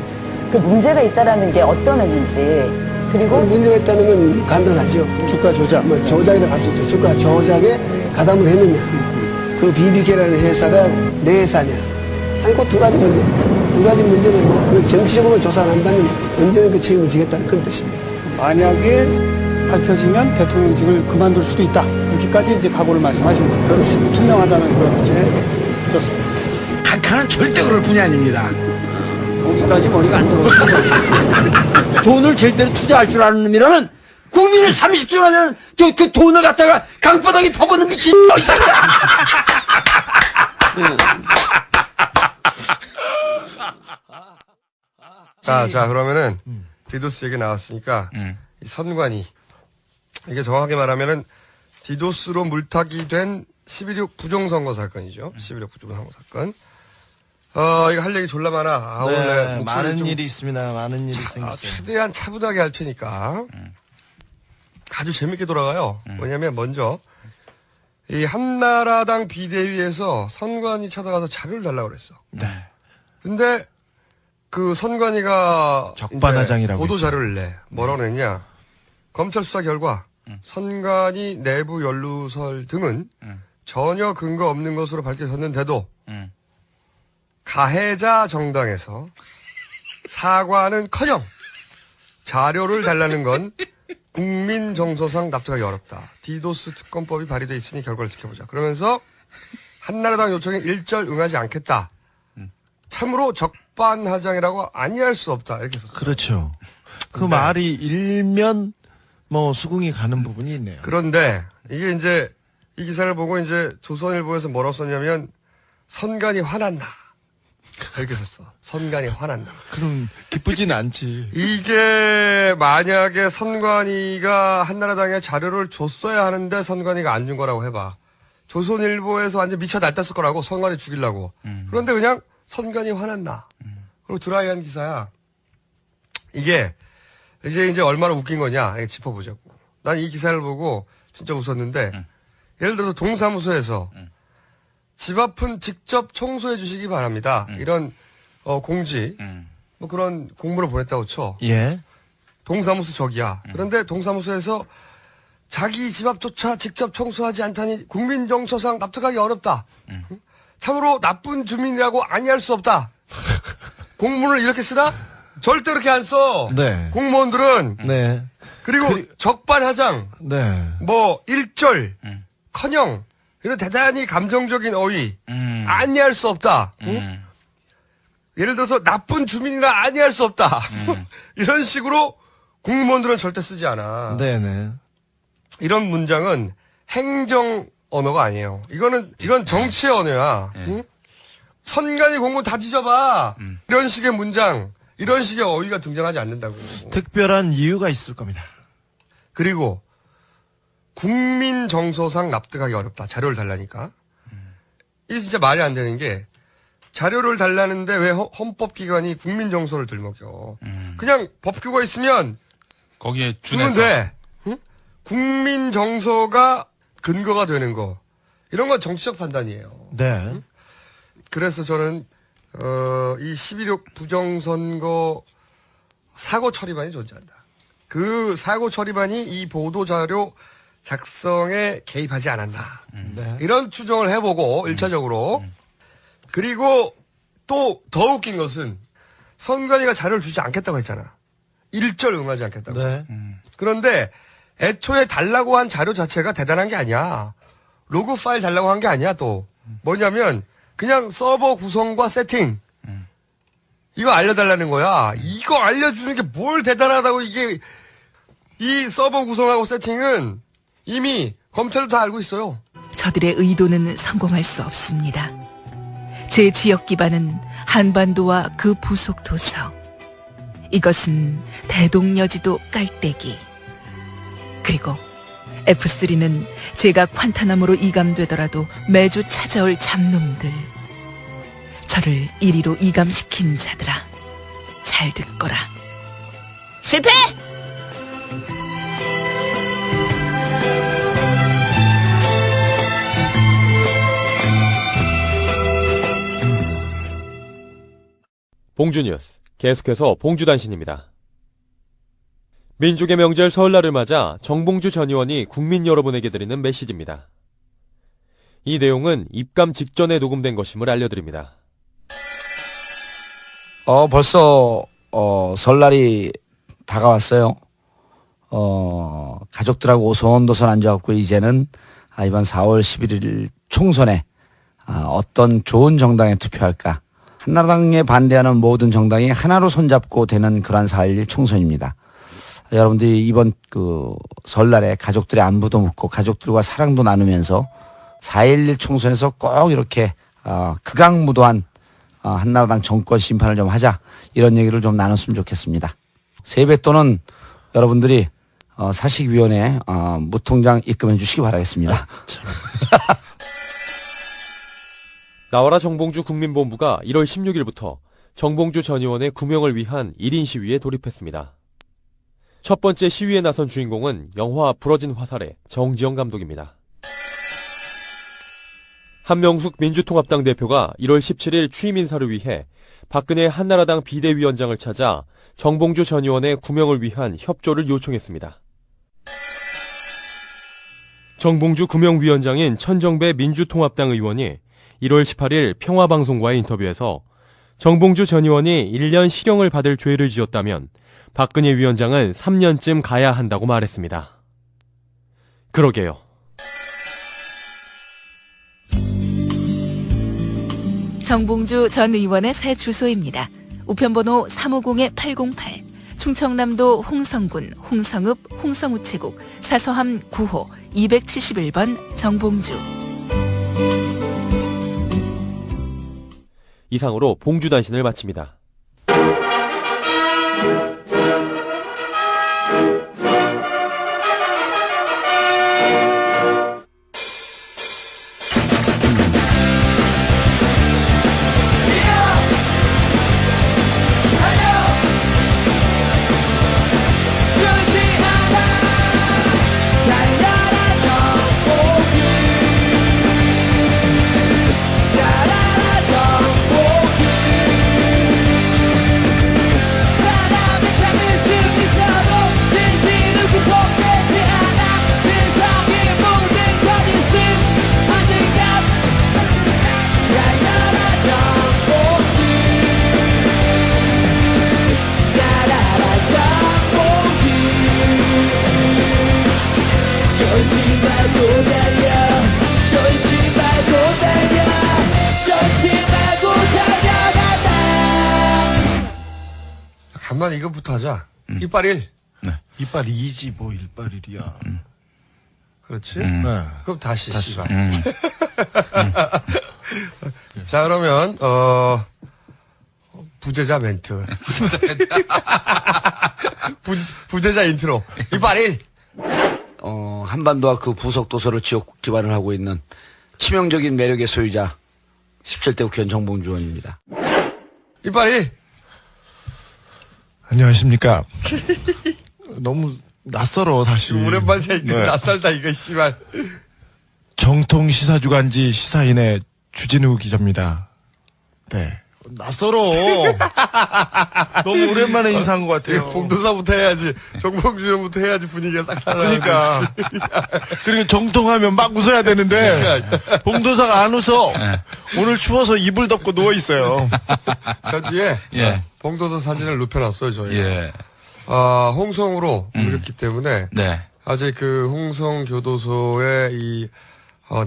그 문제가 있다라는 게 어떤 의미인지 그리고 문제가 있다는 건 간단하죠. 주가 조작. 뭐 조작이라고 할 수 있죠. 주가 조작에 가담을 했느냐. 그 BBK라는 회사가 내 회사냐. 아니 그 두 가지 문제는 뭐 그 정치적으로 조사 안 한다면 언제는 그 책임을 지겠다는 그런 뜻입니다. 만약에 밝혀지면 대통령직을 그만둘 수도 있다. 그렇게까지 이제 각오를 말씀하신 거예요. 그렇습니다. 투명하다는 그런 이제 좋습니다. 각하는 절대 그럴 분이 아닙니다. 거기까지 머리가 안 들어가요. 돈을 제대로 투자할 줄 아는 놈이라면 국민을 30조나 되는 그 돈을 갖다가 강바닥에 퍼붓는 미친 놈 있다. 자, 그러면은, 디도스 얘기 나왔으니까, 이 선관위. 이게 정확하게 말하면은, 디도스로 물타기 된 11.6 부정선거 사건이죠. 11.6 부정선거 사건. 이거 할 얘기 졸라 많아. 네, 많은 일이 있습니다. 많은 일이 생겼어요. 최대한 차분하게 할 테니까. 아주 재밌게 돌아가요. 뭐냐면, 먼저, 이 한나라당 비대위에서 선관위 찾아가서 자료를 달라고 그랬어. 네. 근데, 그 선관위가 적반하장이라고 보도 자료를 내. 뭐라고 냈냐? 검찰 수사 결과 선관위 내부 연루설 등은 전혀 근거 없는 것으로 밝혀졌는데도 가해자 정당에서 사과는커녕 자료를 달라는 건 국민 정서상 납득하기 어렵다. 디도스 특검법이 발의돼 있으니 결과를 지켜보자. 그러면서 한나라당 요청에 일절 응하지 않겠다. 참으로 적반하장이라고 아니할 수 없다. 이렇게 썼어요. 그렇죠. 그 말이 일면 뭐 수긍이 가는 부분이 있네요. 그런데 이게 이제 이 기사를 보고 이제 조선일보에서 뭐라고 썼냐면 선관위 화났나. 이렇게 썼어. 선관위 화났나. 그럼 기쁘진 않지. 이게 만약에 선관위가 한나라당에 자료를 줬어야 하는데 선관위가 안 준 거라고 해봐. 조선일보에서 완전 미쳐 날뛰었을 거라고 선관위 죽이려고. 그런데 그냥 선관위 화났나. 그리고 드라이한 기사야. 이게 이제 얼마나 웃긴 거냐. 짚어보자고. 난 이 기사를 보고 진짜 웃었는데 예를 들어서 동사무소에서 집 앞은 직접 청소해 주시기 바랍니다. 이런 공지 뭐 그런 공문을 보냈다고 쳐. 예. 동사무소 적이야. 그런데 동사무소에서 자기 집 앞조차 직접 청소하지 않다니 국민 정서상 납득하기 어렵다. 참으로 나쁜 주민이라고 아니할 수 없다. 공문을 이렇게 쓰나? 절대 그렇게 안 써. 네. 공무원들은. 네. 그리고 적반하장. 네. 뭐 일절. 커녕. 이런 대단히 감정적인 어휘. 아니할 수 없다. 응? 예를 들어서 나쁜 주민이라 아니할 수 없다. 이런 식으로 공무원들은 절대 쓰지 않아. 네네. 이런 문장은 행정 언어가 아니에요. 이건 정치의 언어야. 응? 선관위 공문 다 뒤져봐. 이런 식의 문장, 이런 식의 어휘가 등장하지 않는다고. 특별한 이유가 있을 겁니다. 그리고 국민 정서상 납득하기 어렵다. 자료를 달라니까. 이게 진짜 말이 안 되는 게 자료를 달라는데 왜 헌법기관이 국민 정서를 들먹여. 그냥 법규가 있으면 거기에 주면 돼. 응? 국민 정서가 근거가 되는 거. 이런 건 정치적 판단이에요. 네. 응? 그래서 저는 이 11.6 부정선거 사고 처리반이 존재한다. 그 사고 처리반이 이 보도 자료 작성에 개입하지 않았나. 네. 이런 추정을 해보고 1차적으로. 그리고 또 더 웃긴 것은 선관위가 자료를 주지 않겠다고 했잖아. 일절 응하지 않겠다고. 네. 그런데 애초에 달라고 한 자료 자체가 대단한 게 아니야. 로그 파일 달라고 한 게 아니야 또. 뭐냐면 그냥 서버 구성과 세팅. 이거 알려달라는 거야. 이거 알려주는 게 뭘 대단하다고. 이게 이 서버 구성하고 세팅은 이미 검찰도 다 알고 있어요. 저들의 의도는 성공할 수 없습니다. 제 지역 기반은 한반도와 그 부속 도서. 이것은 대동여지도 깔때기. 그리고 F3는 제가 콴타나무로 이감되더라도 매주 찾아올 잡놈들. 저를 이리로 이감시킨 자들아. 잘 듣거라. 실패! 봉주뉴스, 계속해서 봉주단신입니다. 민족의 명절 설날을 맞아 정봉주 전 의원이 국민 여러분에게 드리는 메시지입니다. 이 내용은 입감 직전에 녹음된 것임을 알려드립니다. 벌써 설날이 다가왔어요. 가족들하고 오손도손 앉아갖고 이제는 이번 4월 11일 총선에 어떤 좋은 정당에 투표할까. 한나라당에 반대하는 모든 정당이 하나로 손잡고 되는 그러한 4.11 총선입니다. 여러분들이 이번 설날에 가족들의 안부도 묻고 가족들과 사랑도 나누면서 4.11 총선에서 꼭 이렇게 극악무도한 한나라당 정권 심판을 좀 하자, 이런 얘기를 좀 나눴으면 좋겠습니다. 세뱃돈은 여러분들이 사식위원회 무통장 입금해 주시기 바라겠습니다. 나와라 정봉주 국민본부가 1월 16일부터 정봉주 전 의원의 구명을 위한 1인 시위에 돌입했습니다. 첫 번째 시위에 나선 주인공은 영화 부러진 화살의 정지영 감독입니다. 한명숙 민주통합당 대표가 1월 17일 취임 인사를 위해 박근혜 한나라당 비대위원장을 찾아 정봉주 전 의원의 구명을 위한 협조를 요청했습니다. 정봉주 구명위원장인 천정배 민주통합당 의원이 1월 18일 평화방송과의 인터뷰에서 정봉주 전 의원이 1년 실형을 받을 죄를 지었다면 박근혜 위원장은 3년쯤 가야 한다고 말했습니다. 그러게요. 정봉주 전 의원의 새 주소입니다. 우편번호 350-808, 충청남도 홍성군 홍성읍 홍성우체국 사서함 9호 271번 정봉주. 이상으로 봉주단신을 마칩니다. 간만에 이거부터 하자. 이빨 1. 네. 이빨 2지 뭐 이빨 1이야. 그렇지? 네. 그럼 다시. 자, 그러면 부재자 멘트. 부재자 인트로. 이빨 1. 한반도와 그 부속 도서를 지역 기반을 하고 있는 치명적인 매력의 소유자 17대 국회의원 정봉주 의원입니다. 이빨 1. 안녕하십니까. 너무 낯설어 사실. 오랜만에 낯설다 이거 씨발. 정통 시사주간지 시사인의 주진우 기자입니다. 네. 낯설어. 너무 오랜만에 인사한 것 같아요. 봉도사부터 해야지. 정봉주 의원부터 해야지 분위기가 싹 살아나지. 그러니까. 그리고 정통하면 막 웃어야 되는데 봉도사가 안 웃어. 오늘 추워서 이불 덮고 누워 있어요. 현지에 봉도사 사진을 눕혀놨어요 저희. 홍성으로 옮겼기 때문에 아직 그 홍성 교도소의 이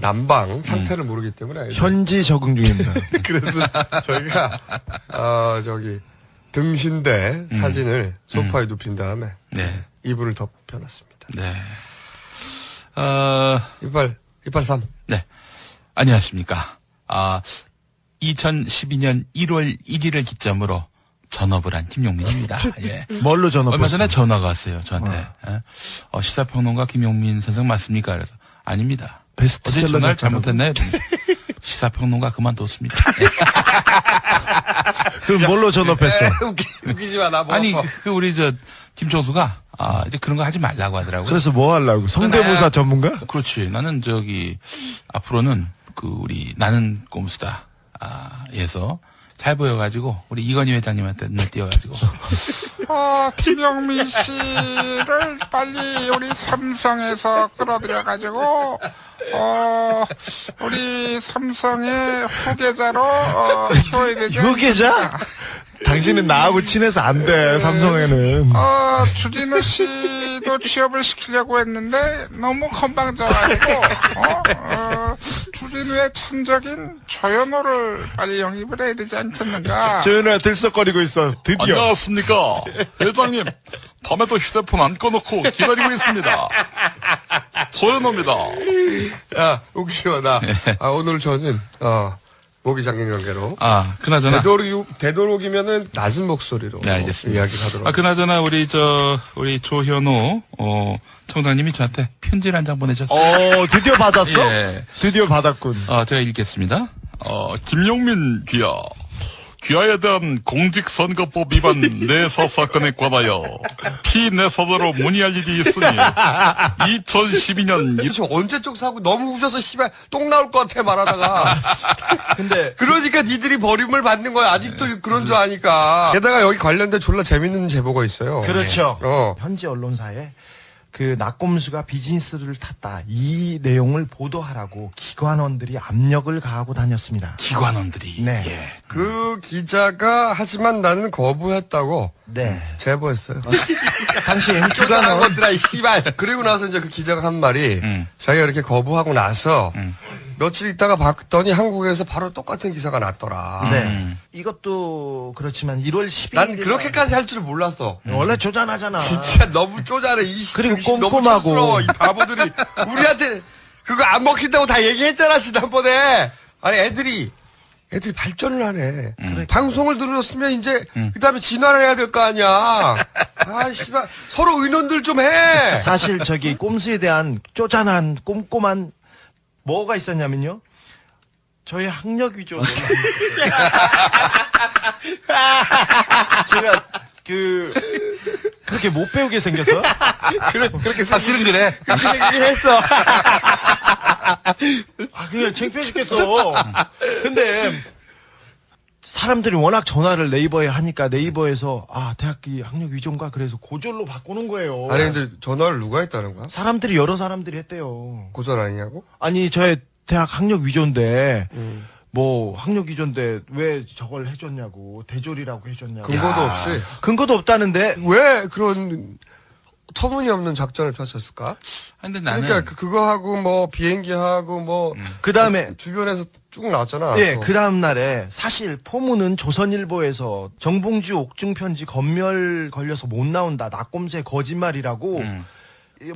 난방 상태를 모르기 때문에 현지 적응 중입니다. 그래서 저희가 등신대 사진을 소파에 눕힌 다음에 이불을 덮여놨습니다. 이빨 3. 네. 안녕하십니까. 2012년 1월 1일을 기점으로 전업을 한 김용민입니다. 예. 뭘로 전업을? 얼마 전에 전화가 왔어요, 저한테. 시사평론가 김용민 선생 맞습니까? 그래서 아닙니다. 어제 전화를 잘못했나요? 시사평론가 그만뒀습니다. 그럼 뭘로 전업했어? 웃기지 마, 나 뭐. 아니, 우리 김총수가, 이제 그런 거 하지 말라고 하더라고요. 그래서 뭐 하려고? 성대모사 전문가? 그렇지. 나는 앞으로는 우리 나는 꼼수다, 에서 잘 보여가지고, 우리 이건희 회장님한테 눈에 띄어가지고. 김용민 씨를 빨리 우리 삼성에서 끌어들여가지고, 우리 삼성의 후계자로 키워야 되죠. 후계자? 당신은 나하고 친해서 안 돼, 삼성에는. 주진우 씨도 취업을 시키려고 했는데 너무 건방져가지고 주진우의 천적인 조현호를 빨리 영입을 해야 되지 않겠는가. 조현우야 들썩거리고 있어. 드디어. 안녕하십니까. 회장님, 밤에도 휴대폰 안 꺼놓고 기다리고 있습니다. 조현호입니다. 야, 웃기시다. 오늘 저는, 모기장인 관계로. 그나저나. 되도록이면은 낮은 목소리로. 네, 알겠습니다. 이야기하도록. 그나저나 우리 조현호, 청장님이 저한테 편지를 한 장 보내셨어요. 드디어 받았어? 예. 드디어 받았군. 제가 읽겠습니다. 김용민 귀하. 귀하에 대한 공직선거법 위반 내사 사건에 관하여 피내사자로 문의할 일이 있으니 2012년 저 언제 쪽 사고 너무 우셔서 씨발 똥 나올 것 같아 말하다가. 근데 그러니까 니들이 버림을 받는 거야. 아직도 그런 줄 아니까. 게다가 여기 관련된 졸라 재밌는 제보가 있어요. 그렇죠. 현지 언론사에 그 낙곰수가 비즈니스를 탔다, 이 내용을 보도하라고 기관원들이 압력을 가하고 다녔습니다. 기관원들이. 네. 그 기자가 하지만 나는 거부했다고. 네. 제보했어요. 당신 쪼잔한 것들아, 이 씨발. 그리고 나서 이제 그 기자가 한 말이 자기가 이렇게 거부하고 나서 며칠 있다가 봤더니 한국에서 바로 똑같은 기사가 났더라. 네. 이것도 그렇지만 1월 10일. 난 그렇게까지 할 줄 몰랐어. 원래 쪼잔하잖아. 진짜 너무 쪼잔해. 그리고 너무 꼼꼼하고. 촌스러워, 이 바보들이. 우리한테 그거 안 먹힌다고 다 얘기했잖아, 지난번에. 아니, 애들이 발전을 하네. 방송을 들었으면 이제 그다음에 진화를 해야 될 거 아니야. 씨발. 서로 의논들 좀 해. 사실 저기 꼼수에 대한 쪼잔한 꼼꼼한 뭐가 있었냐면요. 저희 학력 위조. 제가 그렇게 못 배우게 생겨서. 그렇게 사실은 그래. 그렇게 얘기했어. 그냥 창피해 죽겠어. 근데 사람들이 워낙 전화를 네이버에 하니까 네이버에서 대학교 학력 위조인가 그래서 고졸로 바꾸는 거예요. 아니 근데 전화를 누가 했다는 거야? 사람들이 여러 사람들이 했대요. 고졸 아니냐고? 아니 저의 대학 학력 위조인데 뭐 학력 위조인데 왜 저걸 해줬냐고, 대졸이라고 해줬냐고. 근거도 없이. 근거도 없다는데 왜 그런 터무니없는 작전을 펼쳤을까? 근데 나는 그러니까 그거 하고 뭐 비행기 하고 뭐 그다음에 주변에서 쭉 나왔잖아. 예, 그 다음 날에 사실 포문은 조선일보에서 정봉주 옥중 편지 검열 걸려서 못 나온다, 낙곰수의 거짓말이라고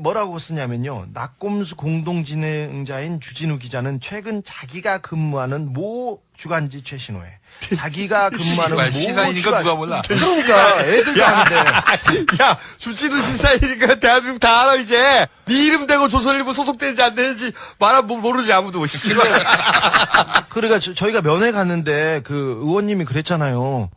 뭐라고 쓰냐면요. 낙곰수 공동진행자인 주진우 기자는 최근 자기가 근무하는 모 주간지 최신호에 자기가 근무하는 모 시사이니까 누가 몰라. 그러니까 애들도 아는데. 야, 주진우 시사이니까 대한민국 다 알아 이제. 네 이름 대고 조선일보 소속되는지 안 되는지 말하면 모르지 아무도. 그러니까 저희가 면회 갔는데 그 의원님이 그랬잖아요.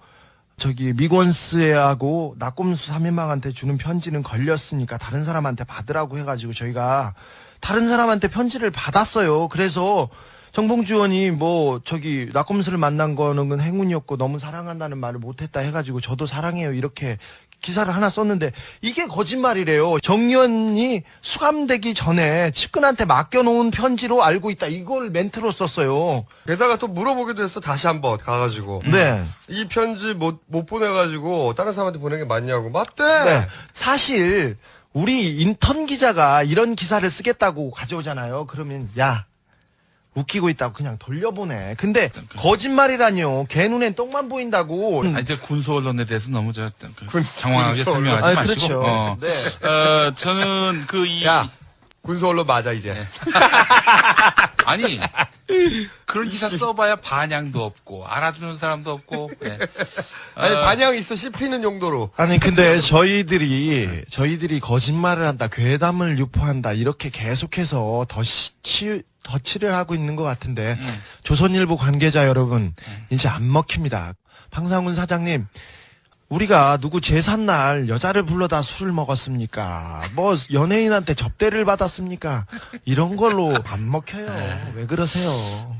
저기 미권스하고 낙곰수 3인방한테 주는 편지는 걸렸으니까 다른 사람한테 받으라고 해가지고 저희가 다른 사람한테 편지를 받았어요. 그래서 정봉주 의원이 뭐 저기 낙곰수를 만난 거는 행운이었고 너무 사랑한다는 말을 못했다 해가지고 저도 사랑해요 이렇게 기사를 하나 썼는데 이게 거짓말이래요. 정 의원이 수감되기 전에 측근한테 맡겨놓은 편지로 알고 있다, 이걸 멘트로 썼어요. 게다가 또 물어보기도 했어. 다시 한번 가가지고. 네. 이 편지 못 보내가지고 다른 사람한테 보낸 게 맞냐고. 맞대. 네. 사실 우리 인턴 기자가 이런 기사를 쓰겠다고 가져오잖아요. 그러면 야, 웃기고 있다고 그냥 돌려보내. 근데 거짓말이라뇨. 걔 눈엔 똥만 보인다고. 이제 군소 언론에 대해서 너무 장황하게 설명하지 마시고. 그렇죠. 네. 저는 야, 군소 언론 맞아 이제. 아니 그런 기사 써봐야 반향도 없고 알아주는 사람도 없고. 네. 아니 반향 있어, 씹히는 용도로. 아니 근데 저희들이 거짓말을 한다, 괴담을 유포한다 이렇게 계속해서 덧칠을 하고 있는 것 같은데 조선일보 관계자 여러분 이제 안 먹힙니다. 방상훈 사장님, 우리가 누구 제삿날 여자를 불러다 술을 먹었습니까? 뭐 연예인한테 접대를 받았습니까? 이런 걸로 안 먹혀요. 왜 그러세요?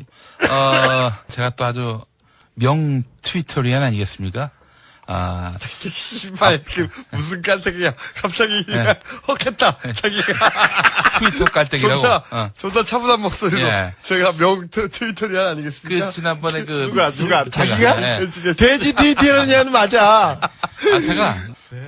제가 또 아주 명 트위터리안 아니겠습니까? 씨발, 무슨 깔때기야. 갑자기 헉했다. 자기가. 트위터 깔때기라고. 존나 차분한 목소리로. 제가 트위터리안 아니겠습니까? 그 지난번에 누가 자기가 돼지 트위터리안 맞아. 제가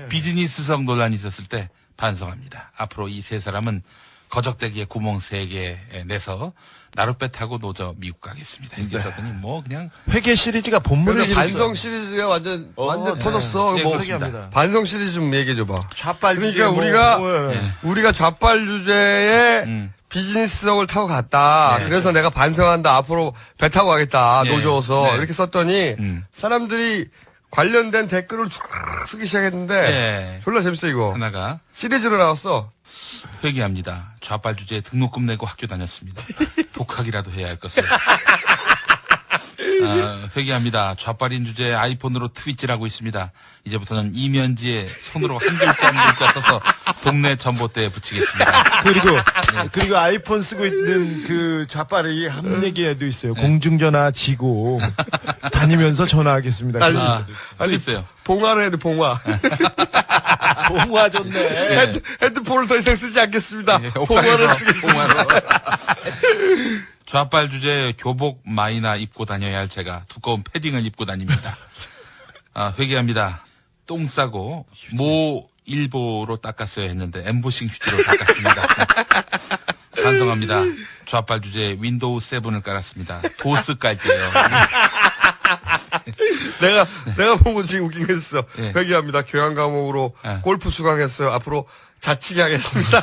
비즈니스성 논란이 있었을 때 반성합니다. 앞으로 이 세 사람은 거적대기에 구멍 3개 내서 나룻배 타고 노저 미국 가겠습니다. 이렇게 썼더니 뭐 그냥 회계 시리즈가 본문을 반성 시리즈가 완전 터졌어. 네, 뭐 그렇습니다. 반성 시리즈 좀 얘기해줘봐. 좌빨 그러니까 주제 우리가 좌빨 주제에 비즈니스성을 타고 갔다. 그래서 내가 반성한다. 앞으로 배 타고 가겠다. 노조어서 이렇게 썼더니 사람들이 관련된 댓글을 쭉 쓰기 시작했는데 졸라 재밌어 이거. 하나가 시리즈로 나왔어. 회개합니다. 좌빨 주제에 등록금 내고 학교 다녔습니다. 독학이라도 해야 할 것을. 회개합니다. 좌빨인 주제에 아이폰으로 트윗질하고 있습니다. 이제부터는 이면지에 손으로 한 글자 한 글자 써서 동네 전봇대에 붙이겠습니다. 그리고 아이폰 쓰고 있는 그 좌빨이 한 얘기에도 있어요. 공중전화 지고 다니면서 전화하겠습니다. 알겠어요. 봉화를 해도 봉화. 봉화 좋네. 헤드폰을 더 이상 쓰지 않겠습니다. 봉화를 쓰겠습니다. 좌빨 주제에 교복 마이나 입고 다녀야 할 제가 두꺼운 패딩을 입고 다닙니다. 회개합니다. 똥 싸고 모 일보로 닦았어야 했는데 엠보싱 휴지로 닦았습니다. 반성합니다. 좌빨 주제에 윈도우 7을 깔았습니다. 도스 깔게요. 내가 본 거 지금 웃긴 거 있어. 회개합니다. 교양 과목으로 골프 수강했어요. 앞으로 자치기 하겠습니다.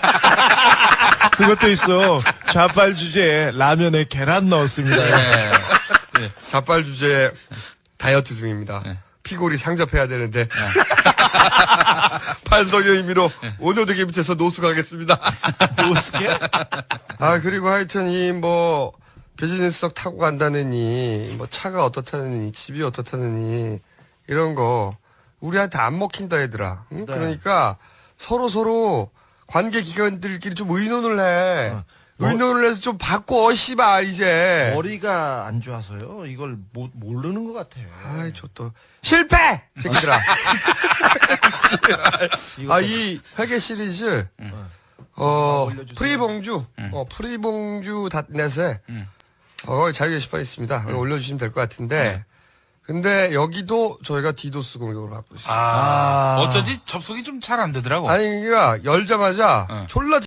그것도 있어. 좌빨 주제에 라면에 계란 넣었습니다. 좌빨 주제에 다이어트 중입니다. 피골이 상접해야 되는데 반성의 의미로 오늘도 밑에서 노숙하겠습니다. 노숙해? 그리고 하여튼 이 뭐 비즈니스석 타고 간다느니 뭐 차가 어떻다느니 집이 어떻다느니 이런 거 우리한테 안 먹힌다 얘들아. 응? 그러니까 서로 관계 기관들끼리 좀 의논을 해. 의논을 해서 좀 바꿔, 씨발, 이제. 머리가 안 좋아서요. 이걸 모르는 것 같아요. 아이, 또 실패! 새끼들아. 이 회계 시리즈, 프리봉주, 프리봉주.net에, 자유 게시판 있습니다. 올려주시면 될 것 같은데, 근데 여기도 저희가 디도스 공격을 받고 있어요. 어쩐지 접속이 좀 잘 안 되더라고. 아니, 그러니까 열자마자 졸라